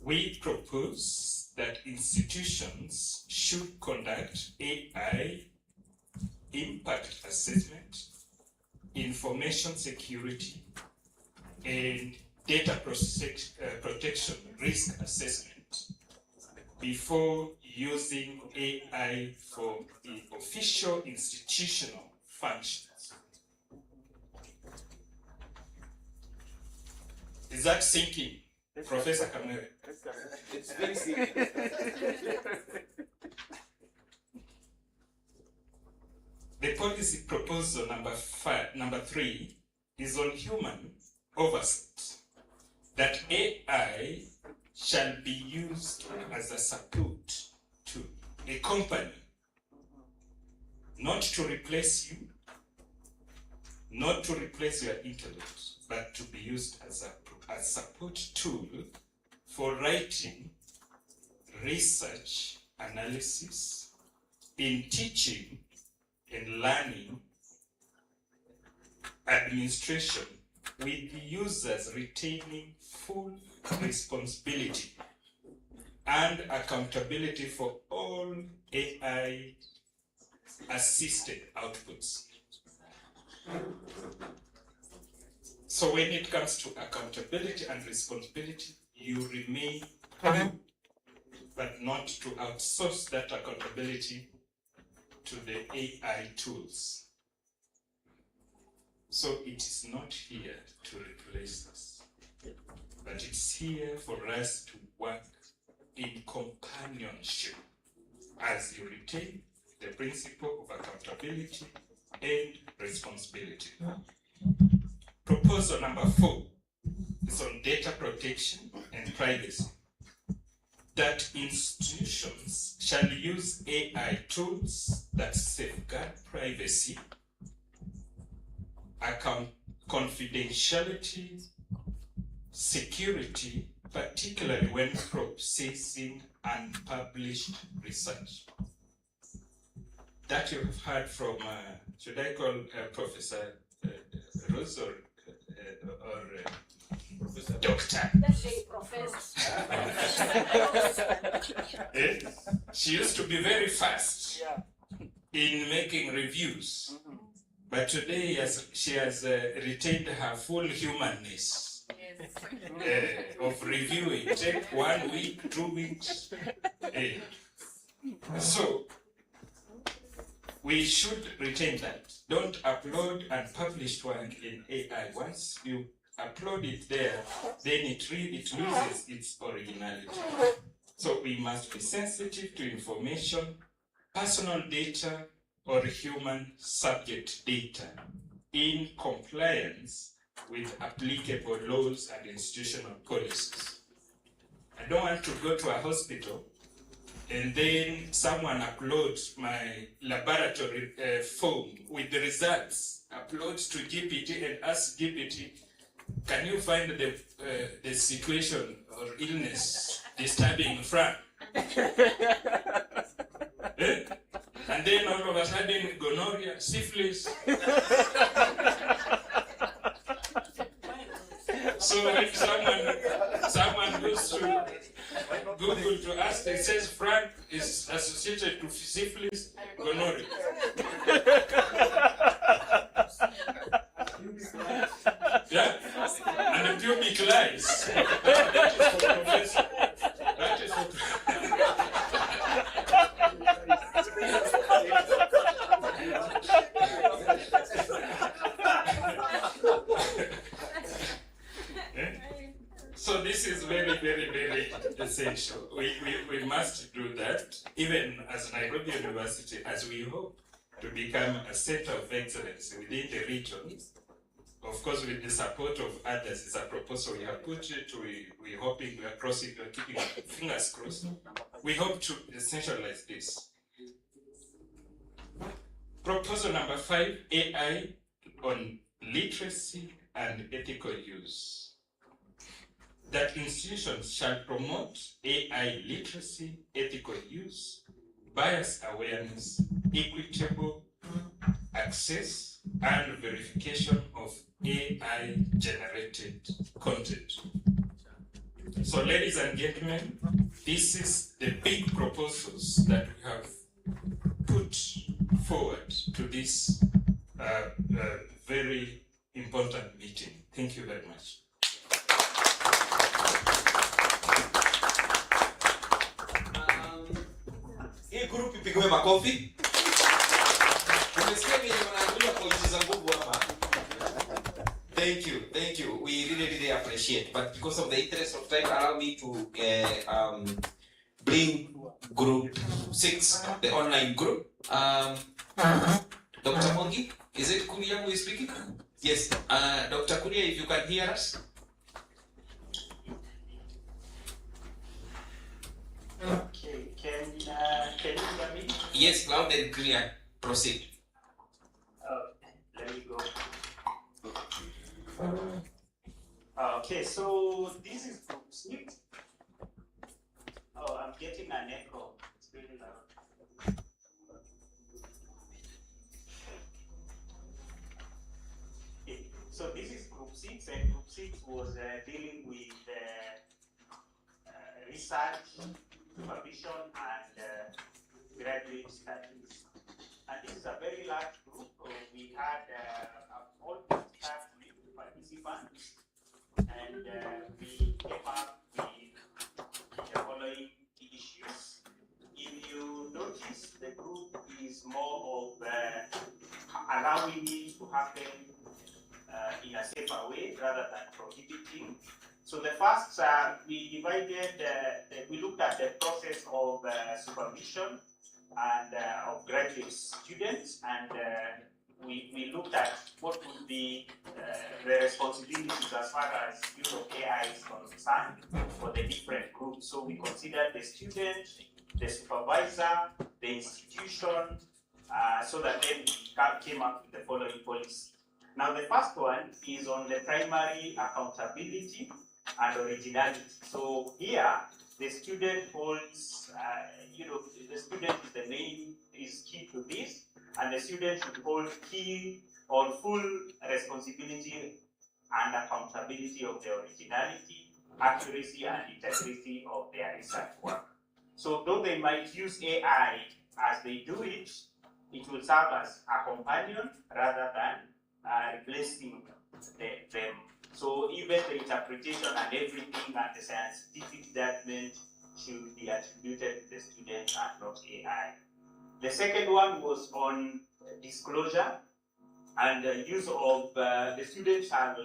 We propose that institutions should conduct AI impact assessment, information security, and data protection risk assessment before using AI for the official institutional functions. Is that sinking, Professor Kamere? It's very sinking. The policy proposal number 3 is on human oversight, that AI shall be used as a support to a company, not to replace you, not to replace your intellect, but to be used as a support tool for writing, research, analysis, in teaching, in learning, administration, with the users retaining full responsibility and accountability for all AI assisted outputs. So when it comes to accountability and responsibility, you remain you, but not to outsource that accountability to the AI tools. So it is not here to replace us, but it's here for us to work in companionship as you retain the principle of accountability and responsibility. Proposal number 4 is on data protection and privacy, that institutions shall use AI tools that safeguard privacy, confidentiality, security, particularly when processing unpublished research. That you have heard from, should I call Professor Rose or Doctor? She used to be very fast in making reviews, but today she has retained her full humanness of reviewing. Take 1 week, 2 weeks. So we should retain that. Don't upload unpublished work in AI. Once you upload it there, then it loses its originality. So we must be sensitive to information, personal data, or human subject data in compliance with applicable laws and institutional policies. I don't want to go to a hospital and then someone uploads my laboratory form with the results, uploads to GPT and asks GPT, can you find the situation or illness disturbing Frank? And then all of a sudden, gonorrhea, syphilis. So if someone goes to Google to ask, it says Frank is associated to syphilis, gonorrhea. Yeah? And the pubic lice. That is for professor. That is for So this is very, very, very essential. We must do that, even as Nairobi University, as we hope to become a center of excellence within the region. Of course, with the support of others, it's a proposal we have put it. We're hoping, we are crossing, we are keeping our fingers crossed. We hope to essentialize this. Proposal number 5, AI on literacy and ethical use. That institutions shall promote AI literacy, ethical use, bias awareness, equitable access, and verification of AI generated content. So ladies and gentlemen, this is the big proposals that we have put forward to this very important meeting. Thank you very much. Hii group ipigwe makofi. Umesikia vile wanaambiwa Thank you. We really appreciate. But because of the interest of time, allow me to bring group 6, the online group. Dr. Mongi, is it Kuria who is speaking? Yes. Dr. Kuria, if you can hear us. Okay, can you hear me? Yes, loud and clear. Proceed. Let me go. Okay, so this is group 6. Oh, I'm getting an echo. It's really loud. Okay, so this is group 6, and group 6 was dealing with research, supervision, and graduate studies. And this is a very large group. We had almost 30 participants, and we came up with the following issues. If you notice, the group is more of allowing it to happen in a safer way rather than prohibiting. So the first, we divided, we looked at the process of supervision and of graduate students, and we looked at what would be the responsibilities as far as use of AI is concerned for the different groups. So we considered the student, the supervisor, the institution, so that then we came up with the following policy. Now the first one is on the primary accountability and originality. So here, the student holds, the student is the main, is key to this, and the student should hold key or full responsibility and accountability of the originality, accuracy, and integrity of their research work. So though they might use AI as they do it, it will serve as a companion rather than replacing them. So even the interpretation and everything and the scientific judgment should be attributed to the student and not AI. The second one was on disclosure and the use of the students shall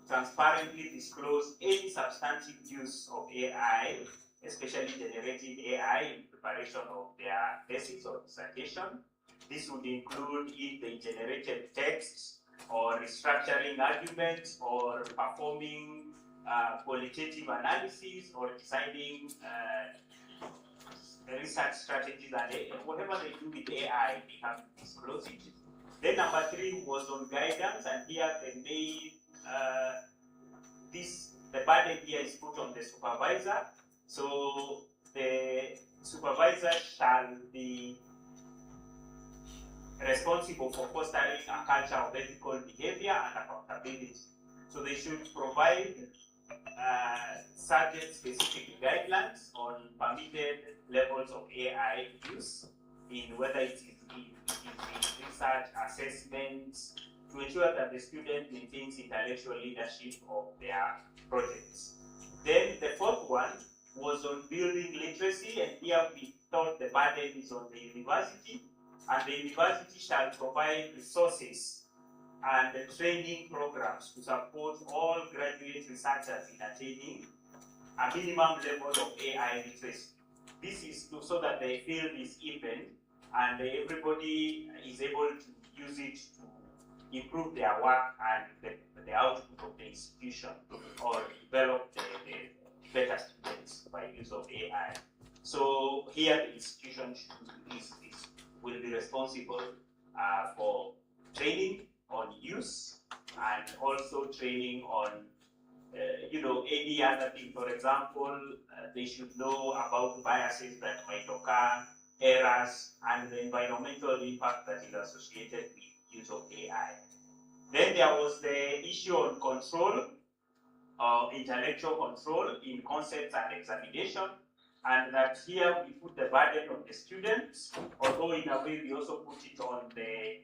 transparently disclose any substantive use of AI, especially generative AI, in preparation of their thesis or dissertation. This would include if they generated texts or restructuring arguments or performing qualitative analysis or deciding research strategies, and whatever they do with AI, they have to disclose it. Then number 3 was on guidance, and here they made the burden here is put on the supervisor. So the supervisor shall be responsible for fostering a culture of ethical behavior and accountability. So they should provide subject-specific guidelines on permitted levels of AI use, in whether it is in research, assessments, to ensure that the student maintains intellectual leadership of their projects. Then the fourth one was on building literacy, and here we thought the burden is on the university, and the university shall provide resources and training programs to support all graduate researchers in attaining a minimum level of AI literacy. This is so that the field is even and everybody is able to use it to improve their work and the output of the institution, or develop the better students by use of AI. So here the institution will be responsible for training on use and also training on any other thing. For example, they should know about biases that might occur, errors, and the environmental impact that is associated with use of AI. Then there was the issue on control, intellectual control in concepts and examination, and that here we put the burden on the students, although in a way we also put it on the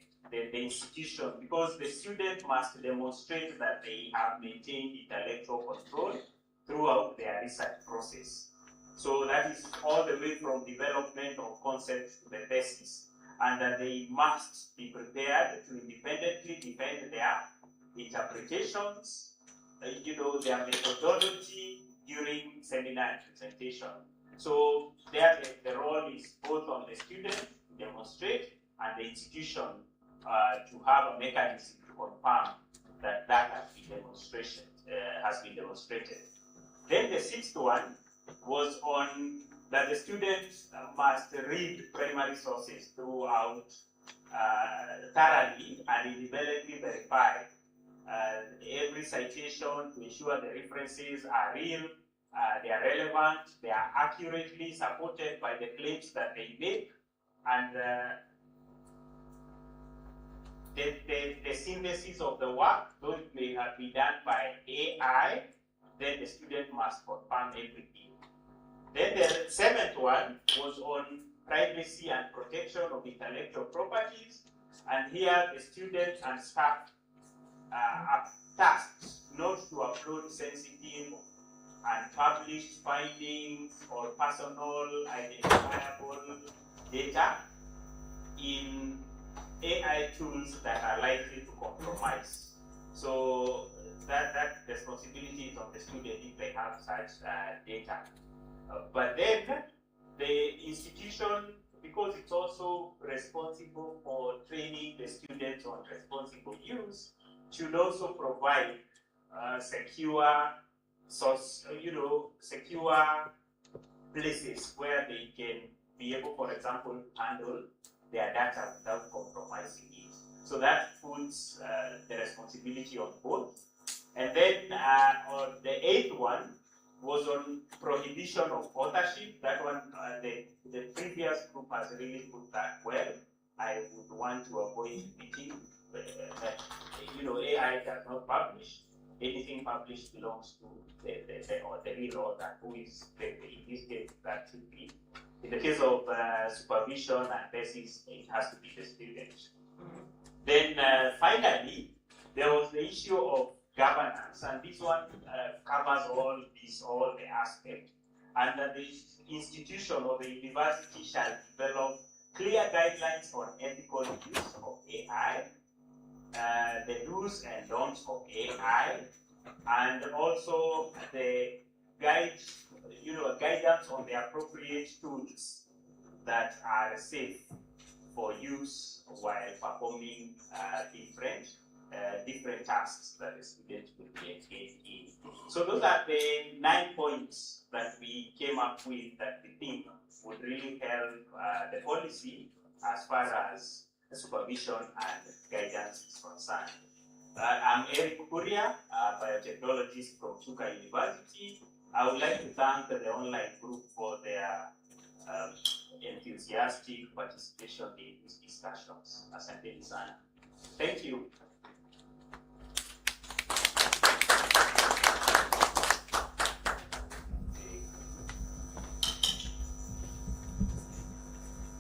institution, because the student must demonstrate that they have maintained intellectual control throughout their research process. So that is all the way from development of concepts to the thesis, and that they must be prepared to independently defend their interpretations, their methodology during seminar and presentation. So there the role is both on the student to demonstrate and the institution to have a mechanism to confirm that has been demonstrated. Then the sixth one was on that the students must read primary sources throughout thoroughly and independently verify every citation to ensure the references are real, they are relevant, they are accurately supported by the claims that they make, and the synthesis of the work, though it may have been done by AI, then the student must confirm everything. Then the seventh one was on privacy and protection of intellectual properties, and here the students and staff are tasked not to upload sensitive and published findings or personal identifiable data in AI tools that are likely to compromise. So that responsibility is on the student if they have such data. But then the institution, because it's also responsible for training the students on responsible use, should also provide secure source, secure places where they can be able, for example, handle their data without compromising it. So that puts the responsibility on both. And then on the eighth one was on prohibition of authorship. That one, the previous group has really put that well. I would want to avoid repeating that, AI does not publish. Anything published belongs to the real author, who is, in this case, that should be. In the case of supervision and thesis, it has to be the student. Then finally, there was the issue of governance, and this one covers all the aspects. And that the institution or the university shall develop clear guidelines on ethical use of AI, the do's and don'ts of AI, and also the guidance on the appropriate tools that are safe for use while performing different tasks that the student will be engaged in. So those are the 9 points that we came up with that we think would really help the policy as far as the supervision and guidance is concerned. I'm Eric Kuria, a biotechnologist from Chuka University. I would like to thank the online group for their enthusiastic participation in these discussions. Asante sana. Thank you.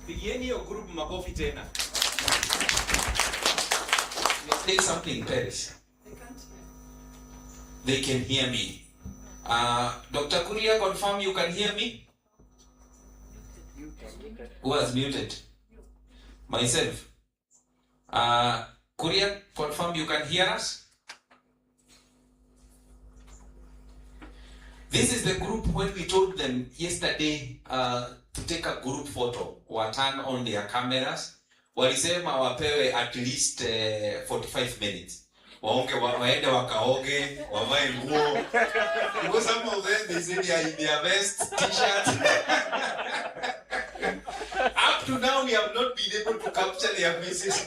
Pigieni hiyo group makofi tena. Say something, Paris. They can hear me. Dr. Kuria, confirm you can hear me? Who has muted? Myself. Kuria, confirm you can hear us? This is the group when we told them yesterday to take a group photo or turn on their cameras. Walisema wapewe at least 45 minutes. Waende wakaoge, wavae nguo. Because some of them, they say they are in their best t-shirt. Up to now, we have not been able to capture their faces.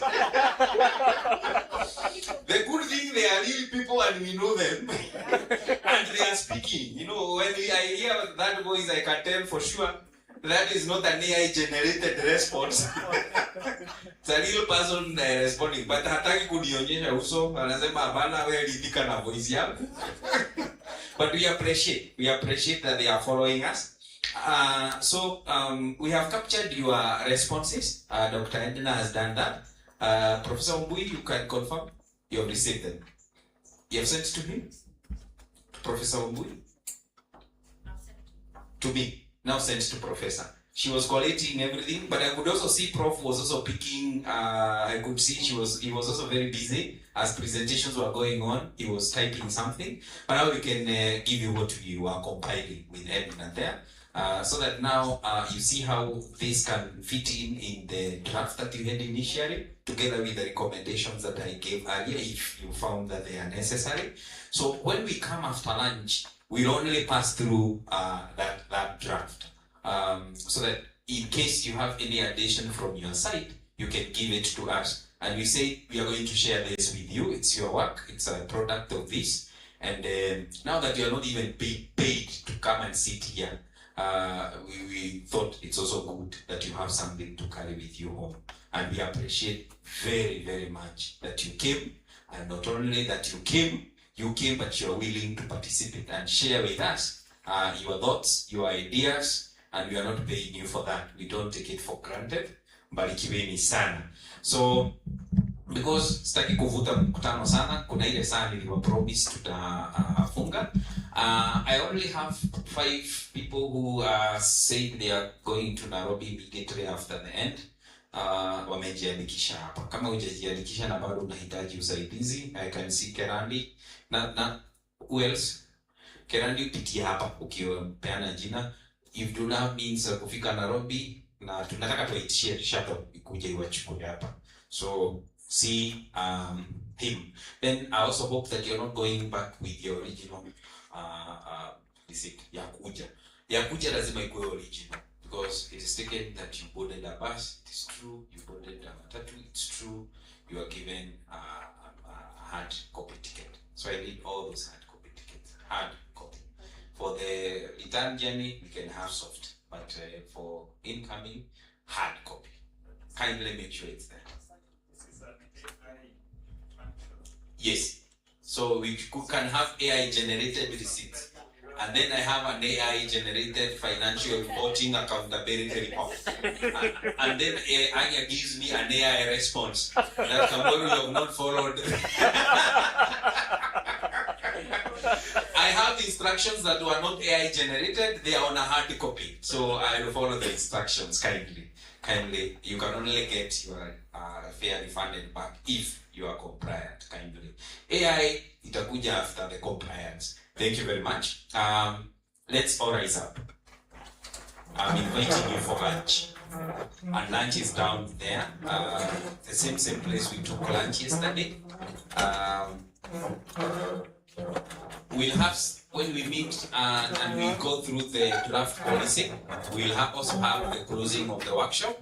The good thing, they are real people and we know them. And they are speaking. When I hear that voice, I can tell for sure that is not an AI-generated response. It's a real person responding. But hataki kunionyesha uso, anasema hapana wewe ridhika na voice yangu. But we appreciate that they are following us. So we have captured your responses. Dr. Edna has done that. Professor Umbui, you can confirm you have received them. You have sent to him? To Professor Umbui? To me. Now sent to Professor. She was collating everything, but I could also see Prof was also picking. I could see he was also very busy as presentations were going on. He was typing something. But now we can give you what you are compiling with Edwin and there, so that now you see how this can fit in the draft that you had initially, together with the recommendations that I gave earlier, if you found that they are necessary. So when we come after lunch, we'll only pass through that draft. So that in case you have any addition from your side, you can give it to us. And we say we are going to share this with you. It's your work. It's a product of this. And now that you are not even paid to come and sit here, we thought it's also good that you have something to carry with you home. And we appreciate very, very much that you came. And not only that you came, but you're willing to participate and share with us your thoughts, your ideas, and we are not paying you for that. We don't take it for granted. Barikiweni sana. So because sitaki kuvuta mkutano sana, kuna ile saa niliwa promise tutafunga. I only have 5 people who said they are going to Nairobi immediately after the end. Wamejiandikisha hapa. Kama hujajiandikisha na bado unahitaji usaidizi, I can see Kerandi. Na who else? Kerandi upitie hapa ukiwa peana jina. If you have means kufika Nairobi, na tunataka tuitishie shuttle ikuje iwachukue hapa. So see him. Then I also hope that you're not going back with your original visit. Yakuja lazima ikuwe original, because it is taken that you boarded a bus. It is true you boarded a matatu. It's true you are given a hard copy ticket. So I need all those hard copy tickets. Hard copy. For the return journey, we can have soft, but for incoming, hard copy. Kindly make sure it's there. Yes. So we can have AI generated receipts. And then I have an AI generated financial reporting accountability report. And then AI gives me an AI response that Kamburu you have not followed. I have instructions that were not AI generated, they are on a hard copy. So I will follow the instructions kindly. Kindly, you can only get your fare refunded back if you are compliant, kindly. AI, itakuja after the compliance. Thank you very much. Let's all rise up. I'm inviting you for lunch. And lunch is down there. The same place we took lunch yesterday. We'll have, when we meet and we go through the draft policy, we'll also have the closing of the workshop.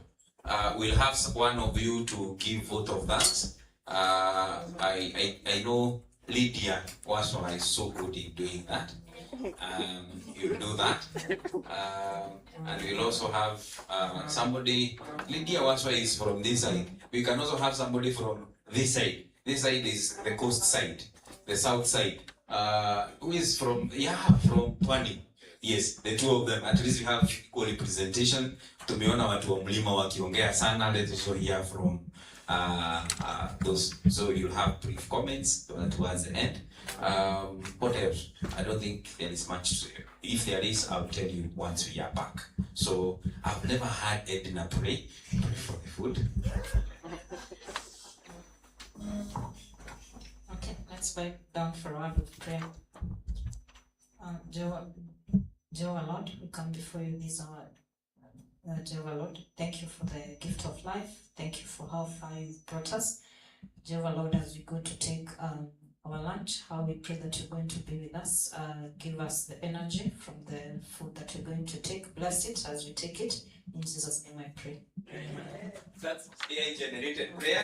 We'll have one of you to give vote of thanks. I know Lydia Waswa is so good in doing that. You'll do that. And we'll also have somebody, Lydia Waswa is from this side. We can also have somebody from this side. This side is the coast side, the south side. Who is from Pwani. Yes, the two of them. At least we have equal representation. Tumeona watu wa mlima wakiongea sana. Let's also hear from those. So you'll have brief comments towards the end. What else? I don't think there is much to say. If there is, I'll tell you once we are back. So I've never had Edna pray for the food. Okay, let's bow down for a word of prayer. Jehovah Lord, we come before you this hour. Jehovah Lord, thank you for the gift of life. Thank you for how far you've brought us. Jehovah Lord, as we go to take our lunch, how we pray that you're going to be with us. Give us the energy from the food that you're going to take. Bless it as we take it. In Jesus' name I pray. Amen. That's AI generated prayer.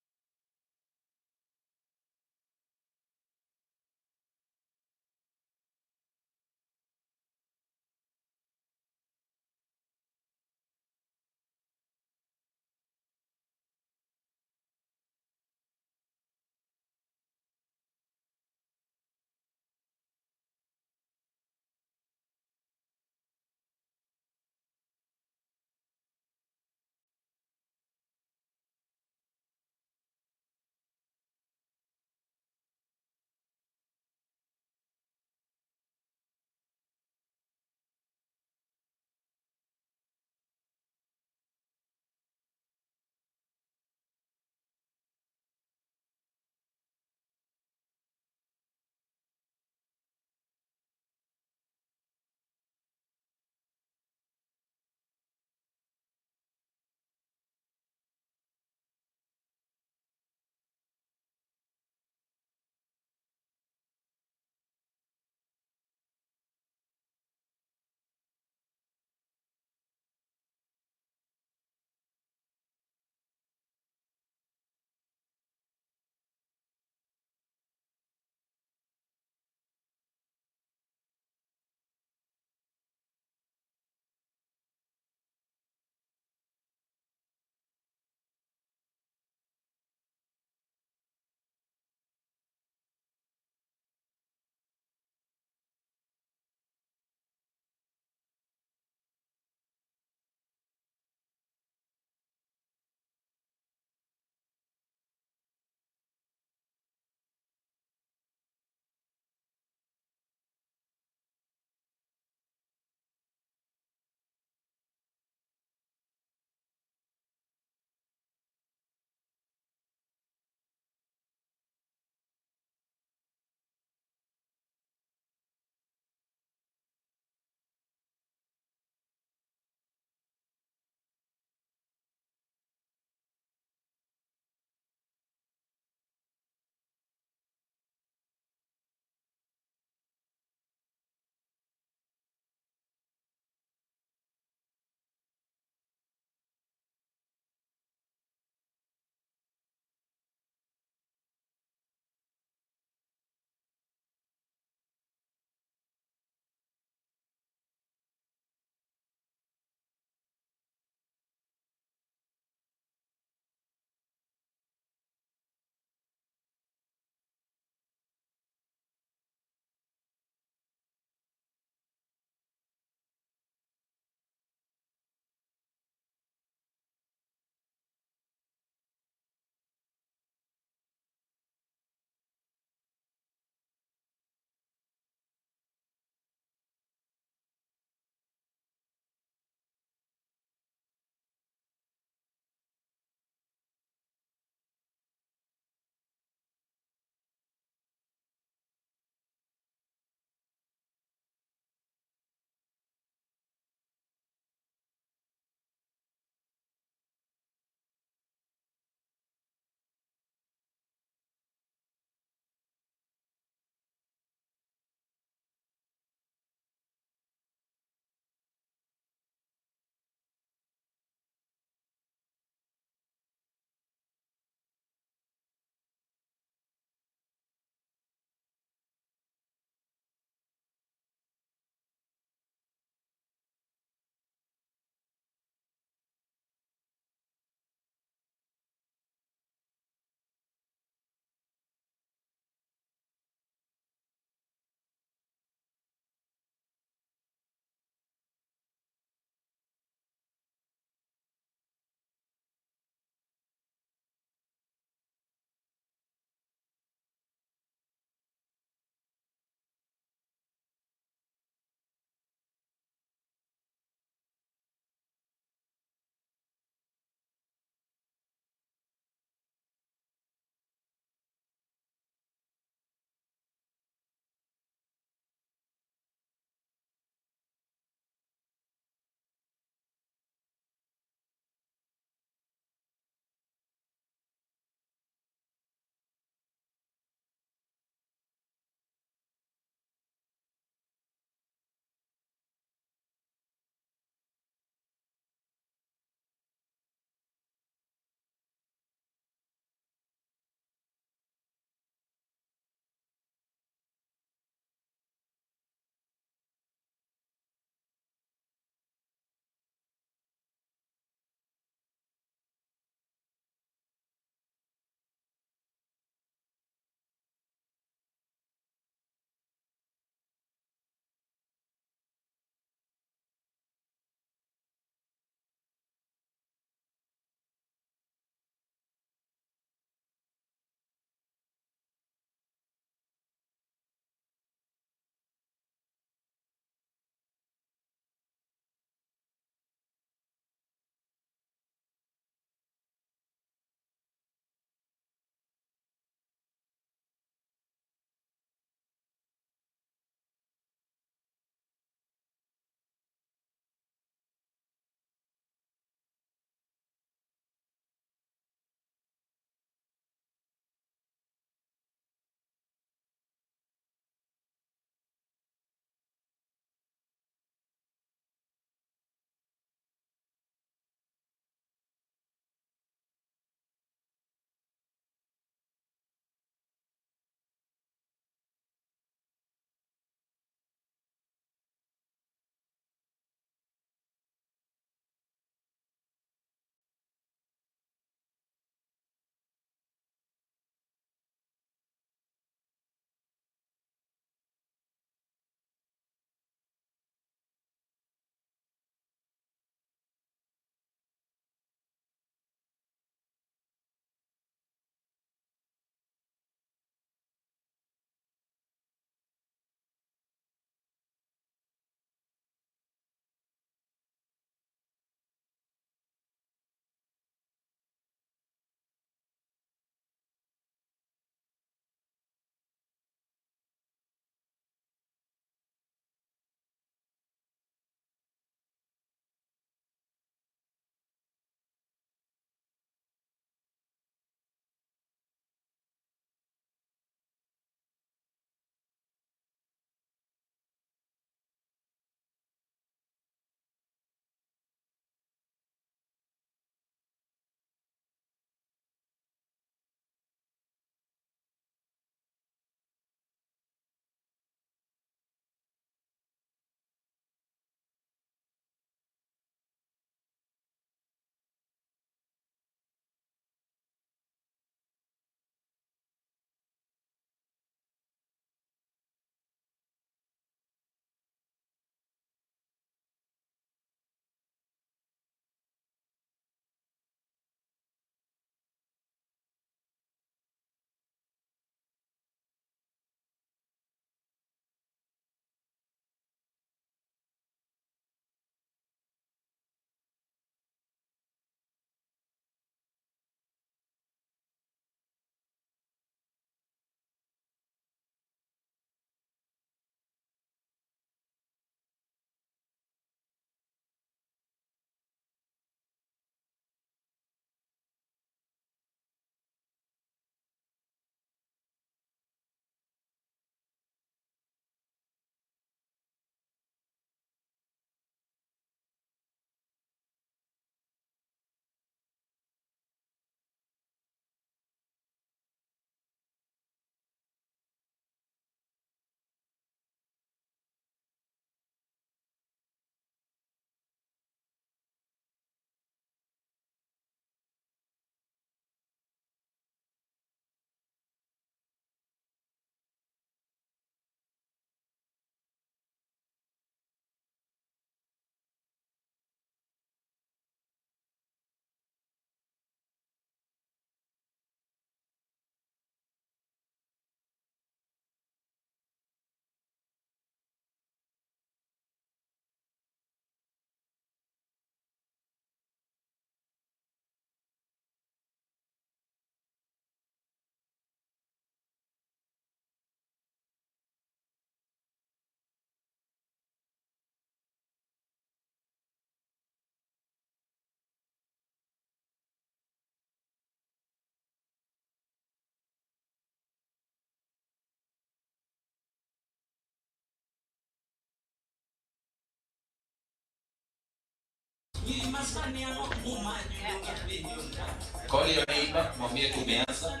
Call your neighbor, mwambie tumeanza.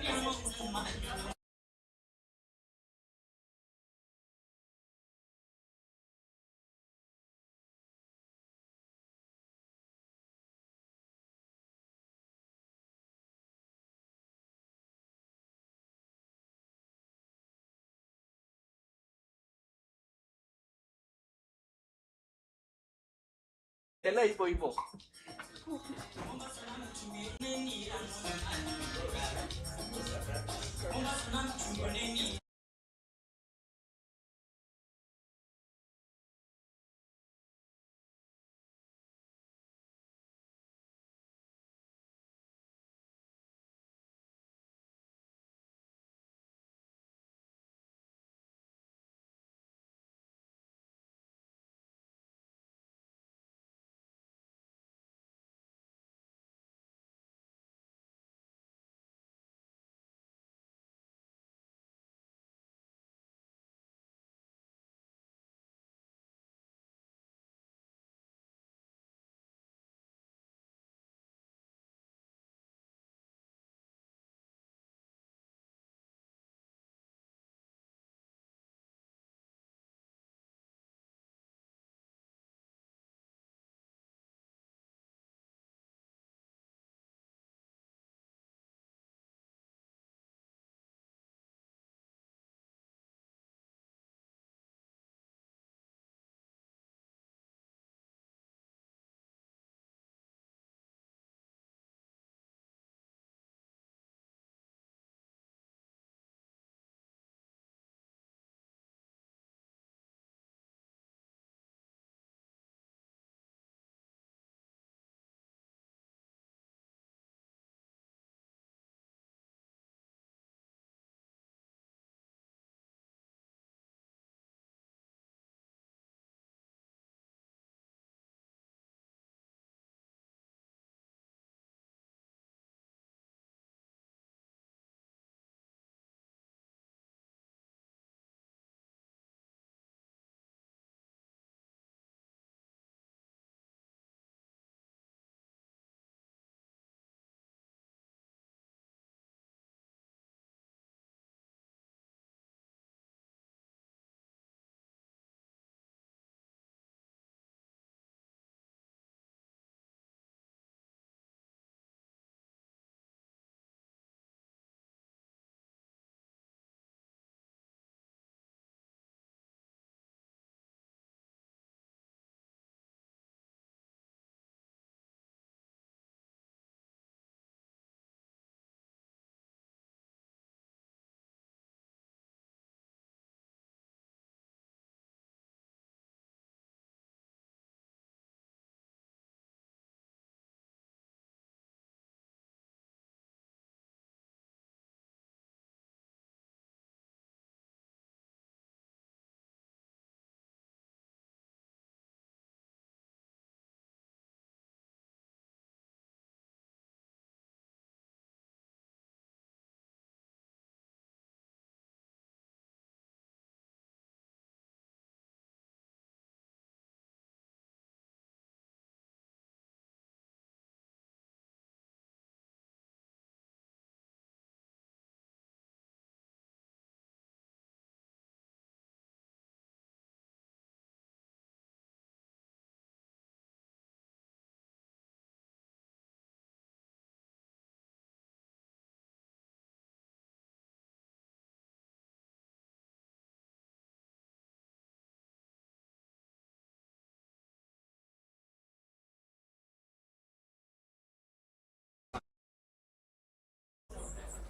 Tena hivyo hivyo.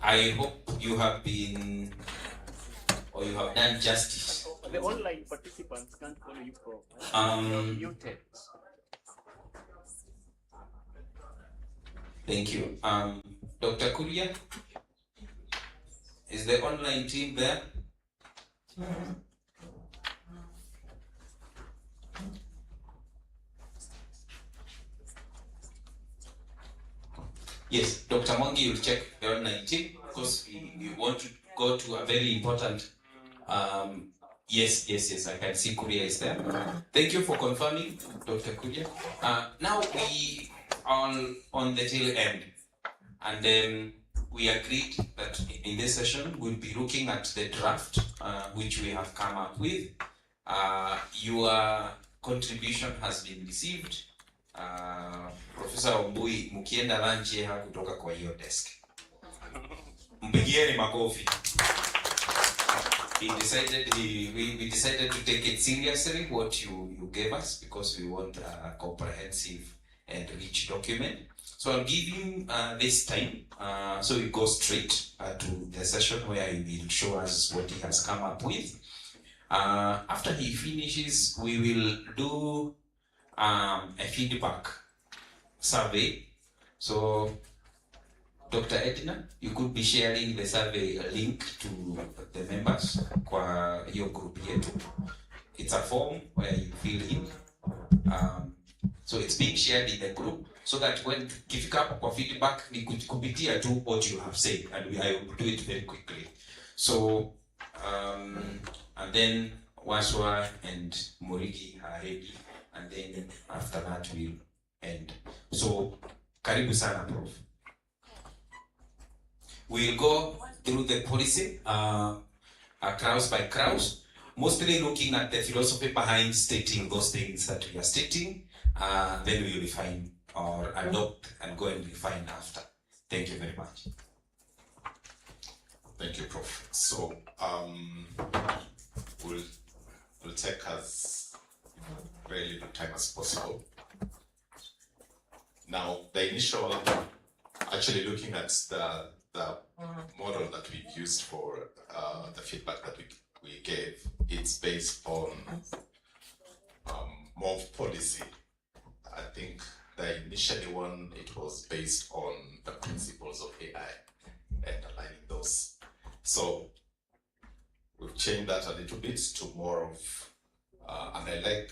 I hope you have been, or you have done justice. The online participants can't follow you from. Muted. Thank you. Dr. Kuria, is the online team there? Yes, Dr. Mwangi will check the online team because we want to go to a very important Yes, I can see Kuria is there. Thank you for confirming, Dr. Kuria. Now we on the tail end, and then we agreed that in this session we'll be looking at the draft which we have come up with. Your contribution has been received. Professor Ombui, mukienda lunch kutoka kwa hiyo desk. Mpigieni makofi. We decided to take it seriously what you gave us, because we want a comprehensive and rich document. So I'll give him this time, so we go straight to the session where he will show us what he has come up with. After he finishes, we will do a feedback survey. So Dr. Edna, you could be sharing the survey link to the members kwa hiyo group yetu. It's a form where you fill in. So it's being shared in the group so that when kifika kwa feedback ni kupitia tu what you have said, and I will do it very quickly. So and then Waswa and Moriki are ready, and then after that we'll end. So karibu sana, Prof. We'll go through the policy, crowds by crowds, mostly looking at the philosophy behind stating those things that we are stating. Then we will refine or adopt and go and refine after. Thank you very much. Thank you, Prof. So we'll take as very little time as possible. Now, the initial, actually looking at the model that we used for the feedback that we gave, it's based on more of policy. I think the initially one, it was based on the principles of AI and aligning those. So we've changed that a little bit to more of, and I like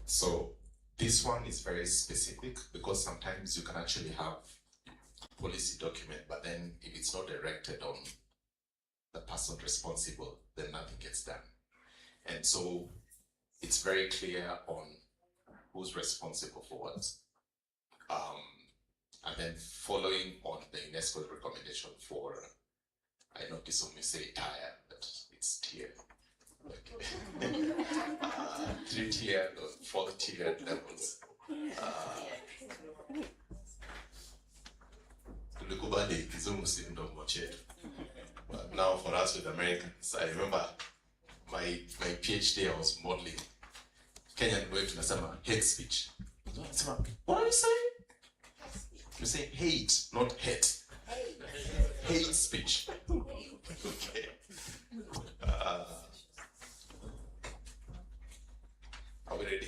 So this one is very specific, because sometimes you can actually have a policy document, but then if it's not directed on the person responsible, then nothing gets done. And so it's very clear on who's responsible for what. And then following on the UNESCO recommendation for, I know this one may say tire, but it's tier. Okay. 3-tier or 4-tier levels. But now for us with Americans, I remember my PhD, I was modeling Kenyan way to Nasama hate speech. What are you saying? You say hate, not hate. Hate speech. Okay. Are we ready?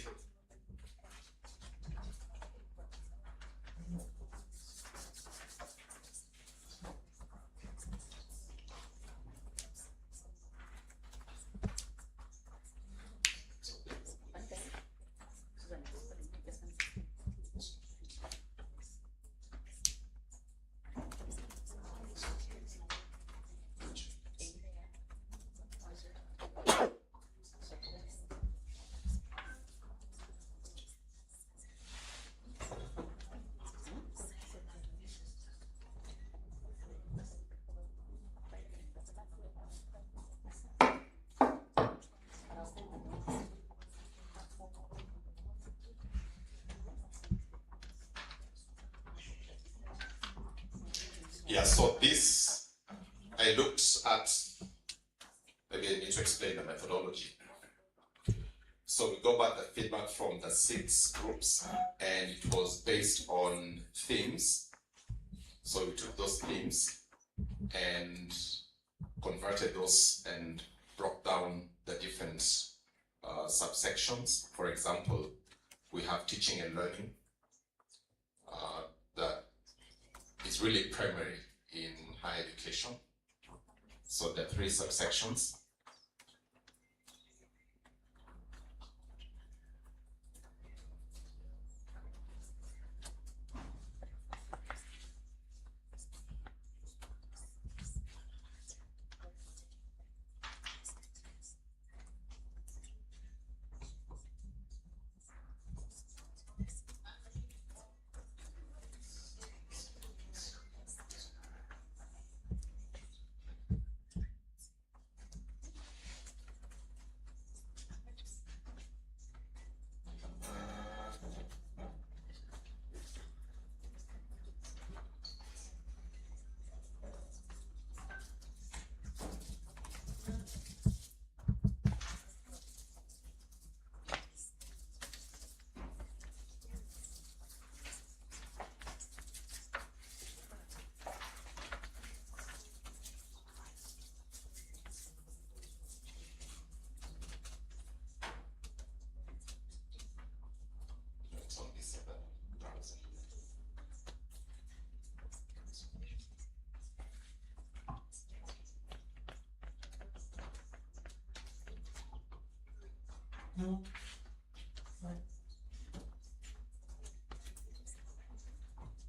Yeah, so this, I looked at, maybe I need to explain the methodology. So we got back the feedback from the 6 groups, and it was based on themes. So we took those themes and converted those and broke down the different subsections. For example, we have teaching and learning. That is really primary in higher education. So there are 3 subsections.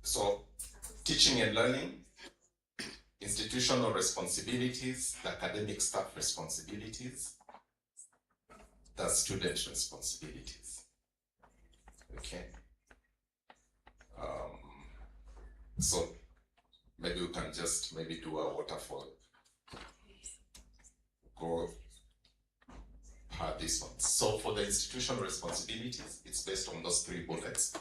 So, teaching and learning, institutional responsibilities, the academic staff responsibilities, the student responsibilities. Okay. So maybe we can just do a waterfall. Go per this one. So for the institutional responsibilities, it's based on those 3 bullets.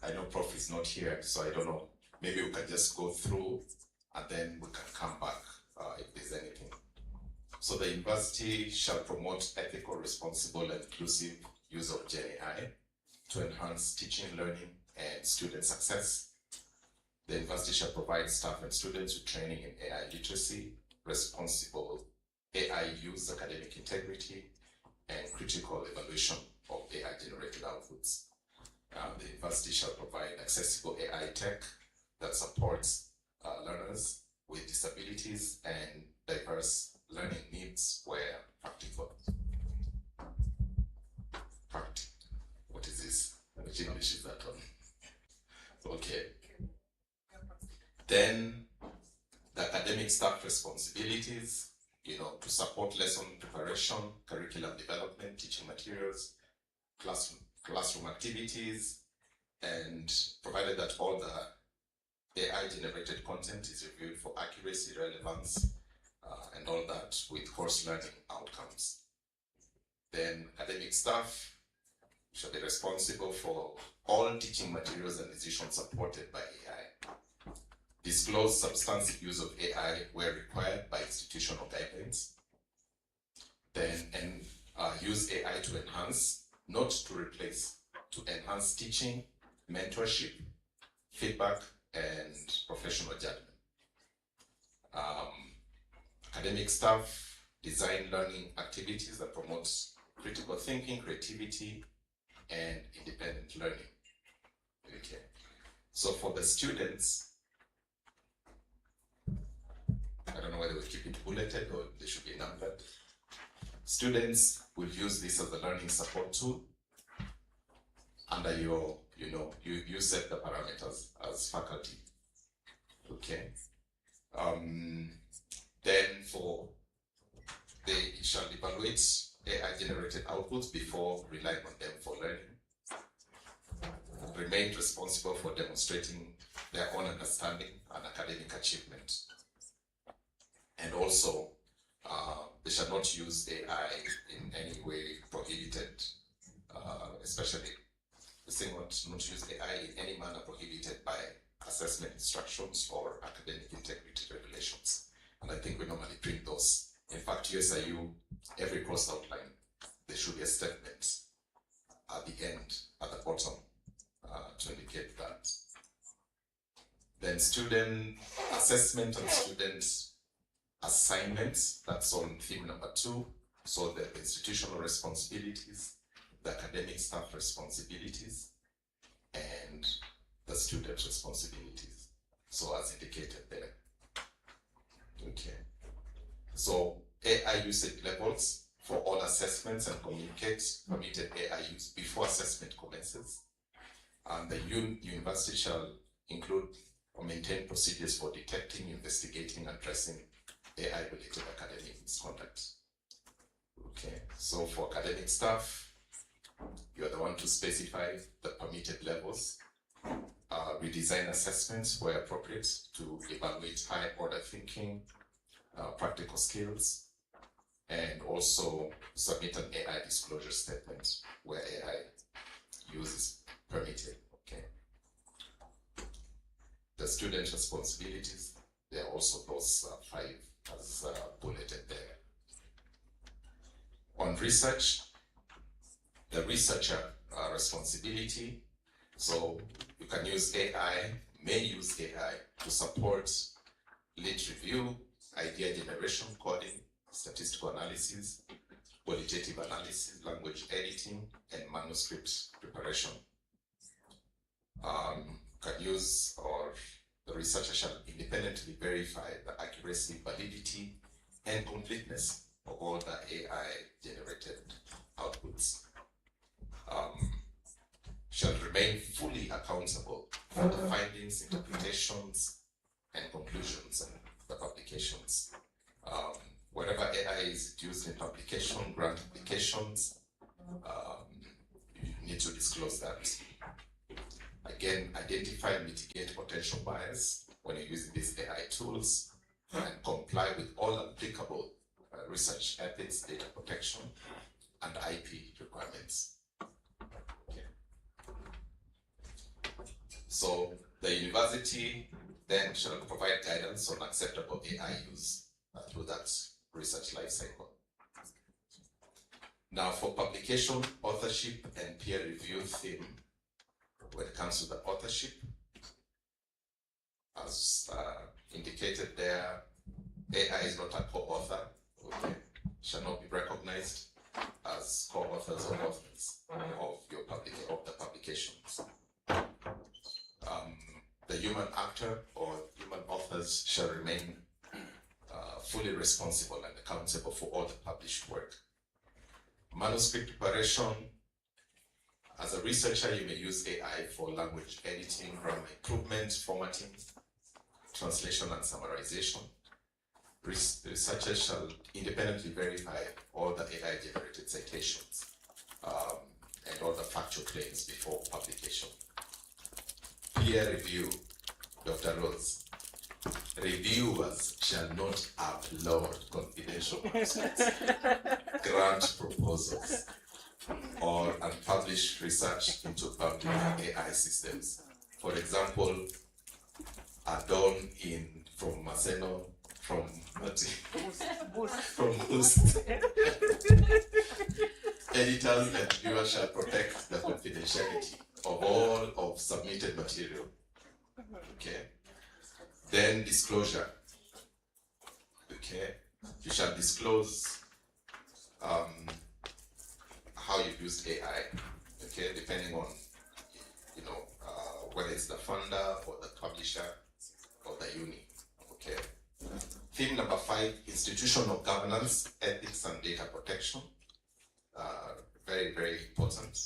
I know Prof is not here, so I don't know. Maybe we can just go through and then we can come back if there's anything. So the university shall promote ethical, responsible, and inclusive use of GenAI to enhance teaching, learning, and student success. The university shall provide staff and students with training in AI literacy, responsible AI use, academic integrity, and critical evaluation of AI-generated outputs. The university shall provide accessible AI tech that supports learners with disabilities and diverse learning needs where practical. What is this? Which English is that one? Okay. Then the academic staff responsibilities, to support lesson preparation, curriculum development, teaching materials, classroom activities, and provided that all the AI-generated content is reviewed for accuracy, relevance, and all that with course learning outcomes. Then academic staff shall be responsible for all teaching materials and decisions supported by AI. Disclose substantive use of AI where required by institutional guidelines. Then use AI to enhance, not to replace, to enhance teaching, mentorship, feedback, and professional judgment. Academic staff design learning activities that promote critical thinking, creativity, and independent learning. Okay. So for the students, I don't know whether we keep it bulleted or they should be numbered. Students will use this as a learning support tool under your, you set the parameters as faculty. Okay. Then they shall evaluate AI-generated outputs before relying on them for learning. Remain responsible for demonstrating their own understanding and academic achievement. And also, they shall not use AI in any way prohibited, especially saying not use AI in any manner prohibited by assessment instructions or academic integrity regulations. And I think we normally print those. In fact, USIU, every course outline, there should be a statement at the end, at the bottom, to indicate that. Then student assessment and student assignments, that's on theme number 2. So the institutional responsibilities, the academic staff responsibilities, and the student responsibilities. So as indicated there. Okay. So AI usage levels for all assessments and communicate permitted AI use before assessment commences. And the university shall include or maintain procedures for detecting, investigating, and addressing AI-related academic misconduct. Okay, so for academic staff, you're the one to specify the permitted levels, redesign assessments where appropriate to evaluate high-order thinking, practical skills, and also submit an AI disclosure statement where AI use is permitted. Okay. The student responsibilities, there are also those 5 as bulleted there. On research, the researcher responsibility. So you can use AI, may use AI to support lit review, idea generation, coding, statistical analysis, qualitative analysis, language editing, and manuscript preparation. Can use, or the researcher shall independently verify the accuracy, validity, and completeness of all the AI-generated outputs. Shall remain fully accountable for the findings, interpretations, and conclusions in the publications. Wherever AI is used in publication, grant applications, you need to disclose that. Again, identify and mitigate potential bias when you're using these AI tools, and comply with all applicable research ethics, data protection, and IP requirements. Okay. So the university then shall provide guidance on acceptable AI use through that research lifecycle. Now for publication, authorship, and peer review theme, when it comes to the authorship, as indicated there, AI is not a co-author, okay, shall not be recognized as co-authors or authors of the publications. The human actor or human authors shall remain fully responsible and accountable for all the published work. Manuscript preparation. As a researcher, you may use AI for language editing, grammar improvement, formatting, translation, and summarization. Researchers shall independently verify all the AI-generated citations and all the factual claims before publication. Peer review, Dr. Rhodes. Reviewers shall not upload confidential manuscripts, grant proposals, or unpublished research into public AI systems. For example, Adon from Maseno, from Boost. Editors and viewers shall protect the confidentiality of all of submitted material. Okay. Then disclosure. Okay. You shall disclose how you've used AI. Okay, depending on whether it's the funder or the publisher or the uni. Okay. Theme number 5: institutional governance, ethics, and data protection. Very, very important.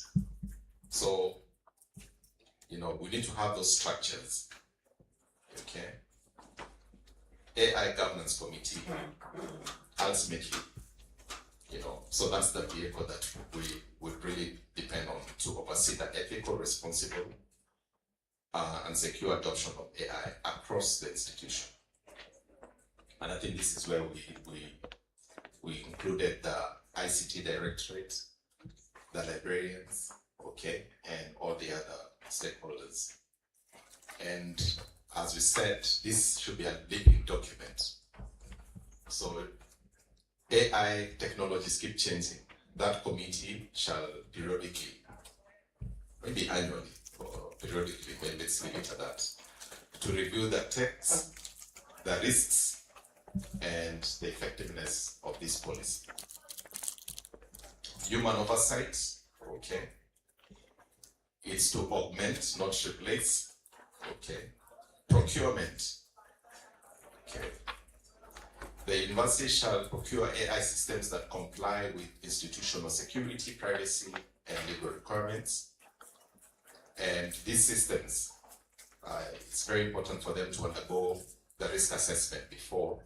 So, we need to have those structures. Okay. AI governance committee, ultimately, so that's the vehicle that we would really depend on to oversee the ethical, responsible, and secure adoption of AI across the institution. And I think this is where we included the ICT Directorate, the librarians, okay, and all the other stakeholders. And as we said, this should be a living document. So AI technologies keep changing. That committee shall periodically, maybe annually or periodically, maybe let's leave it at that, to review the text, the risks, and the effectiveness of this policy. Human oversight, okay, it's to augment, not replace, okay. Procurement, okay. The university shall procure AI systems that comply with institutional security, privacy, and legal requirements. And these systems, it's very important for them to undergo the risk assessment before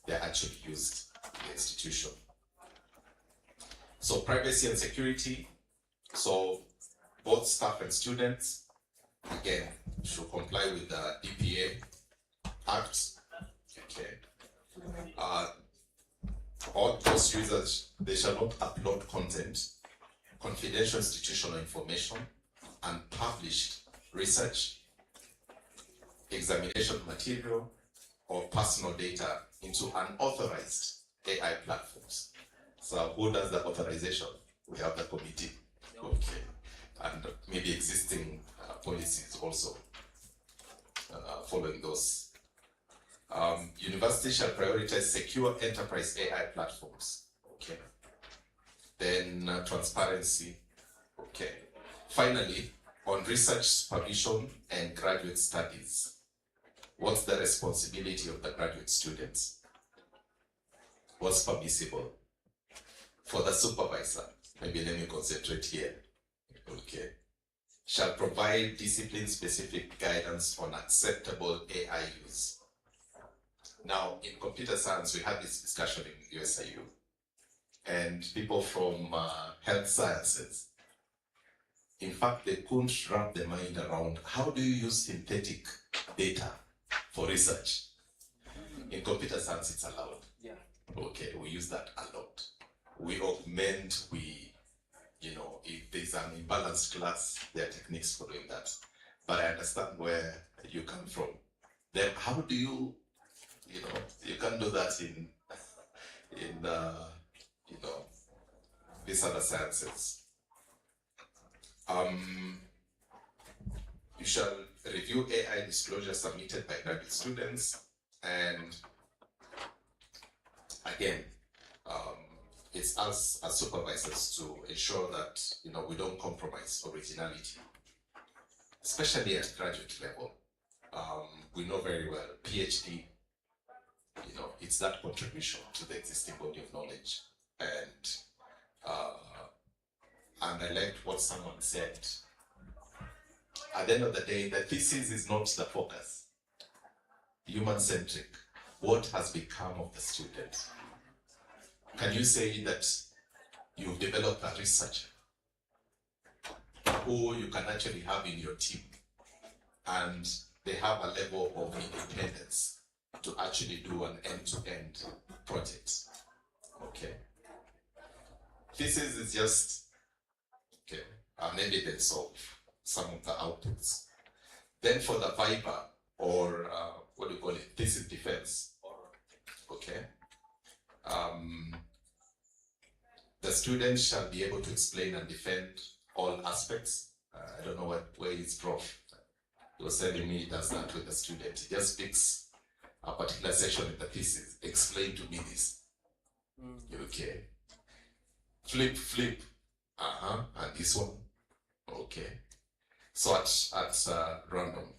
they're actually used in the institution. So privacy and security, so both staff and students, again, should comply with the DPA Act. Okay. All those users, they shall not upload content, confidential institutional information, unpublished research, examination material, or personal data into unauthorized AI platforms. So who does the authorization? We have the committee. Okay. And maybe existing policies also following those. Universities shall prioritize secure enterprise AI platforms. Okay. Then transparency. Okay. Finally, on research supervision and graduate studies, what's the responsibility of the graduate students? What's permissible? For the supervisor, maybe let me concentrate here. Okay. Shall provide discipline-specific guidance on acceptable AI use. Now, in computer science, we had this discussion in USIU, and people from health sciences, in fact, they couldn't wrap their mind around how do you use synthetic data for research. In computer science, it's allowed. Yeah. Okay, we use that a lot. We augment, if there's an imbalanced class, there are techniques for doing that. But I understand where you come from. Then how do you can't do that in these other sciences. You shall review AI disclosure submitted by graduate students, and again, it's us as supervisors to ensure that we don't compromise originality, especially at graduate level. We know very well PhD. It's that contribution to the existing body of knowledge, and I liked what someone said. At the end of the day, the thesis is not the focus. Human-centric. What has become of the student? Can you say that you've developed a researcher who you can actually have in your team, and they have a level of independence to actually do an end-to-end project? Okay. Thesis is just an evidence of some of the outputs. Then for the Viva, or what do you call it, thesis defense, okay. The student shall be able to explain and defend all aspects. I don't know where it's from. He was telling me he does that with the student. He just picks a particular section in the thesis. Explain to me this. Okay. Flip. And this one. Okay. So at random,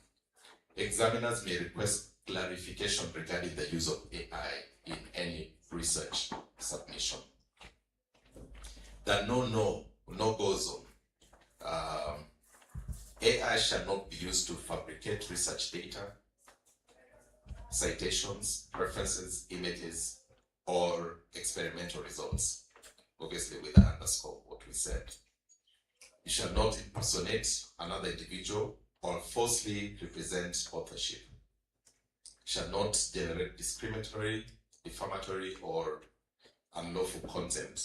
examiners may request clarification regarding the use of AI in any research submission. The no-go zone. AI shall not be used to fabricate research data, citations, references, images, or experimental results. Obviously with the underscore, what we said. You shall not impersonate another individual or falsely represent authorship. Shall not generate discriminatory, defamatory, or unlawful content.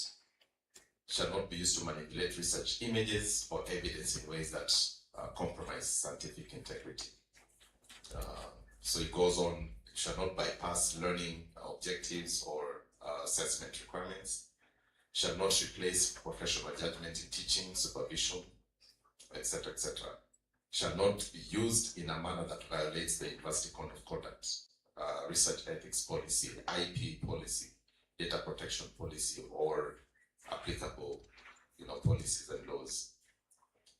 Shall not be used to manipulate research images or evidence in ways that compromise scientific integrity. So it goes on, it shall not bypass learning objectives or assessment requirements. Shall not replace professional judgment in teaching, supervision, etc., etc. Shall not be used in a manner that violates the university code of conduct, research ethics policy, IP policy, data protection policy, or applicable, policies and laws.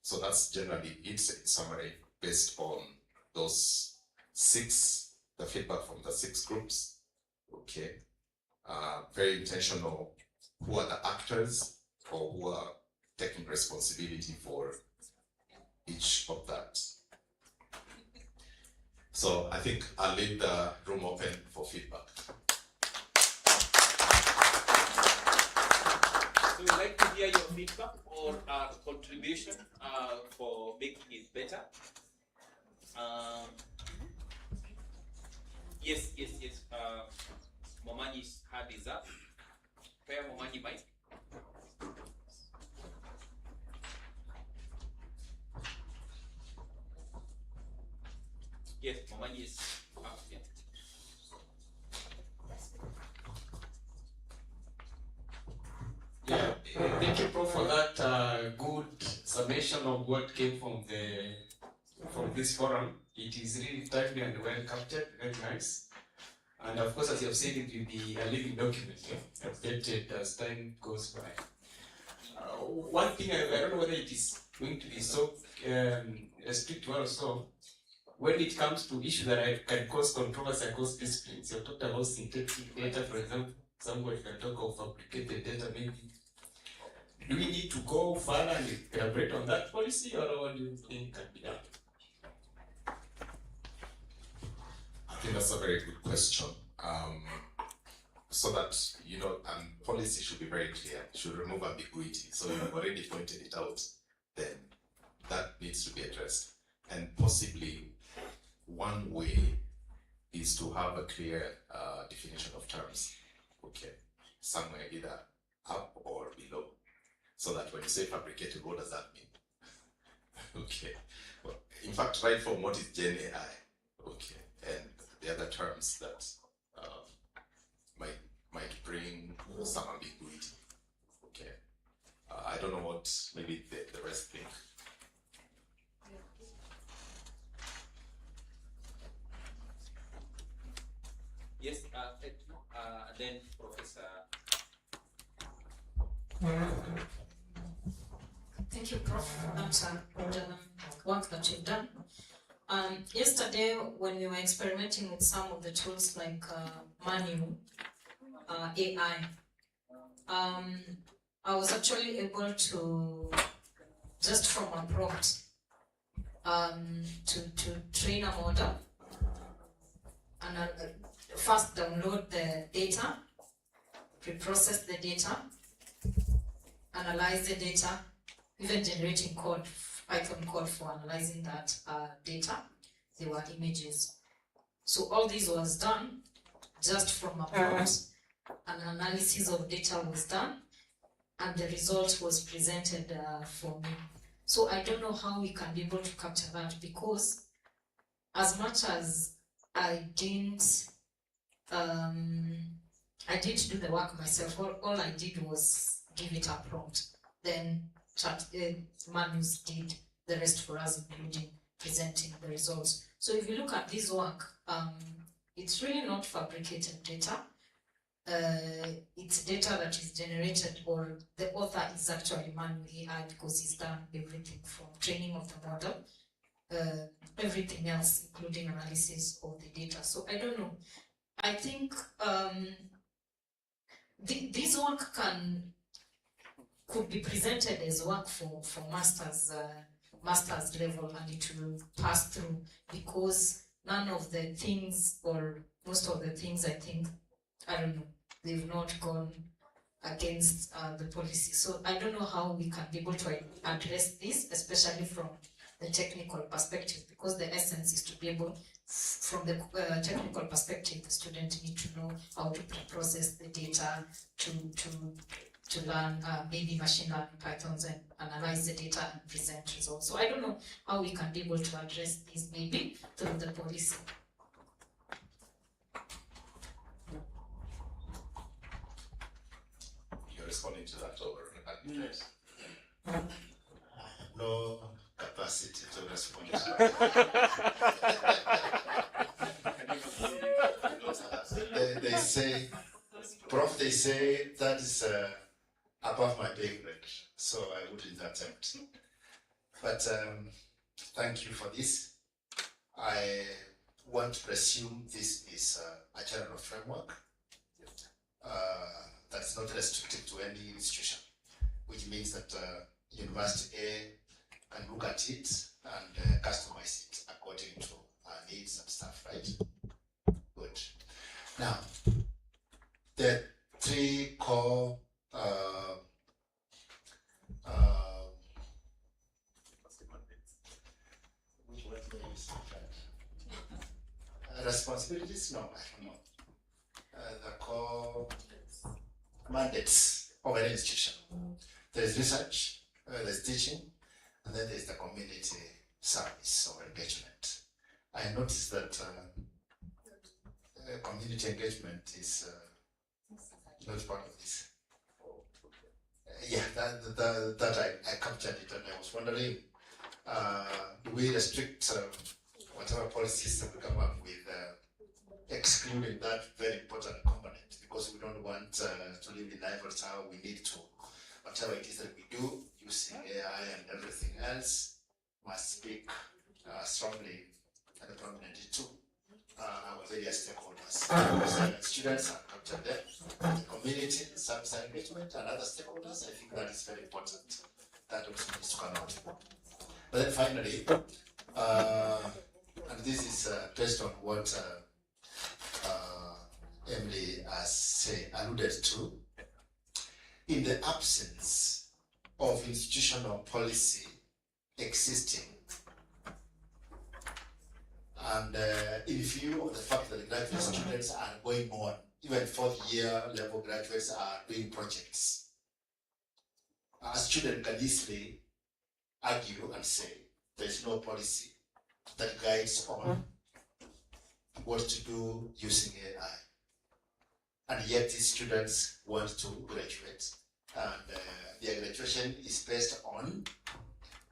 So that's generally it in summary, based on those the feedback from the 6 groups. Okay. very intentional who are the actors or who are taking responsibility for each of that. So I think I'll leave the room open for feedback. So we'd like to hear your feedback or contribution for making it better. Yes. Momanyi's hand is up. Where Momanyi mic? Yes, Momanyi is up. Yeah. Yeah, thank you, Prof, for that good summation of what came from this forum. It is really timely and well captured, very nice. And of course, as you have said, it will be a living document, updated as time goes by. One thing, I don't know whether it is going to be so strict also, when it comes to issues that can cause controversy across disciplines. You talked about synthetic data, for example. Somebody can talk of fabricated data, maybe. Do we need to go further and elaborate on that policy, or what do you think can be done? I think that's a very good question. So that, policy should be very clear, should remove ambiguity. So you've already pointed it out, then that needs to be addressed. And possibly one way is to have a clear definition of terms. Okay, somewhere either up or below. So that when you say fabricated, what does that mean? Okay. Well, in fact, right from what is Gen AI, okay, and the other terms that might bring some ambiguity. Okay. I don't know what maybe the rest think. Yes, then Professor. Thank you, Prof. That's work that you've done. Yesterday, when we were experimenting with some of the tools like Manu, AI, I was actually able to, just from a prompt, to train a model and first download the data, pre-process the data, analyze the data, even generating code, Python code for analyzing that data. They were images. So all this was done just from a prompt. An analysis of data was done, and the result was presented for me. So I don't know how we can be able to capture that, because as much as I did do the work myself, all I did was give it a prompt. Then Manus did the rest for us, including presenting the results. So if you look at this work, it's really not fabricated data. It's data that is generated, or the author is actually Manu AI, because he's done everything from training of the model, everything else, including analysis of the data. So I don't know. I think this work could be presented as work for master's level, and it will pass through, because none of the things, or most of the things, I think, I don't know, they've not gone against the policy. So I don't know how we can be able to address this, especially from the technical perspective, because the essence is to be able, from the technical perspective, the student need to know how to process the data, to learn maybe machine learning Pythons, and analyze the data and present results. So I don't know how we can be able to address this, maybe through the policy. You're responding to that over. Yes. No capacity to respond. They say, Prof, they say that is above my pay grade, so I wouldn't attempt. But thank you for this. I want to presume this is a general framework that's not restricted to any institution, which means that University A can look at it and customize it according to our needs and stuff, right? Good. Now, the three core responsibilities? No, I don't know. The core mandates of an institution. There's research, there's teaching, and then there's the community service or engagement. I noticed that community engagement is not part of this. Yeah, that I captured it, and I was wondering, do we restrict whatever policies that we come up with, excluding that very important component, because we don't want to live in ivory tower. We need to, whatever it is that we do, using AI and everything else, must speak strongly and prominently to our various stakeholders. Students are captured there, the community, service engagement, and other stakeholders. I think that is very important. That also needs to come out. But then finally, and this is based on what Emily has alluded to, in the absence of institutional policy existing, and in view of the fact that the graduate students are going on, even fourth year level graduates are doing projects, a student can easily argue and say there is no policy that guides on what to do using AI. And yet these students want to graduate, and their graduation is based on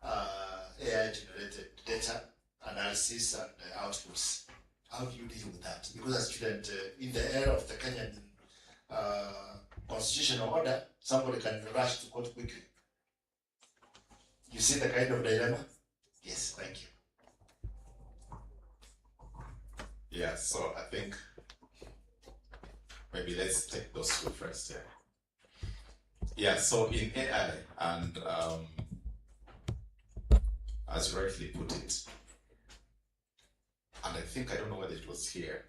AI-generated data analysis and outputs. How do you deal with that? Because a student, in the era of the Kenyan constitutional order, somebody can rush to court quickly. You see the kind of dilemma? Yes, thank you. Yeah, so I think maybe let's take those two first. Yeah, so in AI, and as rightly put it, and I think, I don't know whether it was here,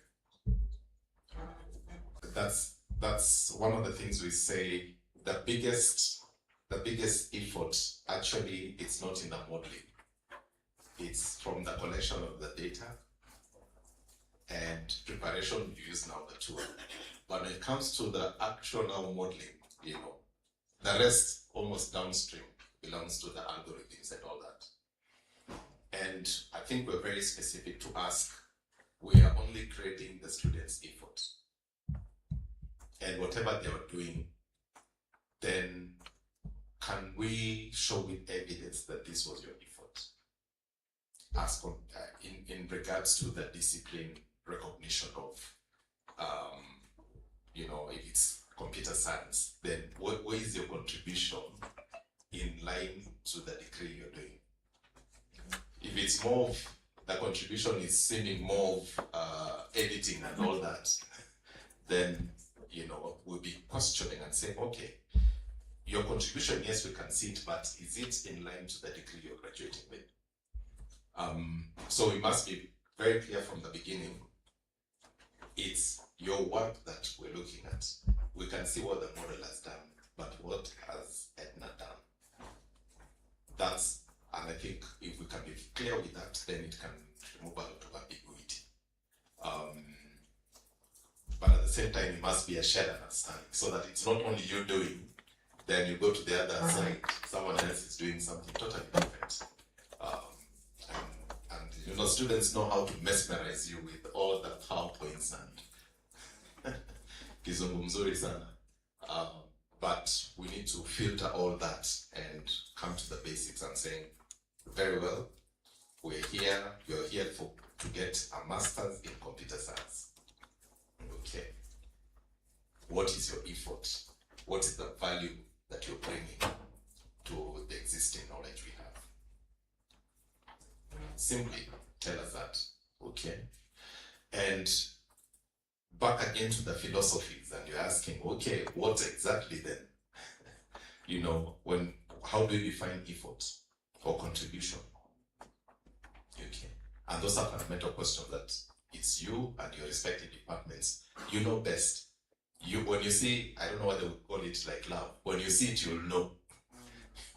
that's one of the things we say, the biggest effort, actually, it's not in the modeling. It's from the collection of the data and preparation, you use now the tool. But when it comes to the actual now modeling, you know, the rest almost downstream belongs to the algorithms and all that. And I think we're very specific to ask, we are only creating the students' effort. And whatever they are doing, then can we show with evidence that this was your effort? As in regards to the discipline recognition of, you know, if it's computer science, then what is your contribution in line to the degree you're doing? If it's more of, the contribution is seeming more of editing and all that, then, you know, we'll be questioning and saying, okay, your contribution, yes, we can see it, but is it in line to the degree you're graduating with? So we must be very clear from the beginning. It's your work that we're looking at. We can see what the model has done, but what has Edna done? That's, and I think if we can be clear with that, then it can remove a lot of ambiguity. But at the same time, it must be a shared understanding, so that it's not only you doing, then you go to the other side, someone else is doing something totally different. And you know, students know how to mesmerize you with all the PowerPoints and kizungu mzuri sana. But we need to filter all that and come to the basics and saying, very well, we're here, you're here to get a master's in computer science. Okay. What is your effort? What is the value that you're bringing to the existing knowledge we have? Simply tell us that, okay? And back again to the philosophies, and you're asking, okay, what exactly then? You know, how do you define effort or contribution? Okay. And those are fundamental questions that it's you and your respective departments. You know best. When you see, I don't know what they would call it, like love. When you see it, you'll know.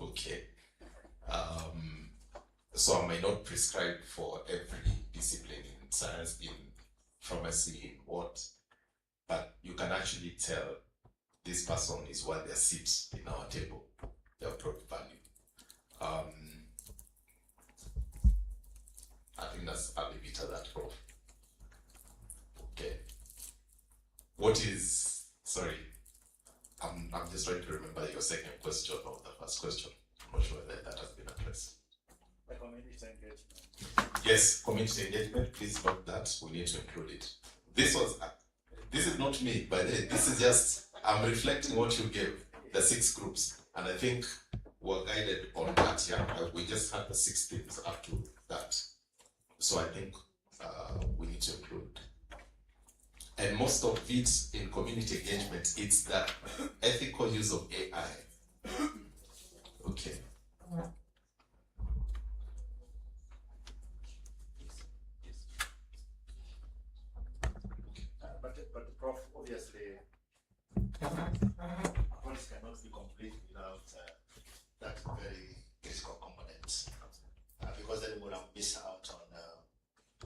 Okay. So I may not prescribe for every discipline in science, in pharmacy, in what, but you can actually tell this person is what their seat in our table, their brought value. I think I'll leave it at that, Prof. Okay. Sorry, I'm just trying to remember your second question or the first question. I'm not sure whether that has been addressed. The community engagement. Yes, community engagement, please note that, we need to include it. This is not me, by the way, this is just, I'm reflecting what you gave, the 6 groups, and I think we're guided on that, yeah. We just had the 6 things up to that. So I think we need to include. And most of it in community engagement, it's the ethical use of AI. Okay. But the Prof, obviously, policy cannot be complete without that very critical component, because then we will miss out on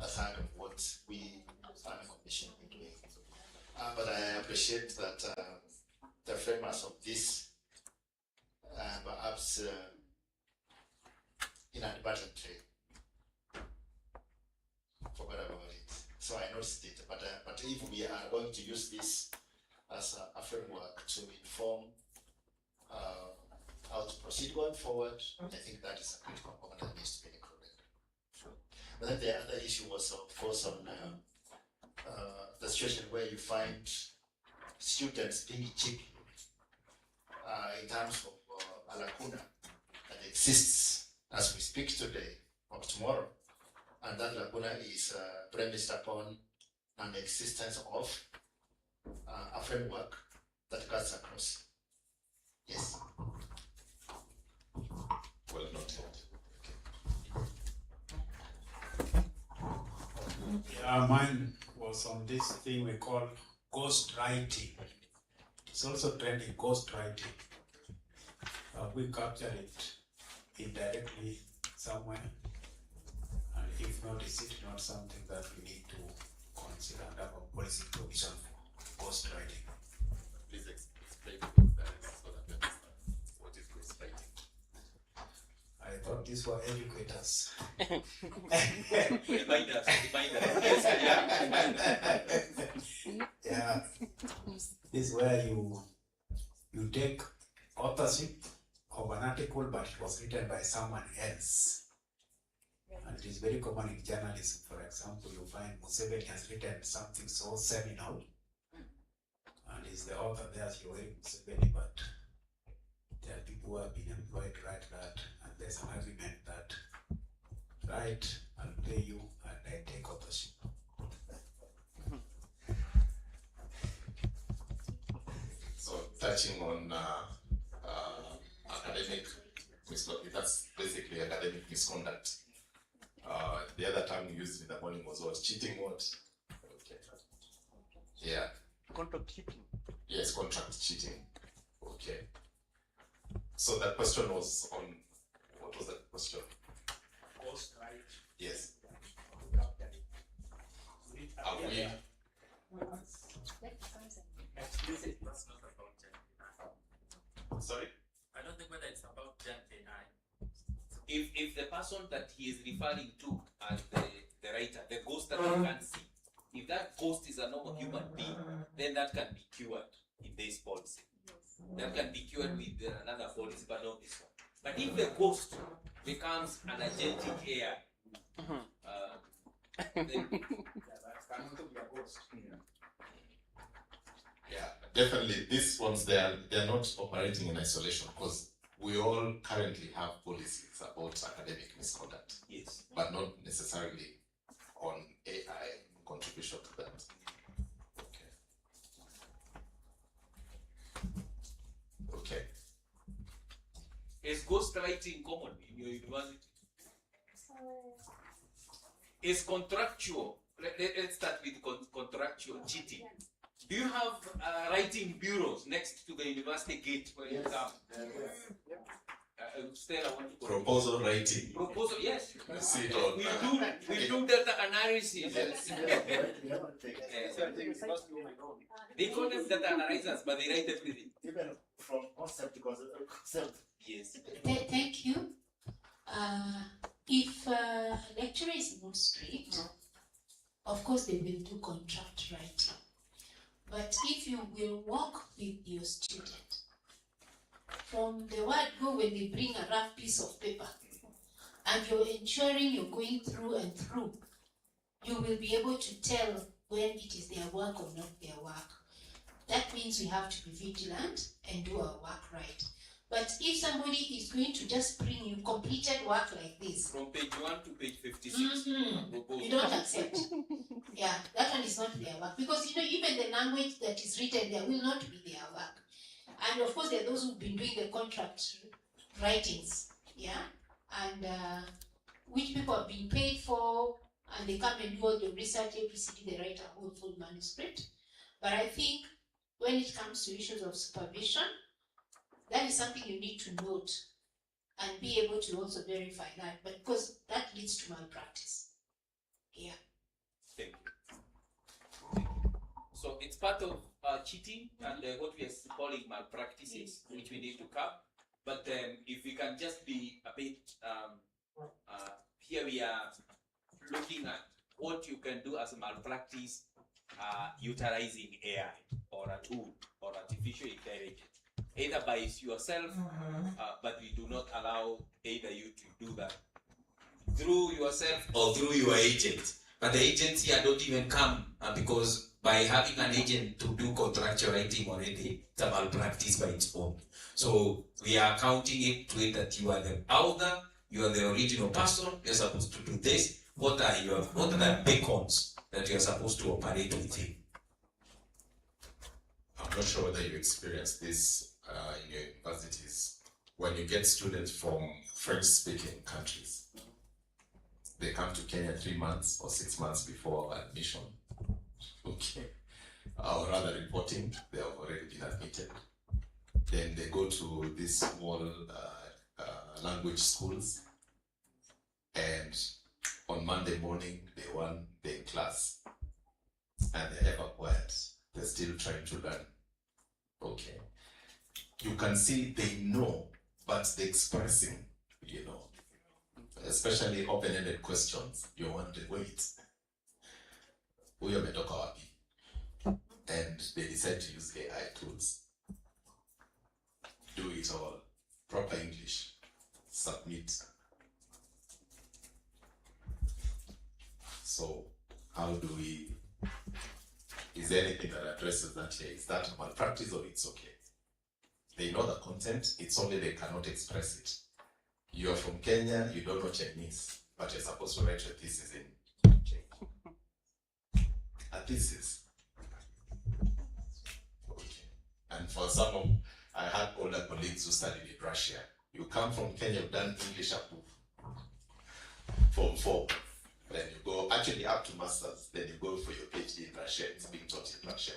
a third of what we as a commission are doing. But I appreciate that the framers of this perhaps inadvertently forgot about it. So I noticed it, but if we are going to use this as a framework to inform how to proceed going forward, I think that is a critical component that needs to be included. But then the other issue was, of course, on the situation where you find students being cheap in terms of a lacuna that exists as we speak today or tomorrow, and that lacuna is premised upon an existence of a framework that cuts across. Yes. Well noted. Mine was on this thing we call ghost writing. It's also trending, ghost writing. We capture it indirectly somewhere, and if not, is it not something that we need to consider and have a policy provision for ghost writing? Please explain what that is so that we understand what is ghost writing. I thought these were educators. Remind us. Yeah. This is where you take authorship of an article, but it was written by someone else. And it is very common in journalism. For example, you find Museveni has written something so seminal, and is the author there as Yoweri Museveni, but there are people who have been employed to write that, and there's an agreement that write, I'll pay you, and I take authorship. So touching on academic misconduct, that's basically academic misconduct. The other term we used in the morning was what? Cheating what? Okay. Yeah. Contract cheating. Yes, contract cheating. Okay. So that question was on, what was that question? Ghost right. Yes. Are we? Explicit, that's not about gender. Sorry? I don't think whether it's about gender. If the person that he is referring to as the writer, the ghost that you can see, if that ghost is a normal human being, then that can be cured in this policy. That can be cured with another policy, but not this one. But if the ghost becomes an agentic AI, then that cannot be a ghost. Yeah, definitely. These ones, they're not operating in isolation, because we all currently have policies about academic misconduct. Yes. But not necessarily on AI contribution to that. Okay. Is ghostwriting common in your university? Is contractual? Let's start with contractual cheating. Do you have writing bureaus next to the university gate where you come? Stella, want to Proposal writing. Proposal, yes. I see it all. We do data analysis. They call them data analyzers, but they write everything. Even from concept to concept. Yes. Thank you. If a lecturer is not strict, of course they will do contract writing. But if you will work with your student, from the word go when they bring a rough piece of paper, and you're ensuring you're going through and through, you will be able to tell when it is their work or not their work. That means we have to be vigilant and do our work right. But if somebody is going to just bring you completed work like this, from page 1 to page 56, you don't accept. Yeah, that one is not their work. Because even the language that is written there will not be their work. And of course, there are those who've been doing the contract writings, yeah, and which people have been paid for, and they come and do all the research, every city they write a whole full manuscript. But I think when it comes to issues of supervision, that is something you need to note and be able to also verify that, but because that leads to malpractice. Yeah. Thank you. So it's part of cheating and what we are calling malpractices, which we need to cap. But if we can just be a bit, here we are looking at what you can do as a malpractice utilizing AI or a tool or artificial intelligence. Either by yourself, but we do not allow either you to do that through yourself or through your agent. But the agents here don't even come because by having an agent to do contractual writing already, it's a malpractice by its own. So we are counting it to it that you are the author, you are the original person, you're supposed to do this. What are the beacons that you're supposed to operate within? I'm not sure whether you experience this in your universities. When you get students from French-speaking countries, they come to Kenya 3 months or 6 months before admission. Okay. Or rather reporting, they have already been admitted. Then they go to these small language schools, and on Monday morning, they want their class, and they have acquired. They're still trying to learn. Okay. You can see they know, but the expressing, especially open-ended questions, you wonder, wait, huyo ametoka wapi? And they decide to use AI tools. Do it all, proper English, submit. So how do we, is there anything that addresses that here? Is that malpractice or it's okay? They know the content, it's only they cannot express it. You are from Kenya, you don't know Chinese, but you're supposed to write your thesis in Chinese. A thesis. Okay. And for some of, I had older colleagues who studied in Russia. You come from Kenya, you've done English up Form 4. Then you go, actually up to masters, then you go for your PhD in Russia, it's being taught in Russia.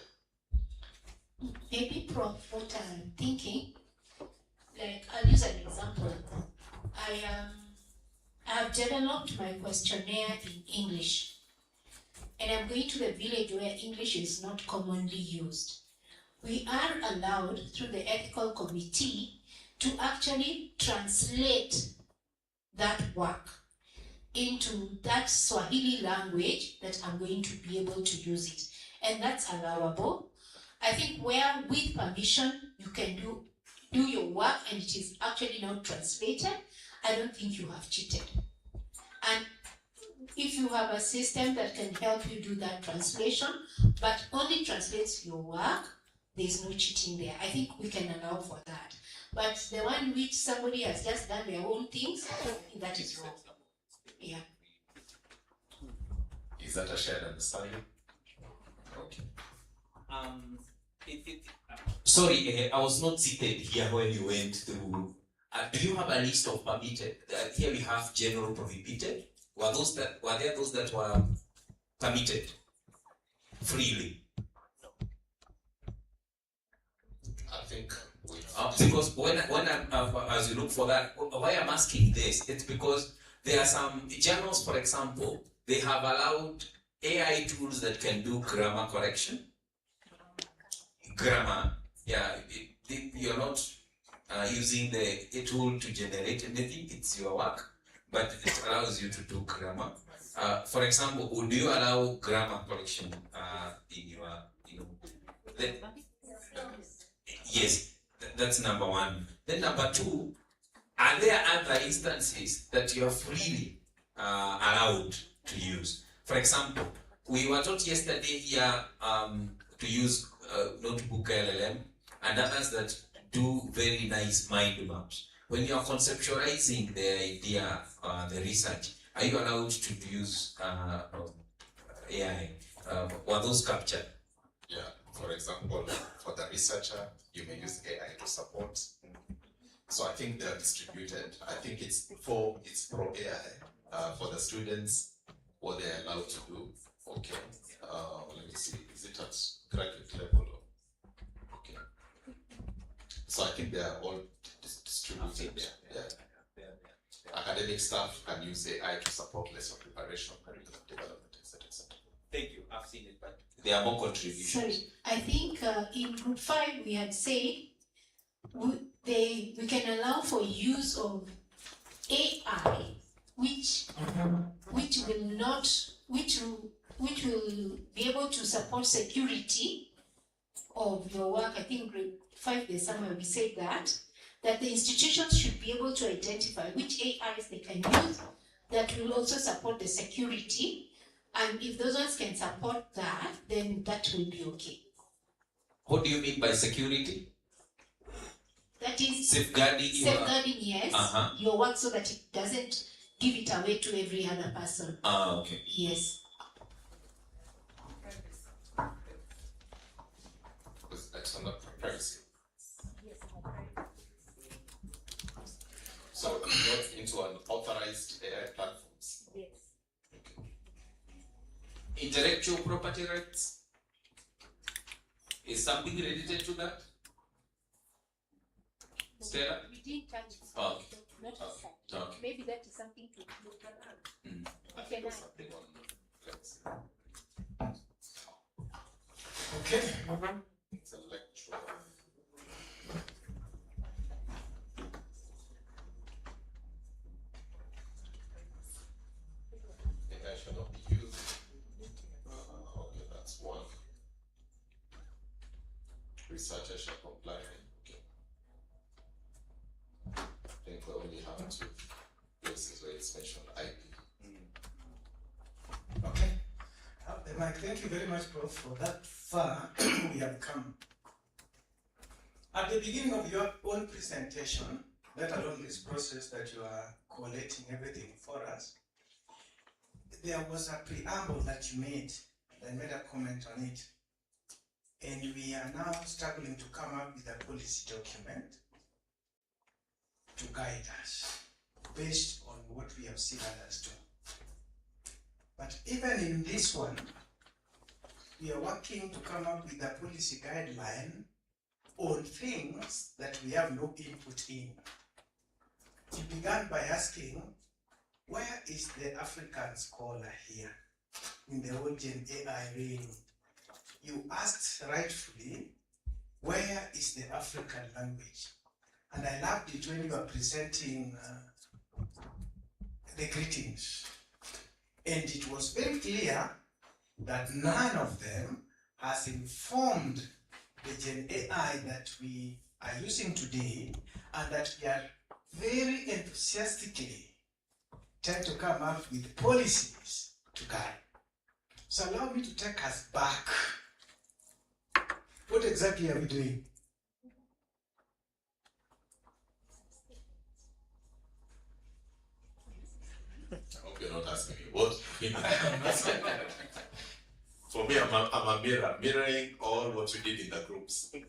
Maybe Prof, what I'm thinking, like I'll use an example. I have developed my questionnaire in English, and I'm going to the village where English is not commonly used. We are allowed through the ethical committee to actually translate that work into that Swahili language that I'm going to be able to use it. And that's allowable. I think where with permission you can do your work and it is actually not translated, I don't think you have cheated. And if you have a system that can help you do that translation, but only translates your work, there's no cheating there. I think we can allow for that. But the one which somebody has just done their own things, that is wrong. Yeah. Is that a shared understanding? Okay. Sorry, I was not seated here when you went through. Do you have a list of permitted? Here we have general prohibited. Were there those that were permitted freely? I think because when as you look for that, why I'm asking this, it's because there are some journals, for example, they have allowed AI tools that can do grammar correction. Grammar, yeah, you're not using the tool to generate anything, it's your work, but it allows you to do grammar. For example, would you allow grammar correction in your, yes, that's number one. Then number two, are there other instances that you are freely allowed to use? For example, we were taught yesterday here to use notebook LLM and others that do very nice mind maps. When you are conceptualizing the idea, the research, are you allowed to use AI? Were those captured? Yeah, for example, for the researcher, you may use AI to support. So I think they're distributed. I think it's pro AI. For the students, what they're allowed to do. Okay. Let me see. Is it at graduate level? Okay. So I think they are all distributed. Yeah. Academic staff can use AI to support lesson preparation, curriculum development, etc. Thank you. I've seen it, but there are more contributions. Sorry, I think in group 5 we had said we can allow for use of AI, which will be able to support security of your work. I think grade 5 there's somewhere we said that the institutions should be able to identify which AIs they can use that will also support the security. And if those ones can support that, then that will be okay. What do you mean by security? That is safeguarding yes, your work so that it doesn't give it away to every other person. Okay. Yes. That's under privacy. So not into an authorized AI platforms. Yes. Intellectual property rights? Is something related to that? Stella? We didn't touch it. Okay. Not Okay. Maybe that is something to look around. Okay. Intellectual. AI should not be used. Okay, that's one. Researcher shall comply. Okay. I think we only have two places where it's mentioned IP. Okay. Mike, thank you very much, Prof, for that far we have come. At the beginning of your own presentation, let alone this process that you are collating everything for us, there was a preamble that you made, and I made a comment on it. And we are now struggling to come up with a policy document to guide us based on what we have seen others do. But even in this one, we are working to come up with a policy guideline on things that we have no input in. You began by asking, where is the African scholar here in the whole Gen AI realm? You asked rightfully, where is the African language? And I loved it when you were presenting the greetings. And it was very clear that none of them has informed the Gen AI that we are using today, and that we are very enthusiastically trying to come up with policies to guide. So allow me to take us back. What exactly are we doing? I hope you're not asking me what. For me, I'm a mirror, mirroring all what we did in the groups. In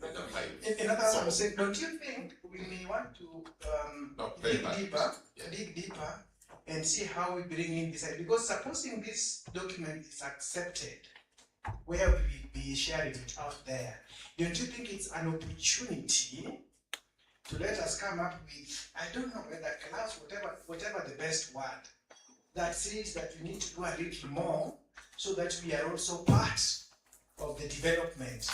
other words, I'm saying, don't you think we may want to no, dig deeper, and see how we bring in this. Because supposing this document is accepted, where we be sharing it out there, don't you think it's an opportunity to let us come up with, I don't know whether class, whatever the best word, that says that we need to do a little more so that we are also part of the development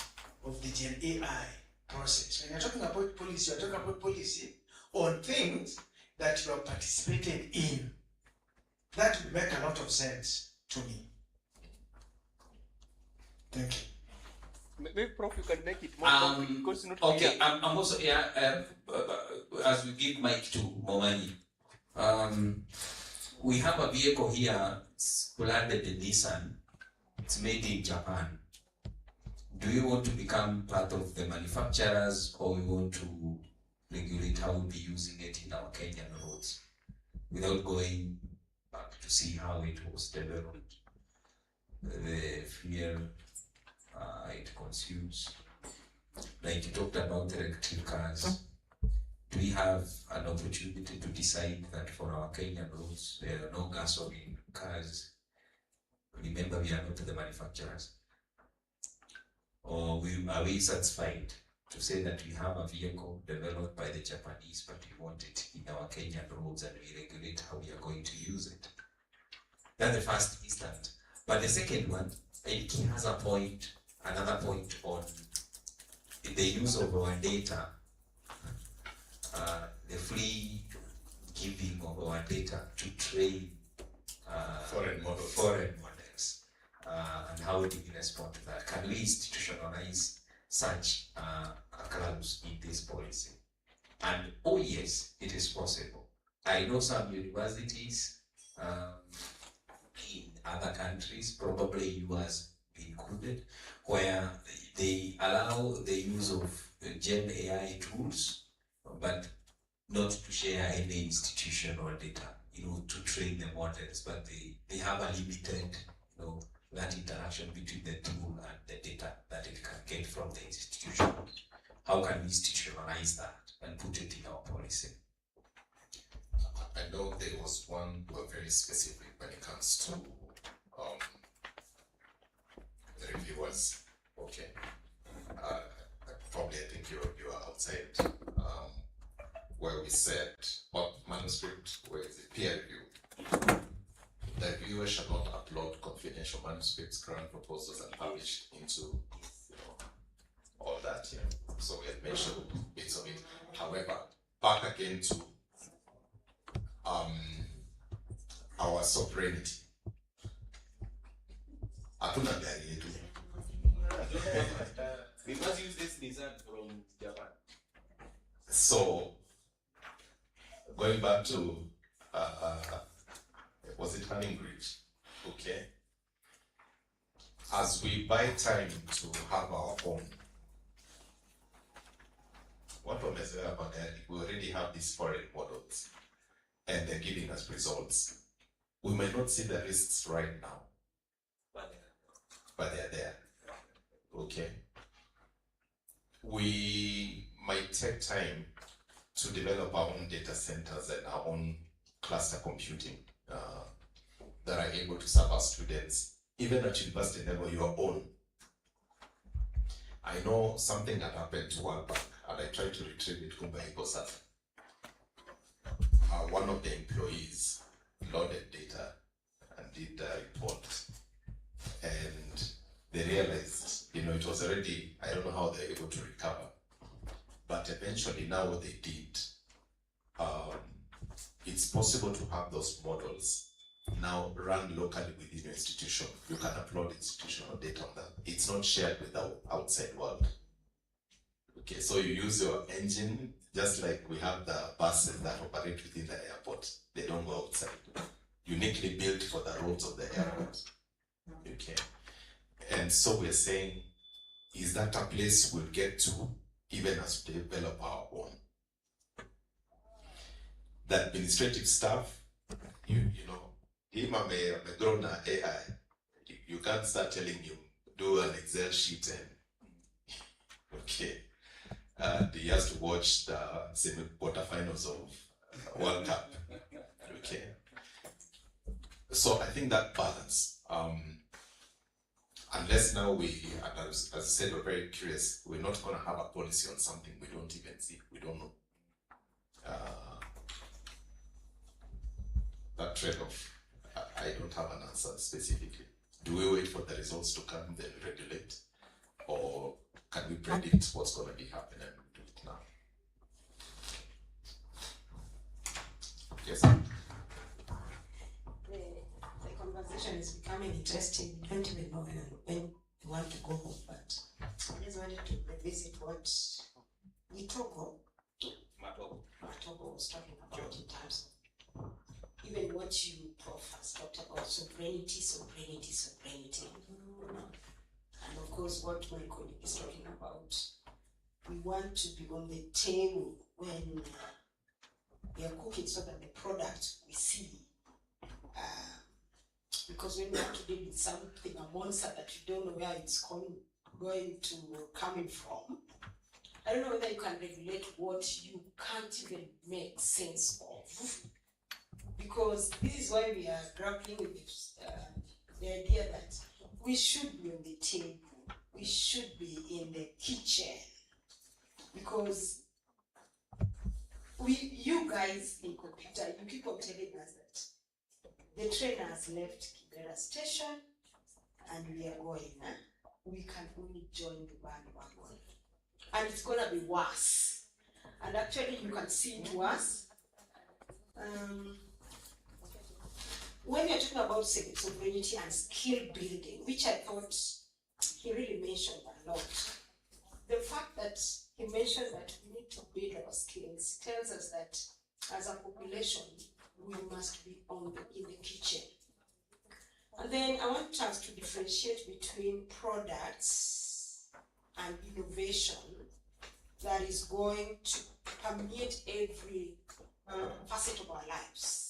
of the Gen AI process. When you're talking about policy, you're talking about policy on things that you have participated in. That would make a lot of sense to me. Thank you. Maybe, Prof, you can make it more concrete because it's not okay, clear. I'm also as we give mic to Momani, we have a vehicle here, it's branded in Nissan. It's made in Japan. Do you want to become part of the manufacturers, or we want to regulate how we'll be using it in our Kenyan roads without going back to see how it was developed, the fuel it consumes? Like you talked about electric cars. Do we have an opportunity to decide that for our Kenyan roads there are no gasoline cars? Remember, we are not the manufacturers. Or are we satisfied to say that we have a vehicle developed by the Japanese, but we want it in our Kenyan roads and we regulate how we are going to use it? That's the first instant. But the second one, it has a point, another point on the use of our data, the free giving of our data to train foreign models. And how do we respond to that? Can we institutionalize such a clause in this policy? And oh yes, it is possible. I know some universities in other countries, probably US included, where they allow the use of Gen AI tools, but not to share any institutional data, to train the models, but they have a limited, that interaction between the tool and the data that it can get from the institution. How can we institutionalize that and put it in our policy? I know there was one very specific when it comes to the reviewers. Okay. Probably I think you are outside, where we said what manuscript where is it peer review. The reviewer shall not upload confidential manuscripts, grant proposals, and publish into all that. So we had mentioned bits of it. However, back again to our sovereignty. Hatuna gari yetu. We must use this Nissan from Japan. So, going back to was it Running Bridge? Okay. As we buy time to have our own, what we already have these foreign models and they're giving us results. We may not see the risks right now, but they're there. Okay. We might take time to develop our own data centers and our own cluster computing that are able to serve our students, even at university level, your own. I know something that happened to World Bank, and I tried to retrieve it from Bahibosat. One of the employees loaded data and did a report, and they realized, it was already, I don't know how they're able to recover, but eventually now what they did, it's possible to have those models now run locally within your institution. You can upload institutional data on that. It's not shared with the outside world. Okay, so you use your engine, just like we have the buses that operate within the airport. They don't go outside. Uniquely built for the roads of the airport. Okay. And so we're saying, is that a place we'll get to even as we develop our own? The administrative staff, him a grown AI. You can't start telling him, do an Excel sheet and, okay. And he has to watch the semi-quarterfinals of World Cup. Okay. So I think that balance, unless now and as I said, we're very curious, we're not going to have a policy on something we don't even see, we don't know. That trade-off, I don't have an answer specifically. Do we wait for the results to come, then regulate? Or can we predict what's going to be happening and do it now? Yes. The conversation is becoming interesting. You don't even know when you want to go home, but I just wanted to revisit what Matogo was talking about in terms of even what you, Prof, has talked about, sovereignty. And of course, what my colleague is talking about, we want to be on the table when we are cooking so that the product we see, because when we have to deal with something, a monster that you don't know where it's coming from, I don't know whether you can regulate what you can't even make sense of. Because this is why we are grappling with this, the idea that we should be on the table, we should be in the kitchen, because you guys in computer, you keep on telling us that the train has left Kibera station and we are going. We can only join the bandwagon, and it's gonna be worse. And actually, you can see it worse. When you're talking about sovereignty and skill building, which I thought he really mentioned a lot, the fact that he mentioned that we need to build our skills tells us that as a population, we must be in the kitchen. And then I want us to differentiate between products and innovation that is going to permeate every facet of our lives.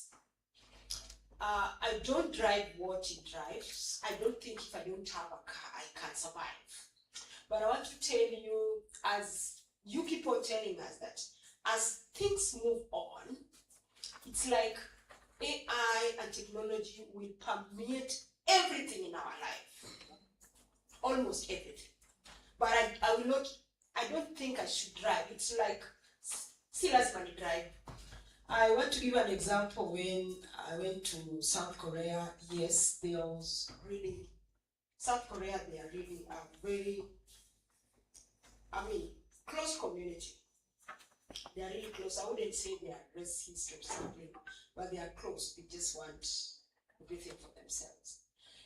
I don't drive what he drives. I don't think if I don't have a car, I can survive. But I want to tell you, as you keep on telling us that as things move on, it's like AI and technology will permeate everything in our life. Almost everything. But I don't think I should drive. It's like, still as money drive. I want to give an example. When I went to South Korea, yes, there was really, South Korea, they are really a very, close community. They are really close. I wouldn't say they are racist or something, but they are close. They just want everything for themselves.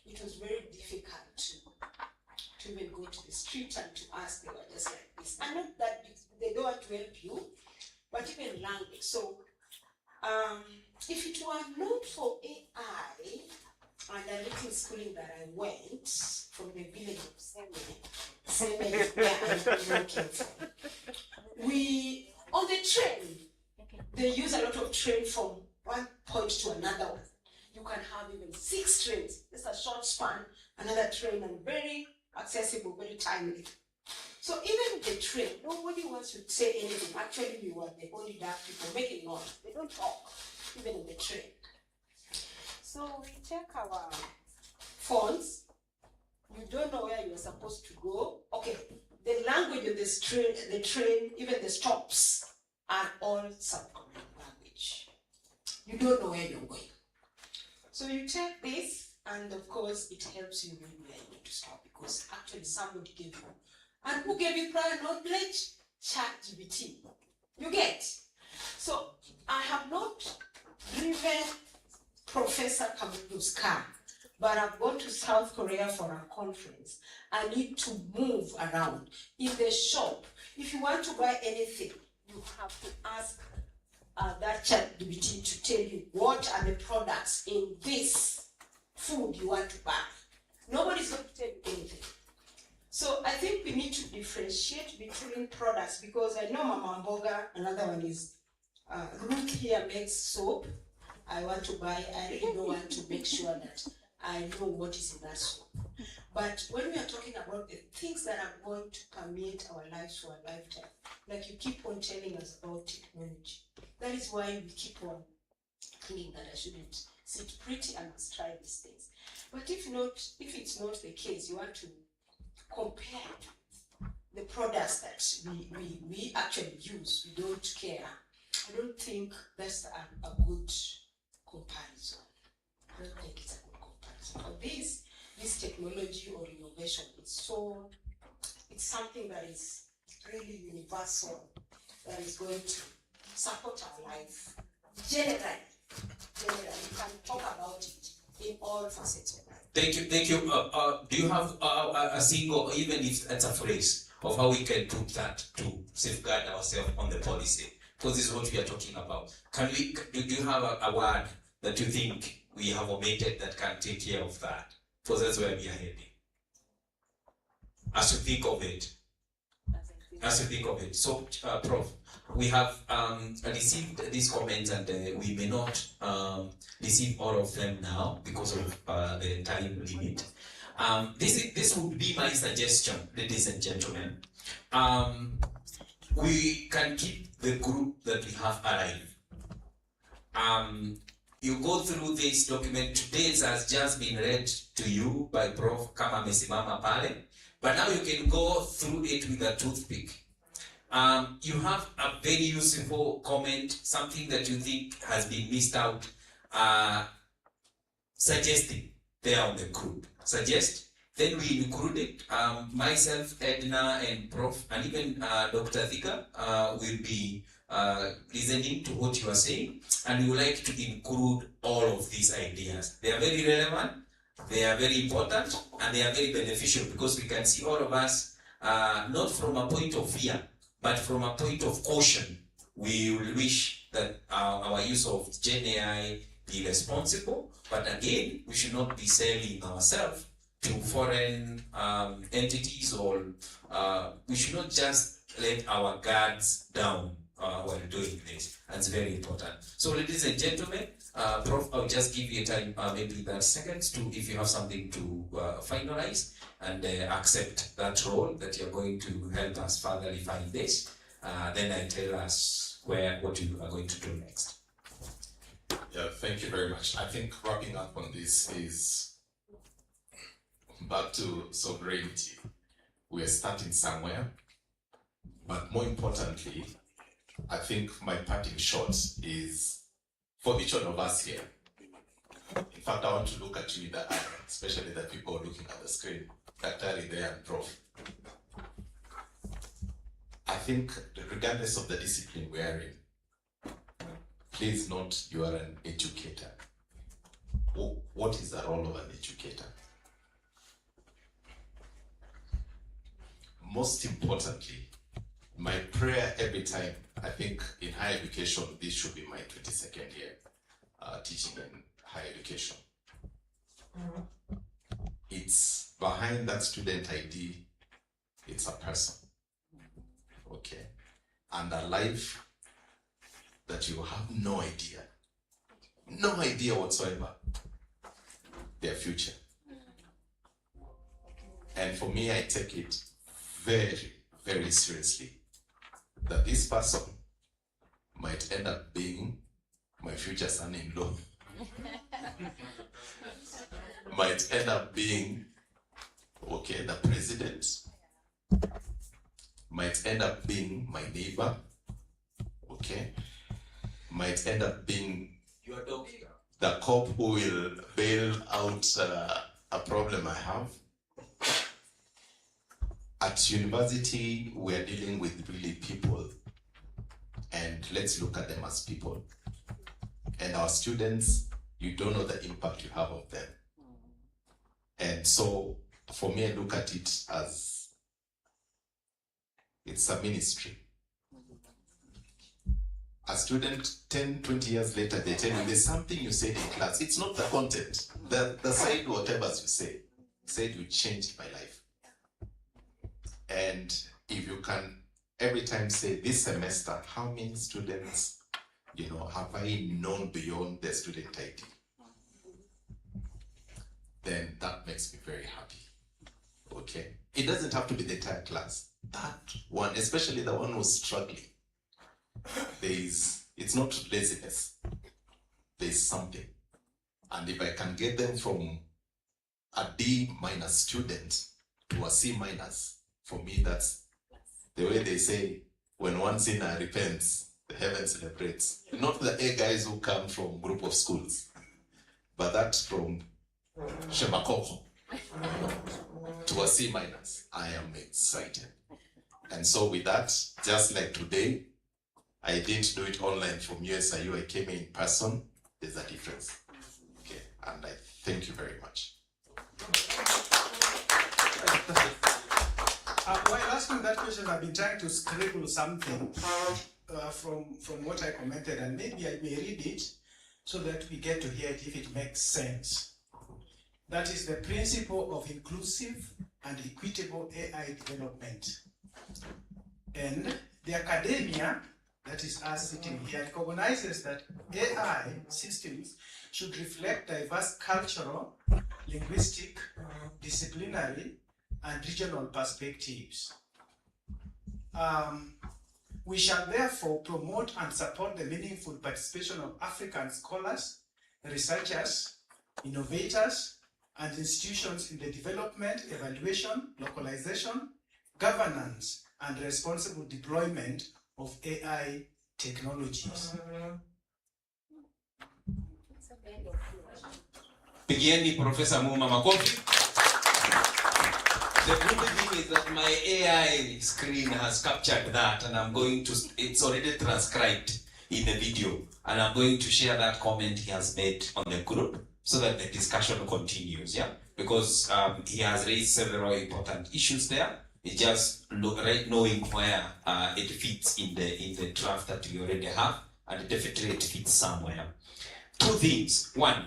It was very difficult to even go to the street and to ask. They were just like this. And not that they don't want to help you, but even language. So, if it were not for AI and a little schooling that I went from the village of Seme, where I came from, on the train, they use a lot of train from one point to another one. You can have even 6 trains, just a short span, another train, and very accessible, very timely. So even the train, nobody wants to say anything. Actually, we were the only deaf people making noise. They don't talk, even in the train. So we check our phones. You don't know where you're supposed to go. Okay, the language of this train, the train, even the stops are all South Korean language. You don't know where you're going. So you check this, and of course, it helps you when you need to stop, because actually somebody gave you. And who gave you prior knowledge? ChatGPT. You get? So I have not driven Professor Kamudu's car, but I've gone to South Korea for a conference. I need to move around. In the shop, if you want to buy anything, you have to ask that ChatGPT to tell you what are the products in this food you want to buy. Nobody's going to tell you anything. So I think we need to differentiate between products, because I know Mama Mboga, another one is Ruth here makes soap. I want to buy, I really don't want to make sure that I know what is in that soap. But when we are talking about the things that are going to permeate our lives for a lifetime, like you keep on telling us about technology, That is why we keep on thinking that I shouldn't sit pretty and must try these things. But if it's not the case, you want to compare the products that we actually use, we don't care. I don't think that's a good comparison. I don't think it's a good comparison. For this technology or innovation, it's something that is really universal, that is going to support our life. Generally, we can talk about it in all facets of life. Thank you. Do you have a single, even if it's a phrase, of how we can put that to safeguard ourselves on the policy? Because this is what we are talking about. Do you have a word that you think we have omitted that can take care of that? Because that's where we are heading. As you think of it. So, Prof, we have received these comments, and we may not receive all of them now because of the time limit. This would be my suggestion, ladies and gentlemen. We can keep the group that we have alive. You go through this document. Today's has just been read to you by Prof. Kama amesimama pale, but now you can go through it with a toothpick. You have a very useful comment, something that you think has been missed out, suggesting there on the group. Suggest, then we included myself, Edna, and Prof, and even Dr. Thika will be listening to what you are saying, and we would like to include all of these ideas. They are very relevant, they are very important, and they are very beneficial, because we can see all of us, not from a point of fear, but from a point of caution. We will wish that our use of Gen AI be responsible, but again, we should not be selling ourselves to foreign entities, or we should not just let our guards down while doing this. That's very important. So, ladies and gentlemen, Prof, I'll just give you time, maybe 30 seconds to, if you have something to finalize and accept that role that you're going to help us further refine this. Then I tell us what you are going to do next. Yeah, thank you very much. I think wrapping up on this is back to sovereignty. We are starting somewhere, but more importantly, I think my parting shot is for each one of us here. In fact, I want to look at you in the eye, especially the people looking at the screen, Daktari there and Prof. I think regardless of the discipline we are in, please note you are an educator. What is the role of an educator? Most importantly, my prayer every time, I think in higher education, this should be my 22nd year teaching in higher education. It's behind that student ID, it's a person, okay? And a life that you have no idea whatsoever, their future. And for me, I take it very, very seriously that this person might end up being my future son-in-law, might end up being, okay, the president, might end up being my neighbor, okay, might end up being your doctor, the cop who will bail out a problem I have. At university, we're dealing with really people, and let's look at them as people. And our students, you don't know the impact you have of them. And so, for me, I look at it as it's a ministry. A student, 10, 20 years later, they tell you there's something you said in class. It's not the content. The side, whatever you said you changed my life. And if you can every time say, this semester, how many students, have I known beyond the student ID? Then that makes me very happy. Okay? It doesn't have to be the entire class. That one, especially the one who's struggling. It's It's not laziness. There's something. And if I can get them from a D minus student to a C minus, for me, that's the way they say, when one sinner repents, the heaven celebrates. Not the A guys who come from group of schools, but that from Shemakoko to a C minus. I am excited. And so with that, just like today, I didn't do it online from USIU, I came in person. There's a difference. Okay, and I thank you very much. While asking that question, I've been trying to scribble something from what I commented, and maybe I may read it so that we get to hear it if it makes sense. That is the principle of inclusive and equitable AI development. And the academia, that is us sitting here, recognizes that AI systems should reflect diverse cultural, linguistic, disciplinary, and regional perspectives. We shall therefore promote and support the meaningful participation of African scholars, researchers, innovators, and institutions in the development, evaluation, localization, governance, and responsible deployment of AI technologies. Pigieni Professor Muma makofi. The good thing is that my AI screen has captured that, and I'm going to, it's already transcribed in the video, and I'm going to share that comment he has made on the group so that the discussion continues, yeah? Because he has raised several important issues there. It's just knowing where it fits in the draft that we already have, and definitely it fits somewhere. Two things. One,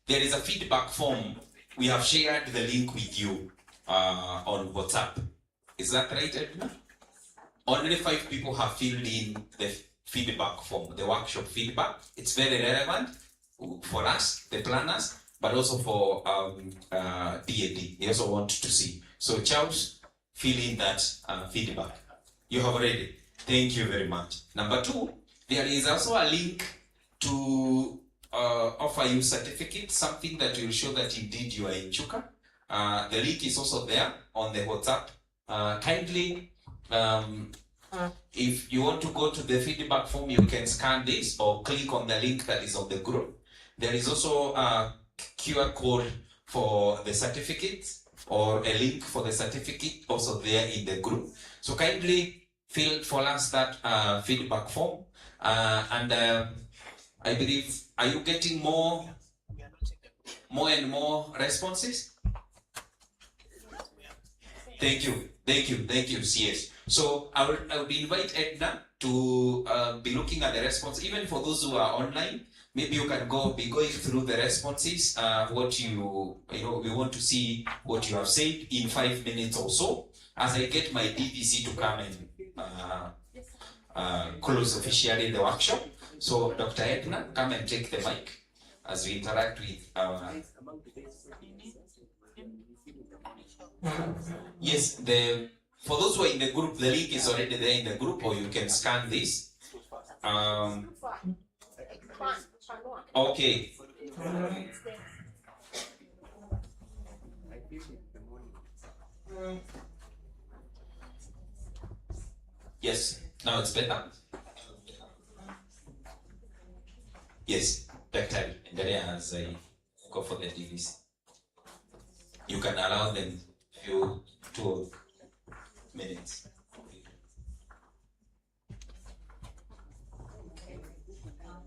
there is a feedback form. We have shared the link with you on WhatsApp. Is that right, Edna? Only 5 people have filled in the feedback form, the workshop feedback. It's very relevant for us, the planners, but also for DAD. They also want to see. So Charles, fill in that feedback. You have already. Thank you very much. Number 2, there is also a link to offer you certificate, something that will show that indeed you are in Chuka. The link is also there on the WhatsApp. Kindly, if you want to go to the feedback form, you can scan this or click on the link that is on the group. There is also a QR code for the certificate or a link for the certificate also there in the group. So kindly fill for us that feedback form. And I believe, are you getting more and more responses? Thank you, CS. So I would invite Edna to be looking at the response, even for those who are online. Maybe you can be going through the responses, what we want to see what you have said in 5 minutes or so, as I get my DVC to come and close officially the workshop. So Dr. Edna, come and take the mic as we interact with our... Yes, for those who are in the group, the link is already there in the group, or you can scan this. Okay. Yes, now it's better. Yes, Dr. Endelea as I go for the DVC. You can allow them few 2 minutes.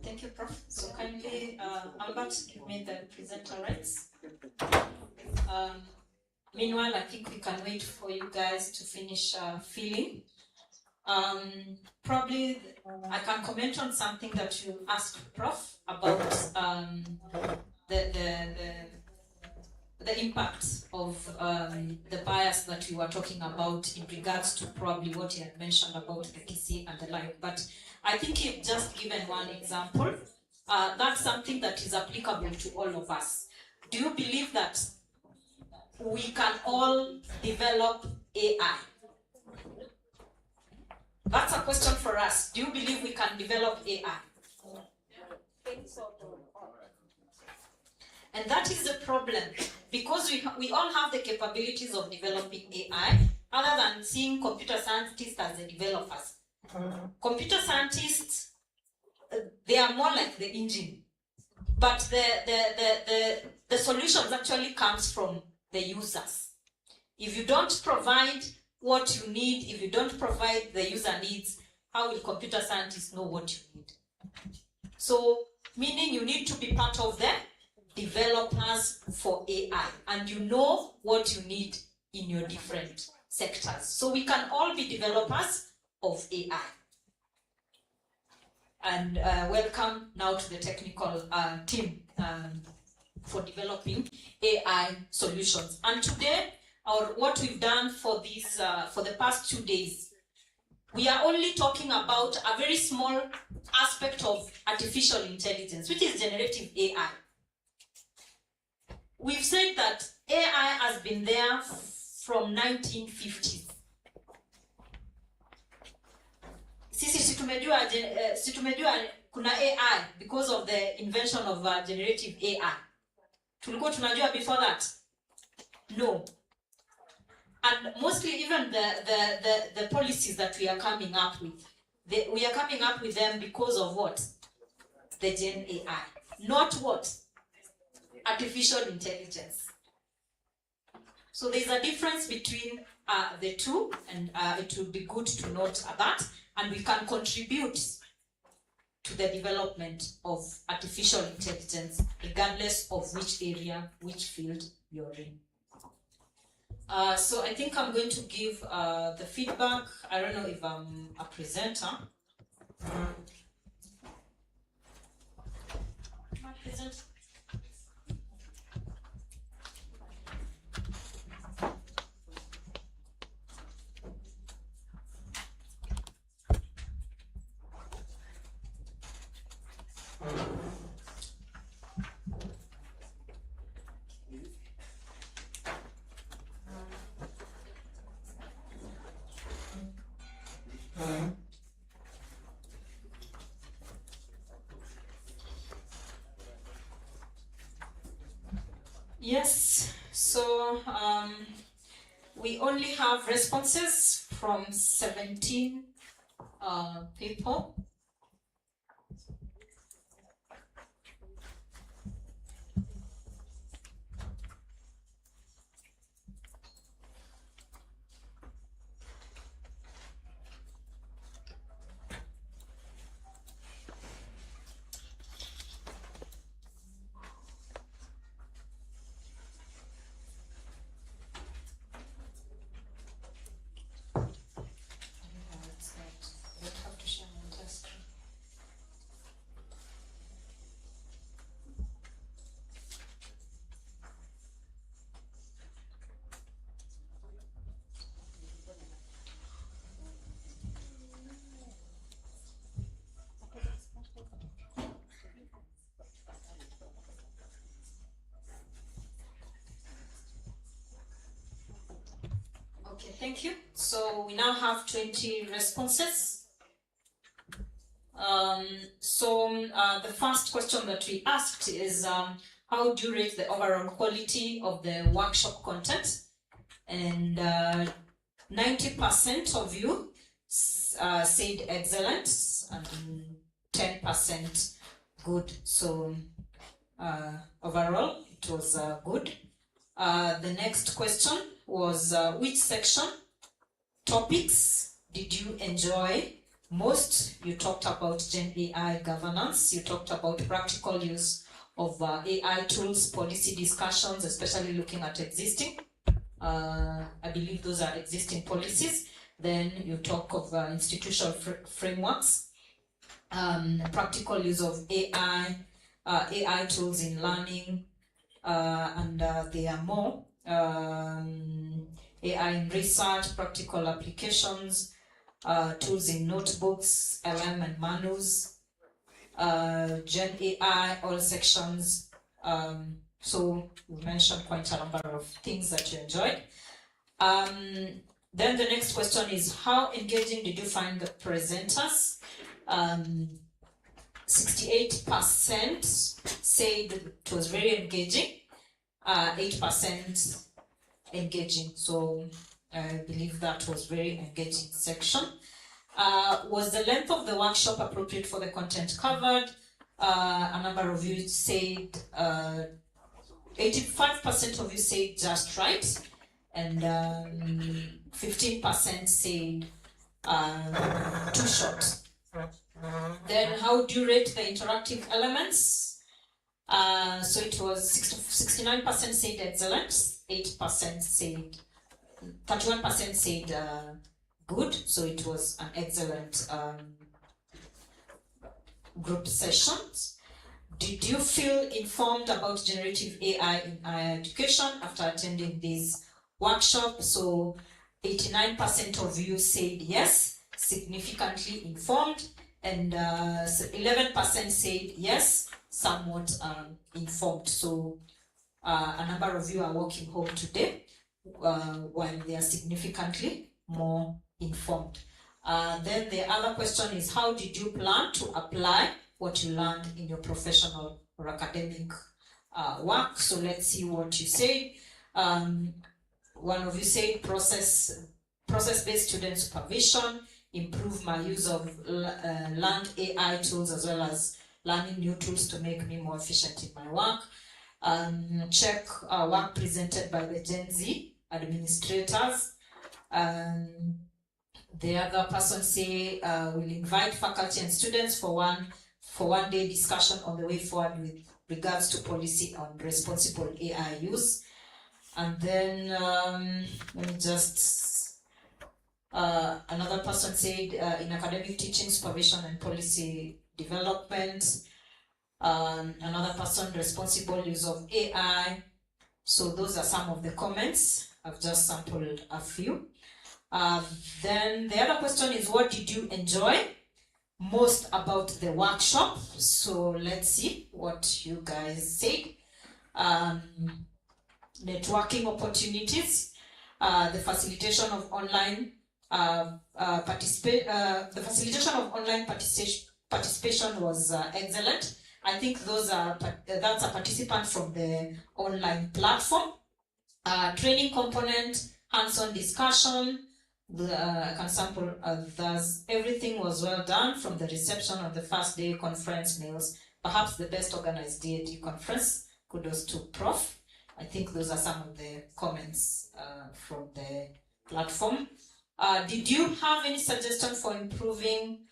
Thank you, Prof. So kindly, Albert, give me the presenter rights. Meanwhile, I think we can wait for you guys to finish filling. Probably I can comment on something that you asked Prof about the impact of the bias that you were talking about in regards to probably what you had mentioned about the KC and the like. But I think you've just given one example. That's something that is applicable to all of us. Do you believe that we can all develop AI? That's a question for us. Do you believe we can develop AI? any sort of. And that is the problem, because we all have the capabilities of developing AI, other than seeing computer scientists as the developers. Computer scientists, they are more like the engine, but the solutions actually comes from the users. If you don't provide what you need, if you don't provide the user needs, how will computer scientists know what you need? So, meaning you need to be part of the developers for AI, and you know what you need in your different sectors. So we can all be developers of AI. And welcome now to the technical team for developing AI solutions. And today, what we've done for these for the past 2 days, we are only talking about a very small aspect of artificial intelligence, which is generative AI. We've said that AI has been there from 1950s. Sisi situmejua kuna AI because of the invention of generative AI. Tulikuwa tunajua before that? No. And mostly even the policies that we are coming up with, we are coming up with them because of what? The Gen AI. Not what? Artificial intelligence. So there's a difference between the two, and it would be good to note that, and we can contribute to the development of artificial intelligence regardless of which area, which field you're in. So I think I'm going to give the feedback. I don't know if I'm a presenter. Am I a presenter? Yes, so we only have responses from 17 people. Okay, thank you. So we now have 20 responses. The first question that we asked is, how do you rate the overall quality of the workshop content? And 90% of you said excellent, and 10% good. So overall, it was good. The next question was, which section topics did you enjoy most? You talked about Gen AI governance. You talked about practical use of AI tools, policy discussions, especially looking at existing. I believe those are existing policies. Then you talk of institutional frameworks, practical use of AI, AI tools in learning, and there are more. AI in research, practical applications, tools in notebooks, LM and manuals, Gen AI, all sections. So we mentioned quite a number of things that you enjoyed. Then the next question is, how engaging did you find the presenters? 68% said it was very engaging, 8% engaging. So I believe that was very engaging section. Was the length of the workshop appropriate for the content covered? A number of you said 85% of you said just right, and 15% said too short. Then how do you rate the interactive elements? So it was 69% said excellent, 8% said, 31% said good, so it was an excellent group sessions. Did you feel informed about generative AI in higher education after attending this workshop? So 89% of you said yes, significantly informed, and 11% said yes, somewhat informed. So a number of you are walking home today while they are significantly more informed. Then the other question is, how did you plan to apply what you learned in your professional or academic work? So let's see what you say. One of you said process-based student supervision, improve my use of learned AI tools as well as learning new tools to make me more efficient in my work. Check work presented by the Gen Z administrators. The other person say will invite faculty and students for one day discussion on the way forward with regards to policy on responsible AI use. And then let me just another person said in academic teaching, supervision and policy development. Another person, responsible use of AI. So those are some of the comments. I've just sampled a few. Then the other question is, what did you enjoy most about the workshop? So let's see what you guys said. Networking opportunities, the facilitation of online participation was excellent. I think that's a participant from the online platform. Training component, hands-on discussion. I can sample others. Everything was well done from the reception of the first day, conference mails, perhaps the best organized DAD conference. Kudos to Prof. I think those are some of the comments from the platform. Did you have any suggestions for improving?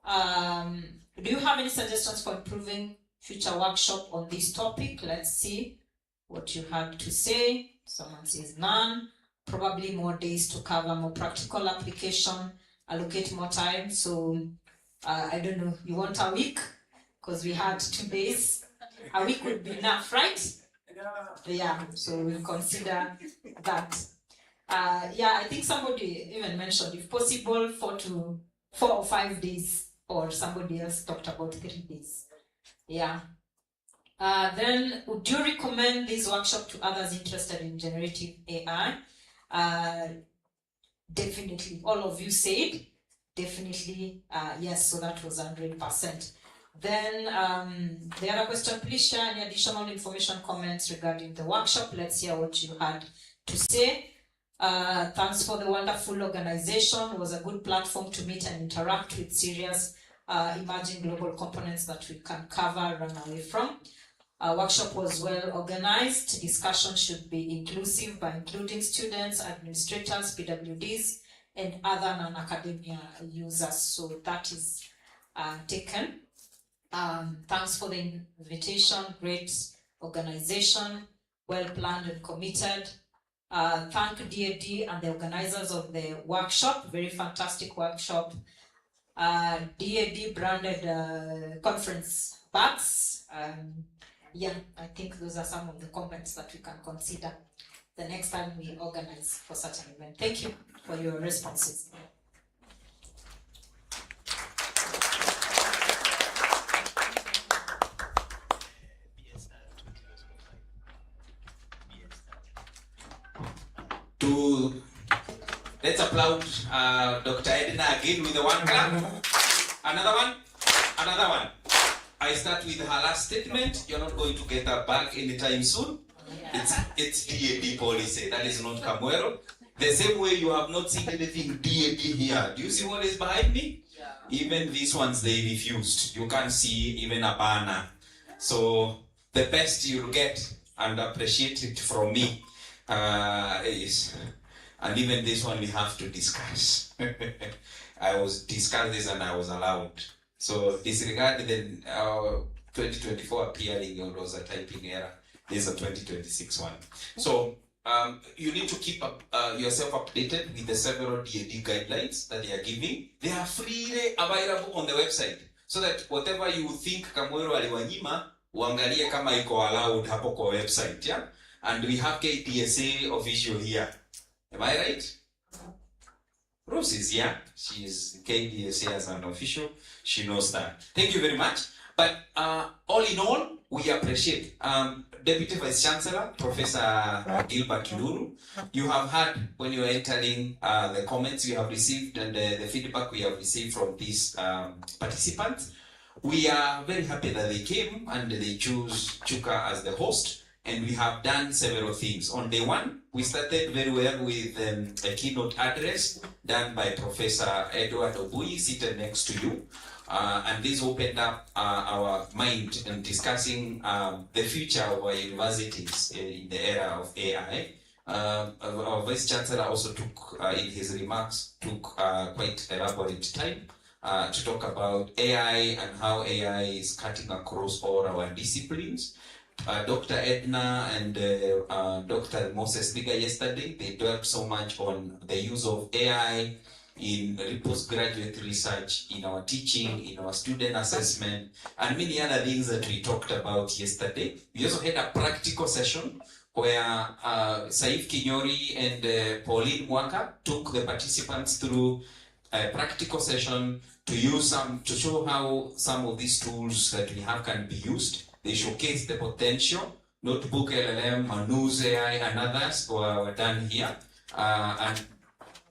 Do you have any suggestions for improving future workshop on this topic? Let's see what you had to say. Someone says none. Probably more days to cover more practical application, allocate more time. So I don't know, you want a week? Because we had 2 days. A week would be enough, right? Yeah, so we'll consider that. Yeah, I think somebody even mentioned, if possible, 4 or 5 days, or somebody else talked about 3 days. Yeah. Then, would you recommend this workshop to others interested in generative AI? Definitely. All of you said definitely yes, so that was 100%. Then the other question, please share any additional information, comments regarding the workshop. Let's hear what you had to say. Thanks for the wonderful organization. It was a good platform to meet and interact with serious emerging global components that we can cover, run away from. Workshop was well organized. Discussion should be inclusive by including students, administrators, PWDs, and other non-academia users. So that is taken. Thanks for the invitation. Great organization, well planned and committed. Thank DAD and the organizers of the workshop. Very fantastic workshop. DAD branded conference bags. Yeah, I think those are some of the comments that we can consider the next time we organize for such an event. Thank you for your responses. Let's applaud Dr. Edna again with the one clap. Another one. Another one. I start with her last statement. You're not going to get her back anytime soon. It's DAD policy. That is not Kamwero. The same way you have not seen anything DAD here. Do you see what is behind me? Even these ones, they refused. You can't see even a banner. So the best you'll get and appreciate it from me is, and even this one we have to discuss. I was discussed this and I was allowed. So disregard the 2024 appearing or was a typing error. This is a 2026 one. So you need to keep yourself updated with the several DAD guidelines that they are giving. They are freely available on the website. So that whatever you think Kamwero aliwanyima, uangalie kama iko allowed hapo kwa website, yeah? And we have KDSA official here. Am I right? Rose is here. She is KDSA as an official. She knows that. Thank you very much. But all in all, we appreciate Deputy Vice Chancellor, Professor Gilbert Luru. You have heard when you are entering the comments you have received and the feedback we have received from these participants. We are very happy that they came and they chose Chuka as the host. And we have done several things. On day one, we started very well with a keynote address done by Professor Edward Obui, seated next to you. And this opened up our mind in discussing the future of our universities in the era of AI. Our Vice Chancellor also took, in his remarks, quite elaborate time to talk about AI and how AI is cutting across all our disciplines. Dr. Edna and Dr. Moses Liga yesterday, they dwelt so much on the use of AI in postgraduate research, in our teaching, in our student assessment, and many other things that we talked about yesterday. We also had a practical session where Saif Kinyori and Pauline Mwaka took the participants through a practical session to show how some of these tools that we have can be used. They showcase the potential. Notebook, LLM, Manus AI, and others were done here. And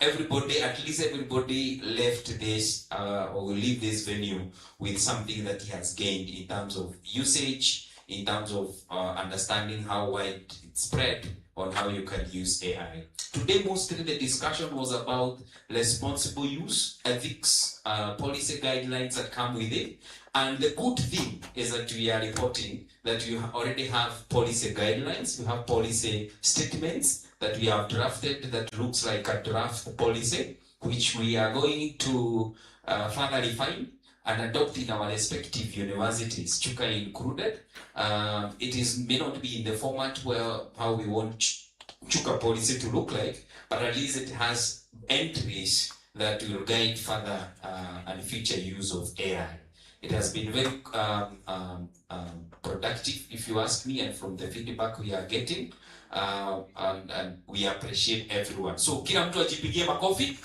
everybody, at least everybody left this or will leave this venue with something that he has gained in terms of usage, in terms of understanding how wide it's spread on how you can use AI. Today, mostly the discussion was about responsible use, ethics, policy guidelines that come with it. And the good thing is that we are reporting that you already have policy guidelines, you have policy statements that we have drafted that looks like a draft policy, which we are going to further refine and adopt in our respective universities, Chuka included. It may not be in the format where how we want Chuka policy to look like, but at least it has entries that will guide further and future use of AI. It has been very productive, if you ask me, and from the feedback we are getting, and we appreciate everyone. So kila mtu ajipigie makofi.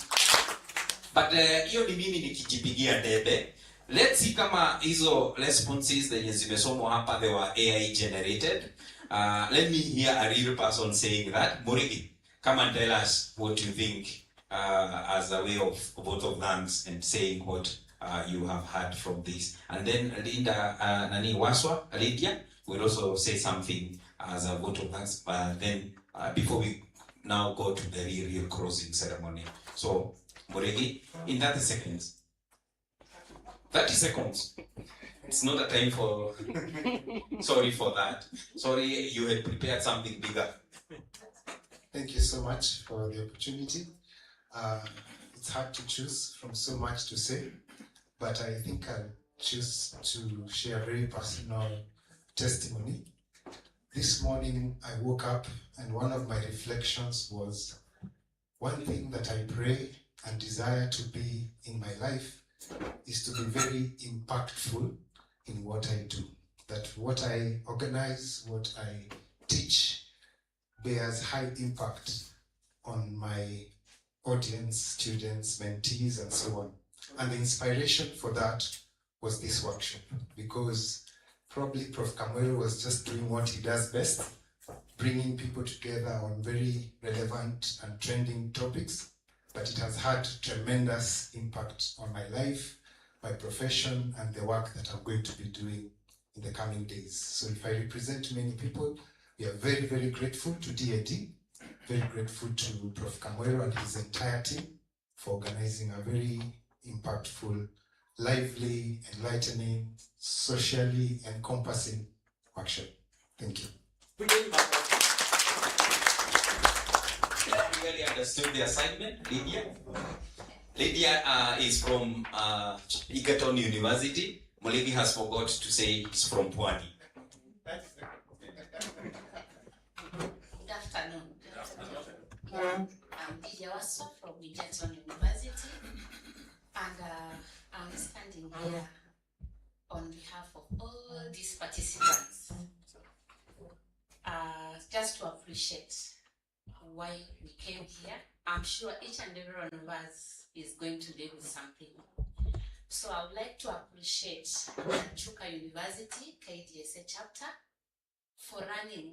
But hiyo ni mimi nikijipigia debe. Let's see kama hizo responses zenye zimesomwa hapa they were AI generated. Let me hear a real person saying that. Murigi, come and tell us what you think as a way of vote of thanks and saying what you have heard from this. And then Linda Lydia will also say something as a vote of thanks. Then before we now go to the real closing ceremony. So Murigi, in 30 seconds. 30 seconds. It's not a time for... Sorry for that. Sorry, you had prepared something bigger. Thank you so much for the opportunity. It's hard to choose from so much to say, but I think I'll choose to share a very personal testimony. This morning I woke up and one of my reflections was one thing that I pray and desire to be in my life is to be very impactful in what I do. That what I organize, what I teach bears high impact on my audience, students, mentees, and so on. And the inspiration for that was this workshop, because probably Prof. Kamwero was just doing what he does best, bringing people together on very relevant and trending topics, but it has had tremendous impact on my life, my profession, and the work that I'm going to be doing in the coming days. So if I represent many people, we are very, very grateful to DAD, very grateful to Prof. Kamwero and his entire team for organizing a very impactful, lively, enlightening, socially encompassing workshop. Thank you. Really understood the assignment, Lydia. Lydia is from Egerton University. Molegi has forgot to say he's from Pwani. Good afternoon. I'm Lydia Wasso from Egerton University, and I'm standing here on behalf of all these participants, just to appreciate why we came here. I'm sure each and every one of us is going to live with something. So I would like to appreciate Chuka University, KDSA chapter, for running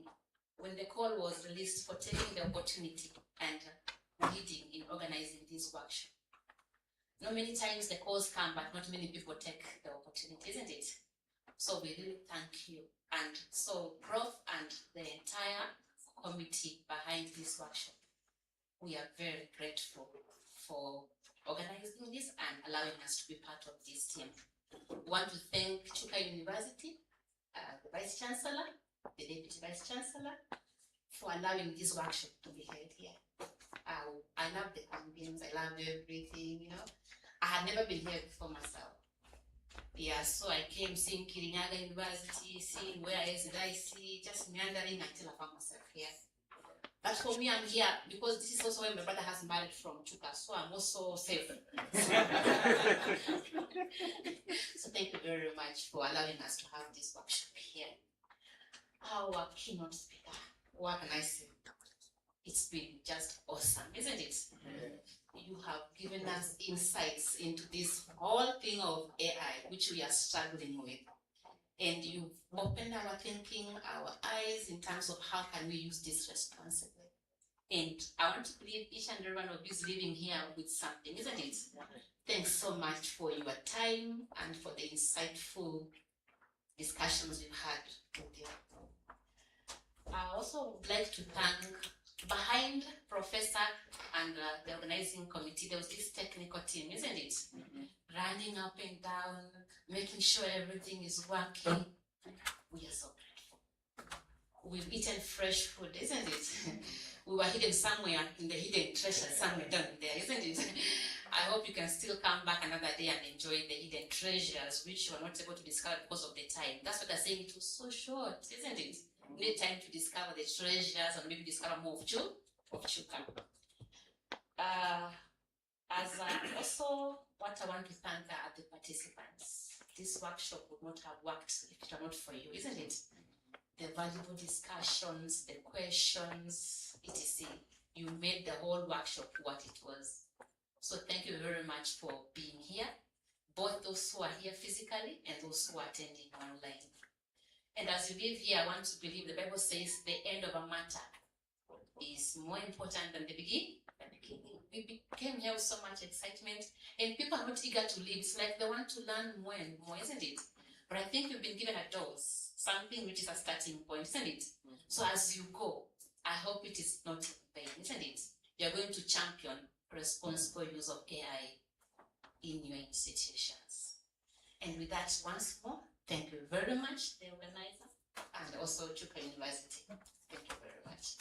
when the call was released, for taking the opportunity and leading in organizing this workshop. Not many times the calls come, but not many people take the opportunity, isn't it? So we really thank you. And so Prof and the entire committee behind this workshop, we are very grateful for organizing this and allowing us to be part of this team. We want to thank Chuka University, the Vice Chancellor, the Deputy Vice Chancellor, for allowing this workshop to be held here. I love the ambience, I love everything, you know. I had never been here before myself. Yeah, so I came seeing Kirinyaga University, seeing where else did I see, just meandering until I found myself here. But for me, I'm here because this is also where my brother has married from, Chuka, so I'm also safe. So thank you very much for allowing us to have this workshop here. Our keynote speaker, what can I say? It's been just awesome, isn't it? You have given us insights into this whole thing of AI, which we are struggling with. And you've opened our thinking, our eyes in terms of how can we use this responsibly. And I want to believe each and every one of you is living here with something, isn't it? Thanks so much for your time and for the insightful discussions we've had with you. I also would like to thank, behind Professor and the organizing committee, there was this technical team, isn't it? Running up and down, making sure everything is working. We are so grateful. We've eaten fresh food, isn't it? We were hidden somewhere in the hidden treasure somewhere down there, isn't it? I hope you can still come back another day and enjoy the hidden treasures which you were not able to discover because of the time. That's what they're saying, it was so short, isn't it? You need time to discover the treasures and maybe discover more of Chuka. Also, what I want to thank are the participants. This workshop would not have worked if it were not for you, isn't it? The valuable discussions, the questions, etc. You made the whole workshop what it was. So thank you very much for being here, both those who are here physically and those who are attending online. And as you live here, I want to believe the Bible says the end of a matter is more important than the beginning. We came here with so much excitement, and people are not eager to leave. It's like they want to learn more and more, isn't it? But I think you've been given a dose, something which is a starting point, isn't it? So as you go, I hope it is not in vain, isn't it? You're going to champion responsible use of AI in your institutions. And with that, once more, thank you very much, the organizer, and also Chuka University. Thank you very much.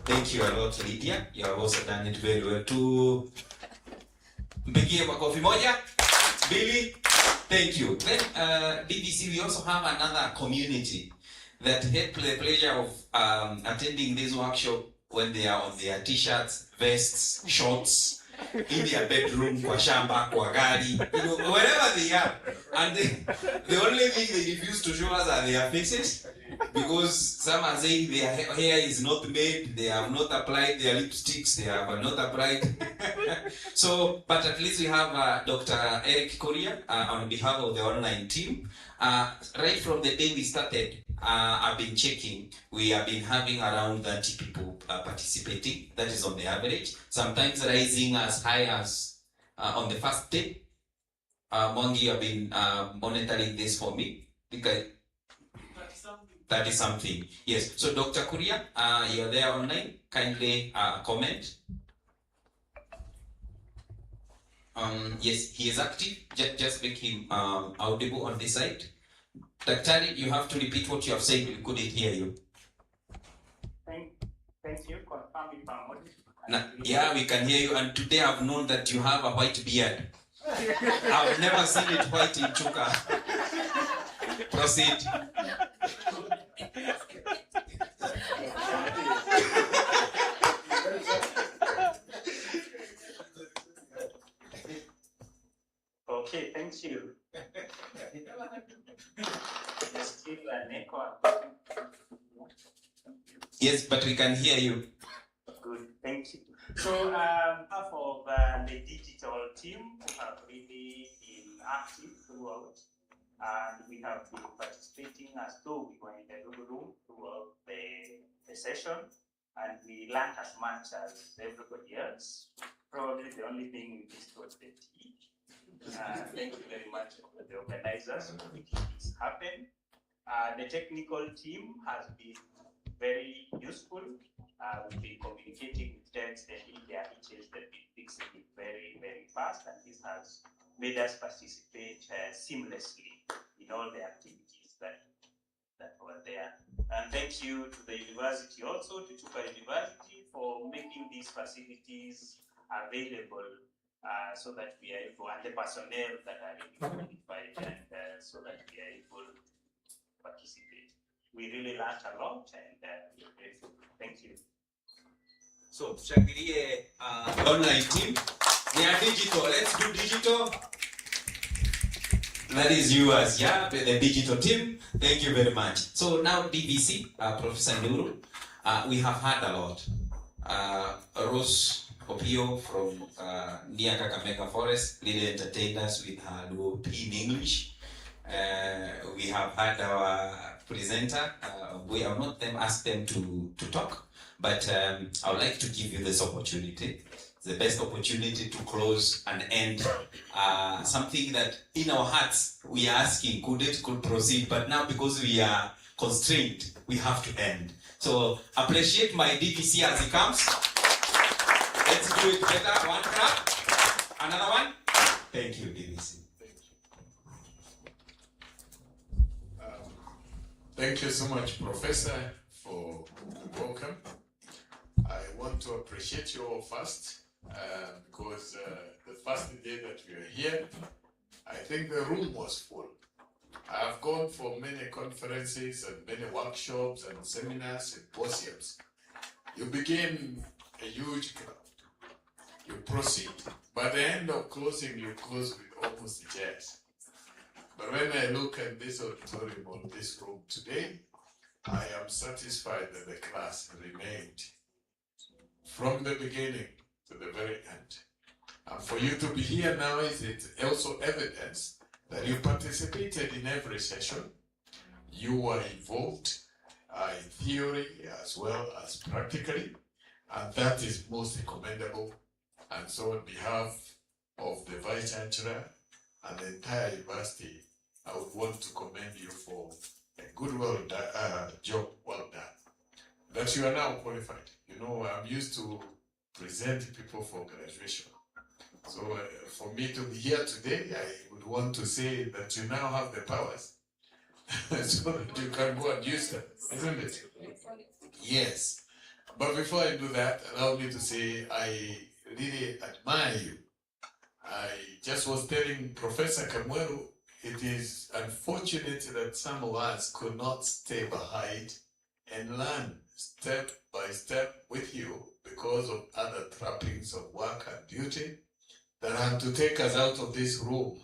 Thank you a lot, Lydia. You have also done it very well too. Mpigie makofi moja. Billy, thank you. Then, BBC, we also have another community that had the pleasure of attending this workshop when they are on their t-shirts, vests, shorts, in their bedroom, kwa shamba, kwa gari, you know, wherever they are. And the only thing they refuse to show us are their faces, because some are saying their hair is not made, they have not applied their lipsticks, they have not applied. So, but at least we have Dr. Eric Korea on behalf of the online team. Right from the day we started, I've been checking, we have been having around 30 people participating. That is on the average. Sometimes rising as high as on the first day, Mwangi, you have been monitoring this for me. Because 30 something. Yes. So Dr. Kuria, you're there online. Kindly comment. Yes, he is active. Just make him audible on this side. Daktari, you have to repeat what you have said. We couldn't hear you. Thank you. Confirm if I'm audible. Yeah, we can hear you. And today I've known that you have a white beard. I've never seen it white in Chuka. Proceed. Okay, thank you. There's still an echo. Yes, but we can hear you. Good, thank you. So, half of the digital team have really been active throughout, and we have been participating as though we were in the room throughout the session, and we learned as much as everybody else. Probably the only thing we missed was the tea. Thank you very much for the organizers for making this happen. The technical team has been very useful. We've been communicating with text and if there are issues that we've been fixing it very, very fast, and this has made us participate seamlessly in all the activities that were there. And thank you to the university also, to Chuka University, for making these facilities available so that we are able, and the personnel that are really qualified, and so that we are able to participate. We really learned a lot, and we're grateful. Thank you. So, Shangirie online team. They are digital. Let's do digital. That is yours, yeah, the digital team. Thank you very much. So now DVC, Professor Nduru, we have had a lot. Rose Opio from near Kakamega Forest really entertained us with her low in English. We have had our presenter. We have not asked them to talk, but I would like to give you this opportunity. It's the best opportunity to close and end something that in our hearts we are asking, could proceed, but now because we are constrained, we have to end. So appreciate my DVC as it comes. Let's do it better. One clap. Another one. Thank you, DVC. Thank you so much, Professor, for welcome. I want to appreciate you all first because the first day that we were here, I think the room was full. I've gone for many conferences and many workshops and seminars, symposiums. You begin a huge crowd. You proceed. By the end of closing, you close with almost the chairs. But when I look at this auditorium or this room today, I am satisfied that the class remained from the beginning to the very end. And for you to be here now is also evidence that you participated in every session. You were involved in theory as well as practically, and that is most commendable. And so on behalf of the Vice Chancellor and the entire university, I would want to commend you for a good job well done. That you are now qualified. You know, I'm used to present people for graduation. So for me to be here today, I would want to say that you now have the powers so that you can go and use them, isn't it? Yes. But before I do that, allow me to say I really admire you. I just was telling Professor Kamweru, it is unfortunate that some of us could not stay behind and learn step by step with you because of other trappings of work and duty that had to take us out of this room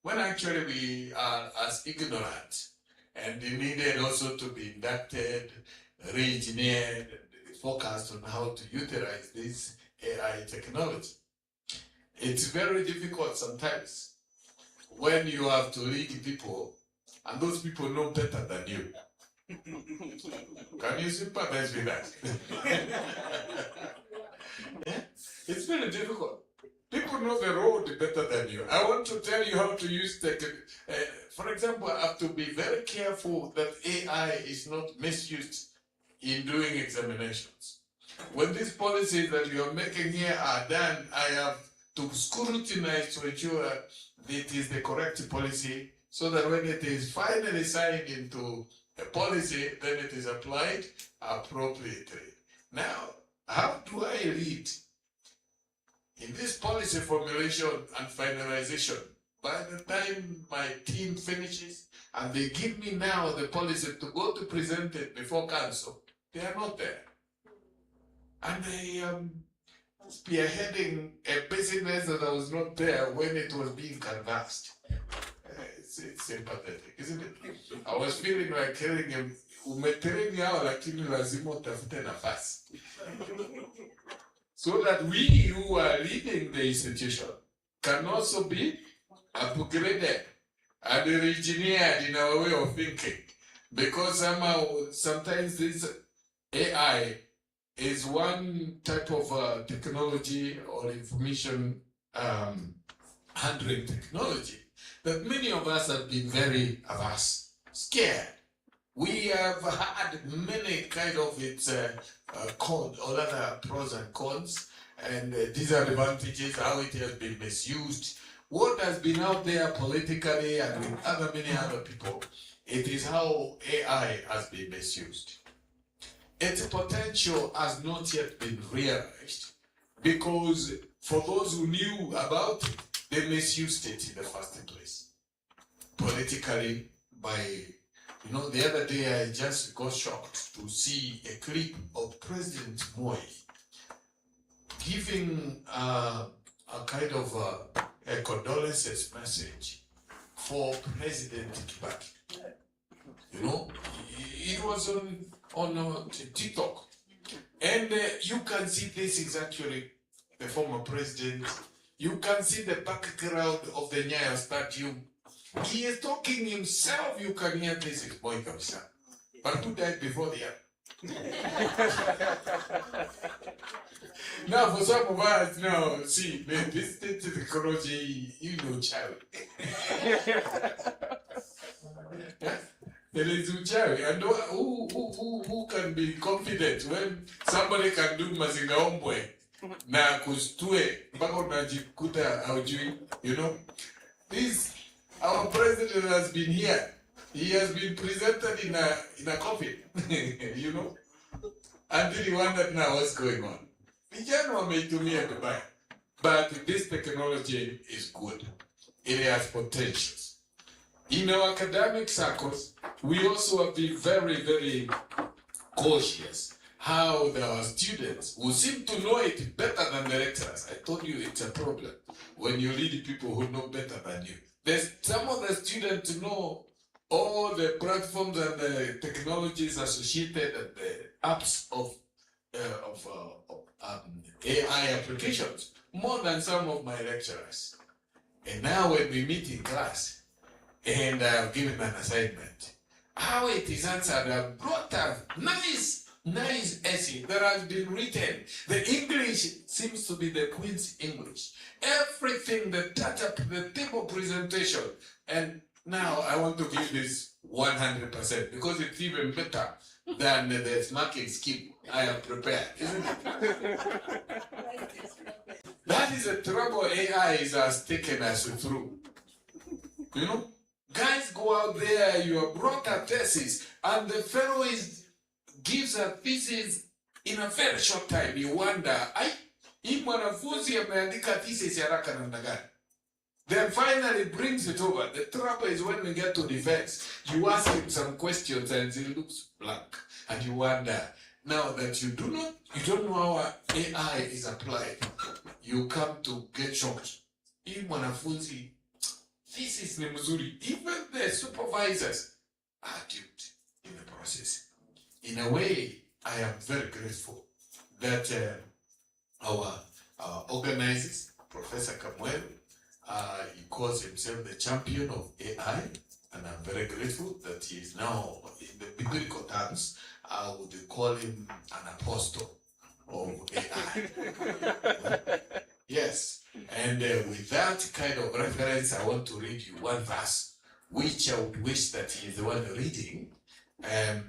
when actually we are as ignorant and needed also to be inducted, re-engineered, focused on how to utilize this AI technology. It's very difficult sometimes when you have to lead people and those people know better than you. Can you sympathize with that? Yeah? It's very difficult. People know the road better than you. I want to tell you how to use for example, I have to be very careful that AI is not misused in doing examinations. When these policies that you are making here are done, I have to scrutinize to ensure that it is the correct policy, so that when it is finally signed into a policy, then it is applied appropriately. Now, how do I read in this policy formulation and finalization? By the time my team finishes and they give me now the policy to go to present it before council, they are not there. And they spearheading a business that I was not there when it was being canvassed. It's sympathetic, isn't it? I was feeling like telling him, umetereni hao lakini lazima utafute nafasi. So that we who are leading the institution can also be upgraded and engineered in our way of thinking. Because somehow, sometimes this AI is one type of technology or information handling technology that many of us have been very averse, scared. We have had many kind of its cons, or other pros and cons, and disadvantages, how it has been misused, what has been out there politically and with many other people. It is how AI has been misused. Its potential has not yet been realized, because for those who knew about it, they misused it in the first place. Politically, by, the other day I just got shocked to see a clip of President Moi giving a kind of a condolences message for President Kibaki. It was on TikTok. And you can see this is actually the former president. You can see the background of the Nyayo statue. He is talking himself. You can hear this is Moi Kabisa. But who died before the other? Now, for some of us, now, see, this technology, child. There is uchawi, and who can be confident when somebody can do mazingaombwe na kustue mpaka unajikuta haujui, This, our president has been here. He has been presented in a coffin, until he wondered now what's going on. Vijana wameitumia vibaya, but this technology is good. It has potentials. In our academic circles, we also have been very, very cautious how our students who seem to know it better than the lecturers. I told you it's a problem when you lead people who know better than you. There's some of the students know all the platforms and the technologies associated and the apps of AI applications more than some of my lecturers. And now when we meet in class, and I've given an assignment, how it is answered, I've brought up nice essay that has been written. The English seems to be the Queen's English. Everything, the touch-up, the table presentation. And now I want to give this 100% because it's even better than the marking scheme I have prepared, isn't it? That is the trouble AI has taken us through. Guys go out there, you have brought a thesis, and the fellow gives a thesis in a very short time. You wonder, hii mwanafunzi ameandika thesis haraka namna gani? Then finally brings it over. The trouble is when we get to defense, you ask him some questions and he looks blank. And you wonder, now that you don't know how AI is applied, you come to get shocked. Hii mwanafunzi, this is mzuri. Even the supervisors are duped in the process. In a way, I am very grateful that our organizers, Professor Kamwel, he calls himself the champion of AI, and I'm very grateful that he is now, in the biblical terms, I would call him an apostle of AI. Yes, and kind of reference, I want to read you one verse, which I would wish that he is the one reading,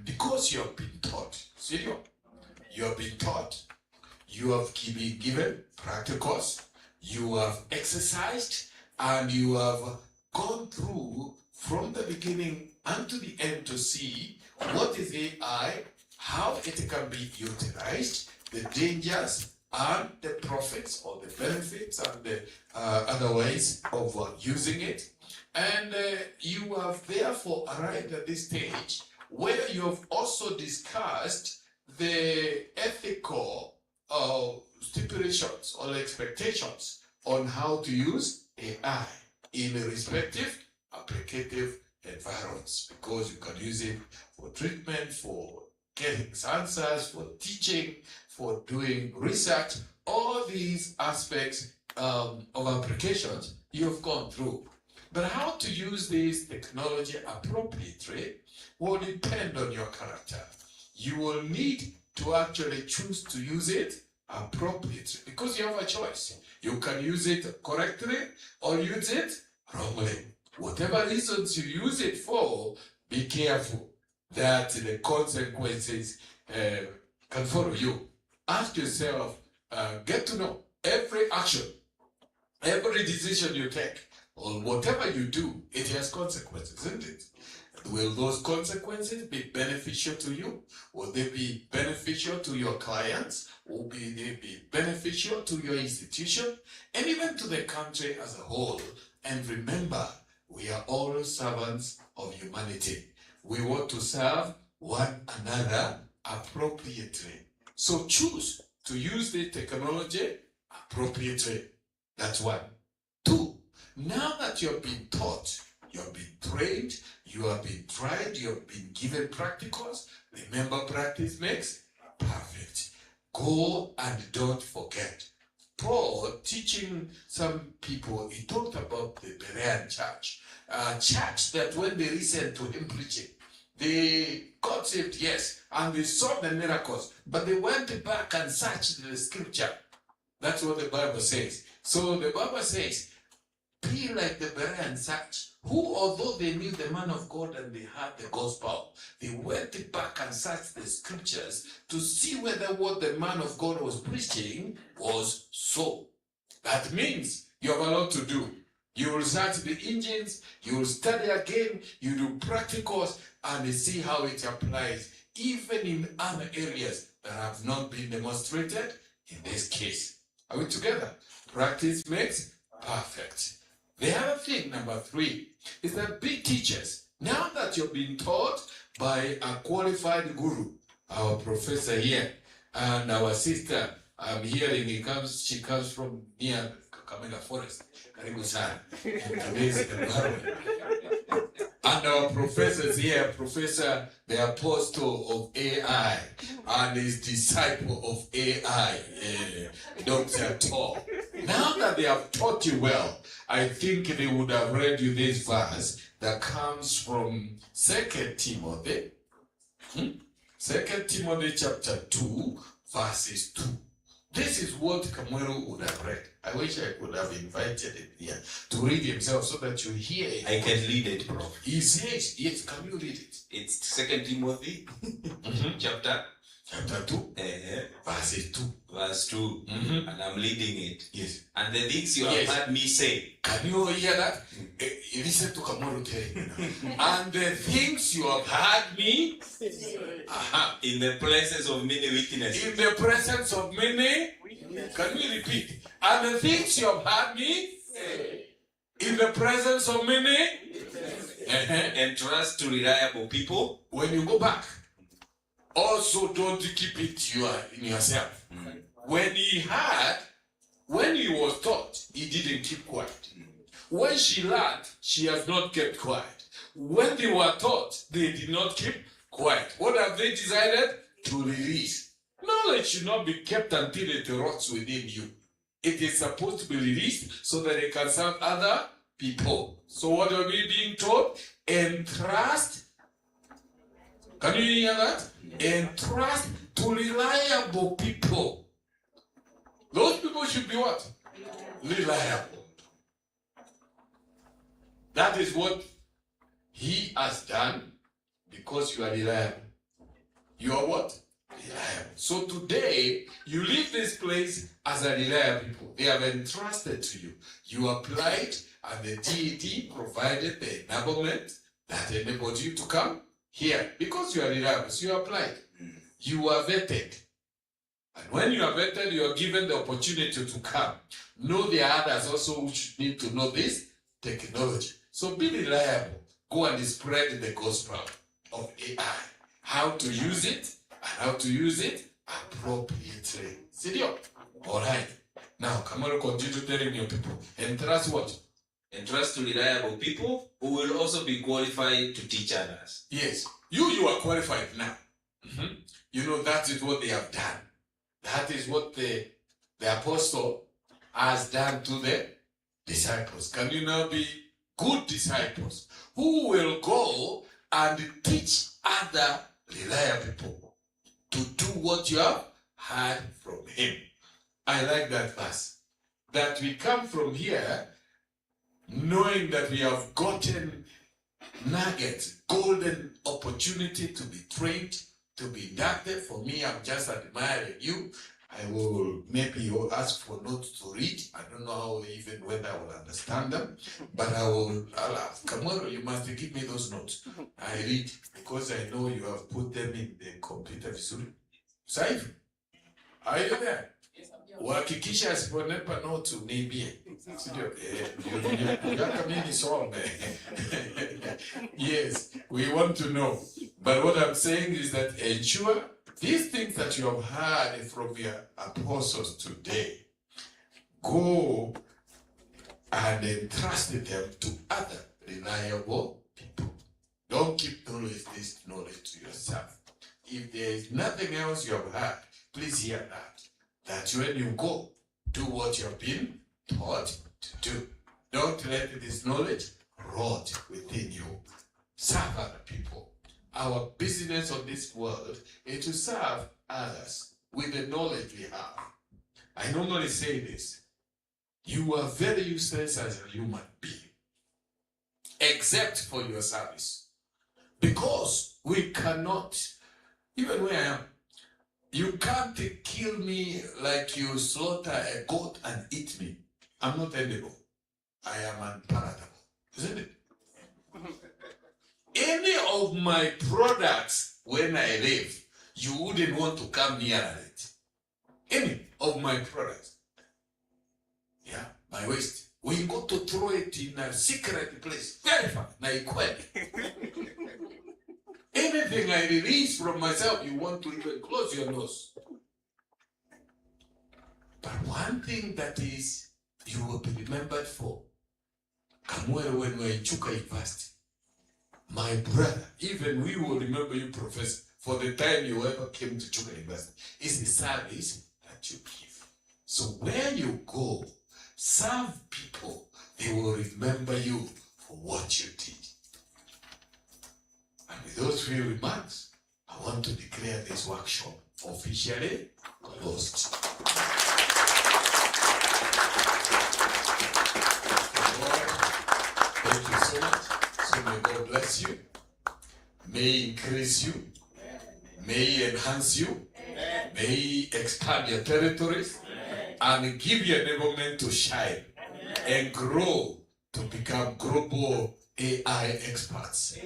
because you have been taught. See, you have been taught, you have been given practicals, you have exercised, and you have gone through from the beginning unto the end to see what is AI, how it can be utilized, the dangers and the profits or the benefits and the other ways of using it. And you have therefore arrived at this stage where you have also discussed the ethical stipulations or expectations on how to use AI in respective applicative environments, because you can use it for treatment, for getting answers, for teaching, for doing research. All these aspects of applications you've gone through. But how to use this technology appropriately will depend on your character. You will need to actually choose to use it appropriately, because you have a choice. You can use it correctly or use it wrongly. Whatever reasons you use it for, be careful that the consequences can follow you. Ask yourself, get to know every action, every decision you take, or whatever you do, it has consequences, isn't it? Will those consequences be beneficial to you? Will they be beneficial to your clients? Will they be beneficial to your institution? And even to the country as a whole? And remember, we are all servants of humanity. We want to serve one another appropriately. So choose to use the technology appropriately. That's one. Two, now that you have been taught, you have been trained, you have been tried, you have been given practicals. Remember, practice makes perfect. Go and don't forget. Paul, teaching some people, he talked about the Berean church. A church that when they listened to him preaching, they got saved, yes, and they saw the miracles, but they went back and searched the scripture. That's what the Bible says. So the Bible says, be like the Berean church, who, although they knew the man of God and they had the gospel, they went back and searched the scriptures to see whether what the man of God was preaching was so. That means you have a lot to do. You will search the engines, you will study again, you do practicals, and see how it applies, even in other areas that have not been demonstrated in this case. Are we together? Practice makes perfect. The other thing, number 3, is that be teachers. Now that you've been taught by a qualified guru, our professor here, and our sister, I'm hearing she comes from near Kakamega Forest, Karibu Sana, amazing environment. And our professors here, Professor, the apostle of AI, and his disciple of AI, Dr. Tom. Now that they have taught you well, I think they would have read you this verse that comes from 2 Timothy. 2 Timothy chapter 2, verses 2. This is what Kamweru would have read. I wish I could have invited him here to read himself so that you hear it. I can read it, bro. He says, yes, can you read it? It's 2 Timothy chapter 2, verses 2. Verse 2. And I'm reading it. Yes. And the things you have heard me say. Can you hear that? Listen to Kamweru telling you now. And the things you have heard me in the presence of many witnesses. In the presence of many. Can we repeat? And the things you have heard me in the presence of many. And trust to reliable people. When you go back, also don't keep it in yourself. When he was taught, he didn't keep quiet. When she learned, she has not kept quiet. When they were taught, they did not keep quiet. What have they decided? To release. Knowledge should not be kept until it rots within you. It is supposed to be released so that it can serve other people. So what are we being taught? Entrust. Can you hear that? Entrust to reliable people. Those people should be what? Reliable. That is what he has done because you are reliable. You are what? Reliable. So today, you leave this place as a reliable people. They have entrusted to you. You applied and the DAD provided the enablement that enabled you to come here because you are reliable. So you applied. You are vetted. And when you are vetted, you are given the opportunity to come. Know there are others also who should need to know this technology. So be reliable. Go and spread the gospel of AI. How to use it and how to use it appropriately. Sidio? All right. Now, Kamara, continue telling your people. Entrust what? Entrust to reliable people who will also be qualified to teach others. Yes. You are qualified now. Mm-hmm. You know, that is what they have done. That is what the apostle has done to the disciples. Can you now be good disciples who will go and teach other reliable people to do what you have heard from him? I like that verse. That we come from here knowing that we have gotten nuggets, golden opportunity to be trained, to be inducted. For me, I'm just admiring you. I will maybe ask for notes to read. I don't know how even whether I will understand them, but I'll ask. Kamara, you must give me those notes. I read because I know you have put them in the computer vizuri. Saif, are you there? Uhakikisha asiponepa notes uniibie. Sindio? Yaka mimi nisome. Yes, we want to know. But what I'm saying is that ensure these things that you have heard from your apostles today, go and entrust them to other reliable people. Don't keep this knowledge to yourself. If there is nothing else you have heard, please hear that. That when you go, do what you have been taught to do. Don't let this knowledge rot within you. Serve other people. Our business on this world is to serve others with the knowledge we have. I normally say this. You are very useless as a human being, except for your service. Because we cannot, even where I am, you can't kill me like you slaughter a goat and eat me. I'm not edible. I am unpalatable. Isn't it? Any of my products, when I live, you wouldn't want to come near it. Any of my products. Yeah, my waste. We got to throw it in a secret place. Very far. Anything I release from myself, you want to even close your nose. But one thing that is, you will be remembered for. Kamwere, when we were in Chuka University, my brother, even we will remember you, Professor, for the time you ever came to Chuka University. It's the service that you give. So where you go, serve people, they will remember you for what you did. And with those few remarks, I want to declare this workshop officially closed. Thank you so much. So may God bless you. May He increase you. May He enhance you. May He expand your territories and give you enablement to shine and grow to become global AI experts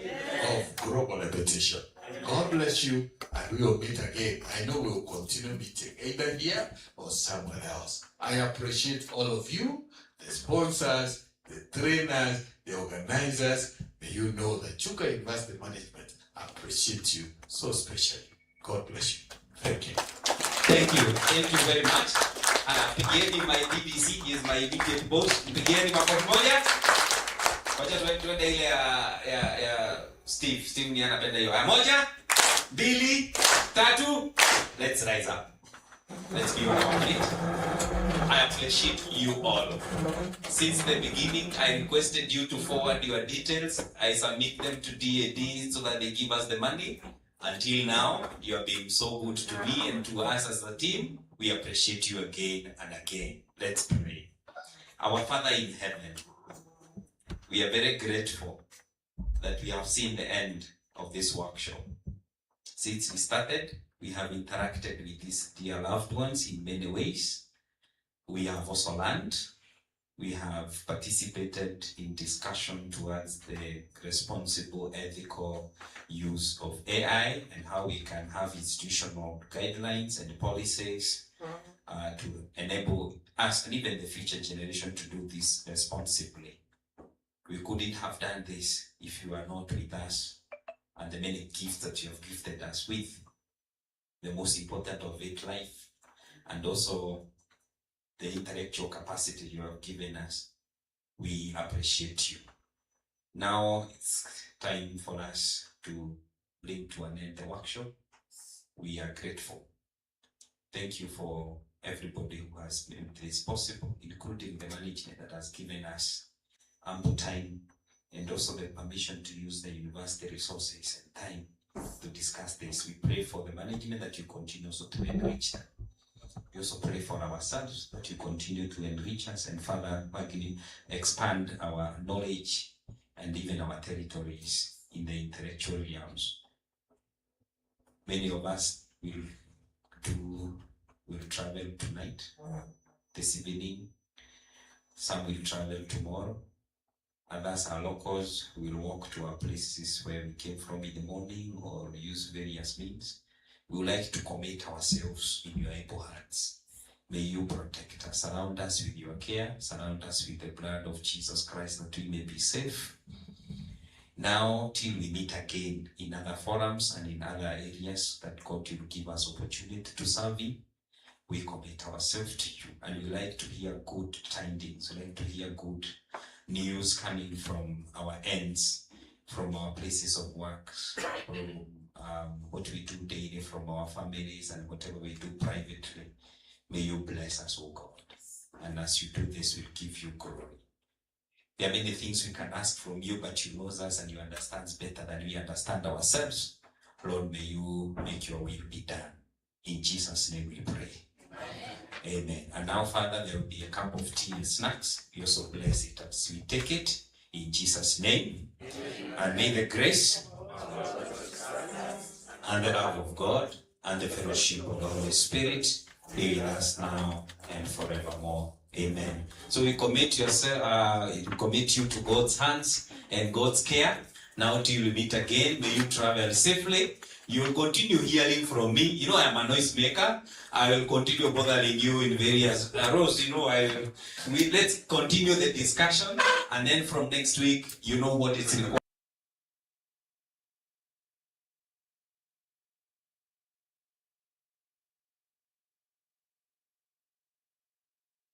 of global repetition. God bless you, and we will meet again. I know we will continue meeting either here or somewhere else. I appreciate all of you, the sponsors, the trainers, the organizers. May you know that Chuka University Management appreciates you so specially. God bless you. Thank you. Thank you. Thank you very much. Pigieni my DBC, he is my immediate boss. Pigieni makofi moja. Wacha tuende ile ya Steve. Steve ni anapenda hiyo. Moja, mbili, tatu. Let's rise up. Let's give our feet. I appreciate you all. Since the beginning, I requested you to forward your details. I submit them to DAD so that they give us the money. Until now, you are being so good to me and to us as a team. We appreciate you again and again. Let's pray. Our Father in heaven, We are very grateful that we have seen the end of this workshop. Since we started, we have interacted with these dear loved ones in many ways. We have also learned. We have participated in discussion towards the responsible, ethical use of AI and how we can have institutional guidelines and policies to enable us and even the future generation to do this responsibly. We couldn't have done this if you are not with us and the many gifts that you have gifted us with. The most important of it, life, and also the intellectual capacity you have given us. We appreciate you. Now it's time for us to bring to an end the workshop. We are grateful. Thank you for everybody who has made this possible, including the management that has given us ample time and also the permission to use the university resources and time to discuss this. We pray for the management that you continue also to enrich them. We also pray for ourselves that you continue to enrich us and further expand our knowledge and even our territories in the intellectual realms. Many of us will travel tonight, this evening. Some will travel tomorrow. Others are locals who will walk to our places where we came from in the morning or use various means. We would like to commit ourselves in your able hands. May you protect us, surround us with your care, surround us with the blood of Jesus Christ that we may be safe. Now, till we meet again in other forums and in other areas that God will give us opportunity to serve in, we commit ourselves to you. And we like to hear good tidings, we like to hear good news coming from our ends, from our places of work, from what we do daily, from our families and whatever we do privately. May you bless us, O God. And as you do this, we'll give you glory. There are many things we can ask from you, but you know us and you understand better than we understand ourselves. Lord, may you make your will be done. In Jesus' name we pray. Amen. And now, Father, there will be a cup of tea and snacks. You also bless it as we take it. In Jesus' name. Amen. And may the grace and the love of God and the fellowship of the Holy Spirit be with us now and forevermore. Amen. So we commit you to God's hands and God's care. Now till we meet again, may you travel safely. You will continue hearing from me. You know I am a noise maker. I will continue bothering you in various rows. You know, let's continue the discussion, and then from next week, you know what is required.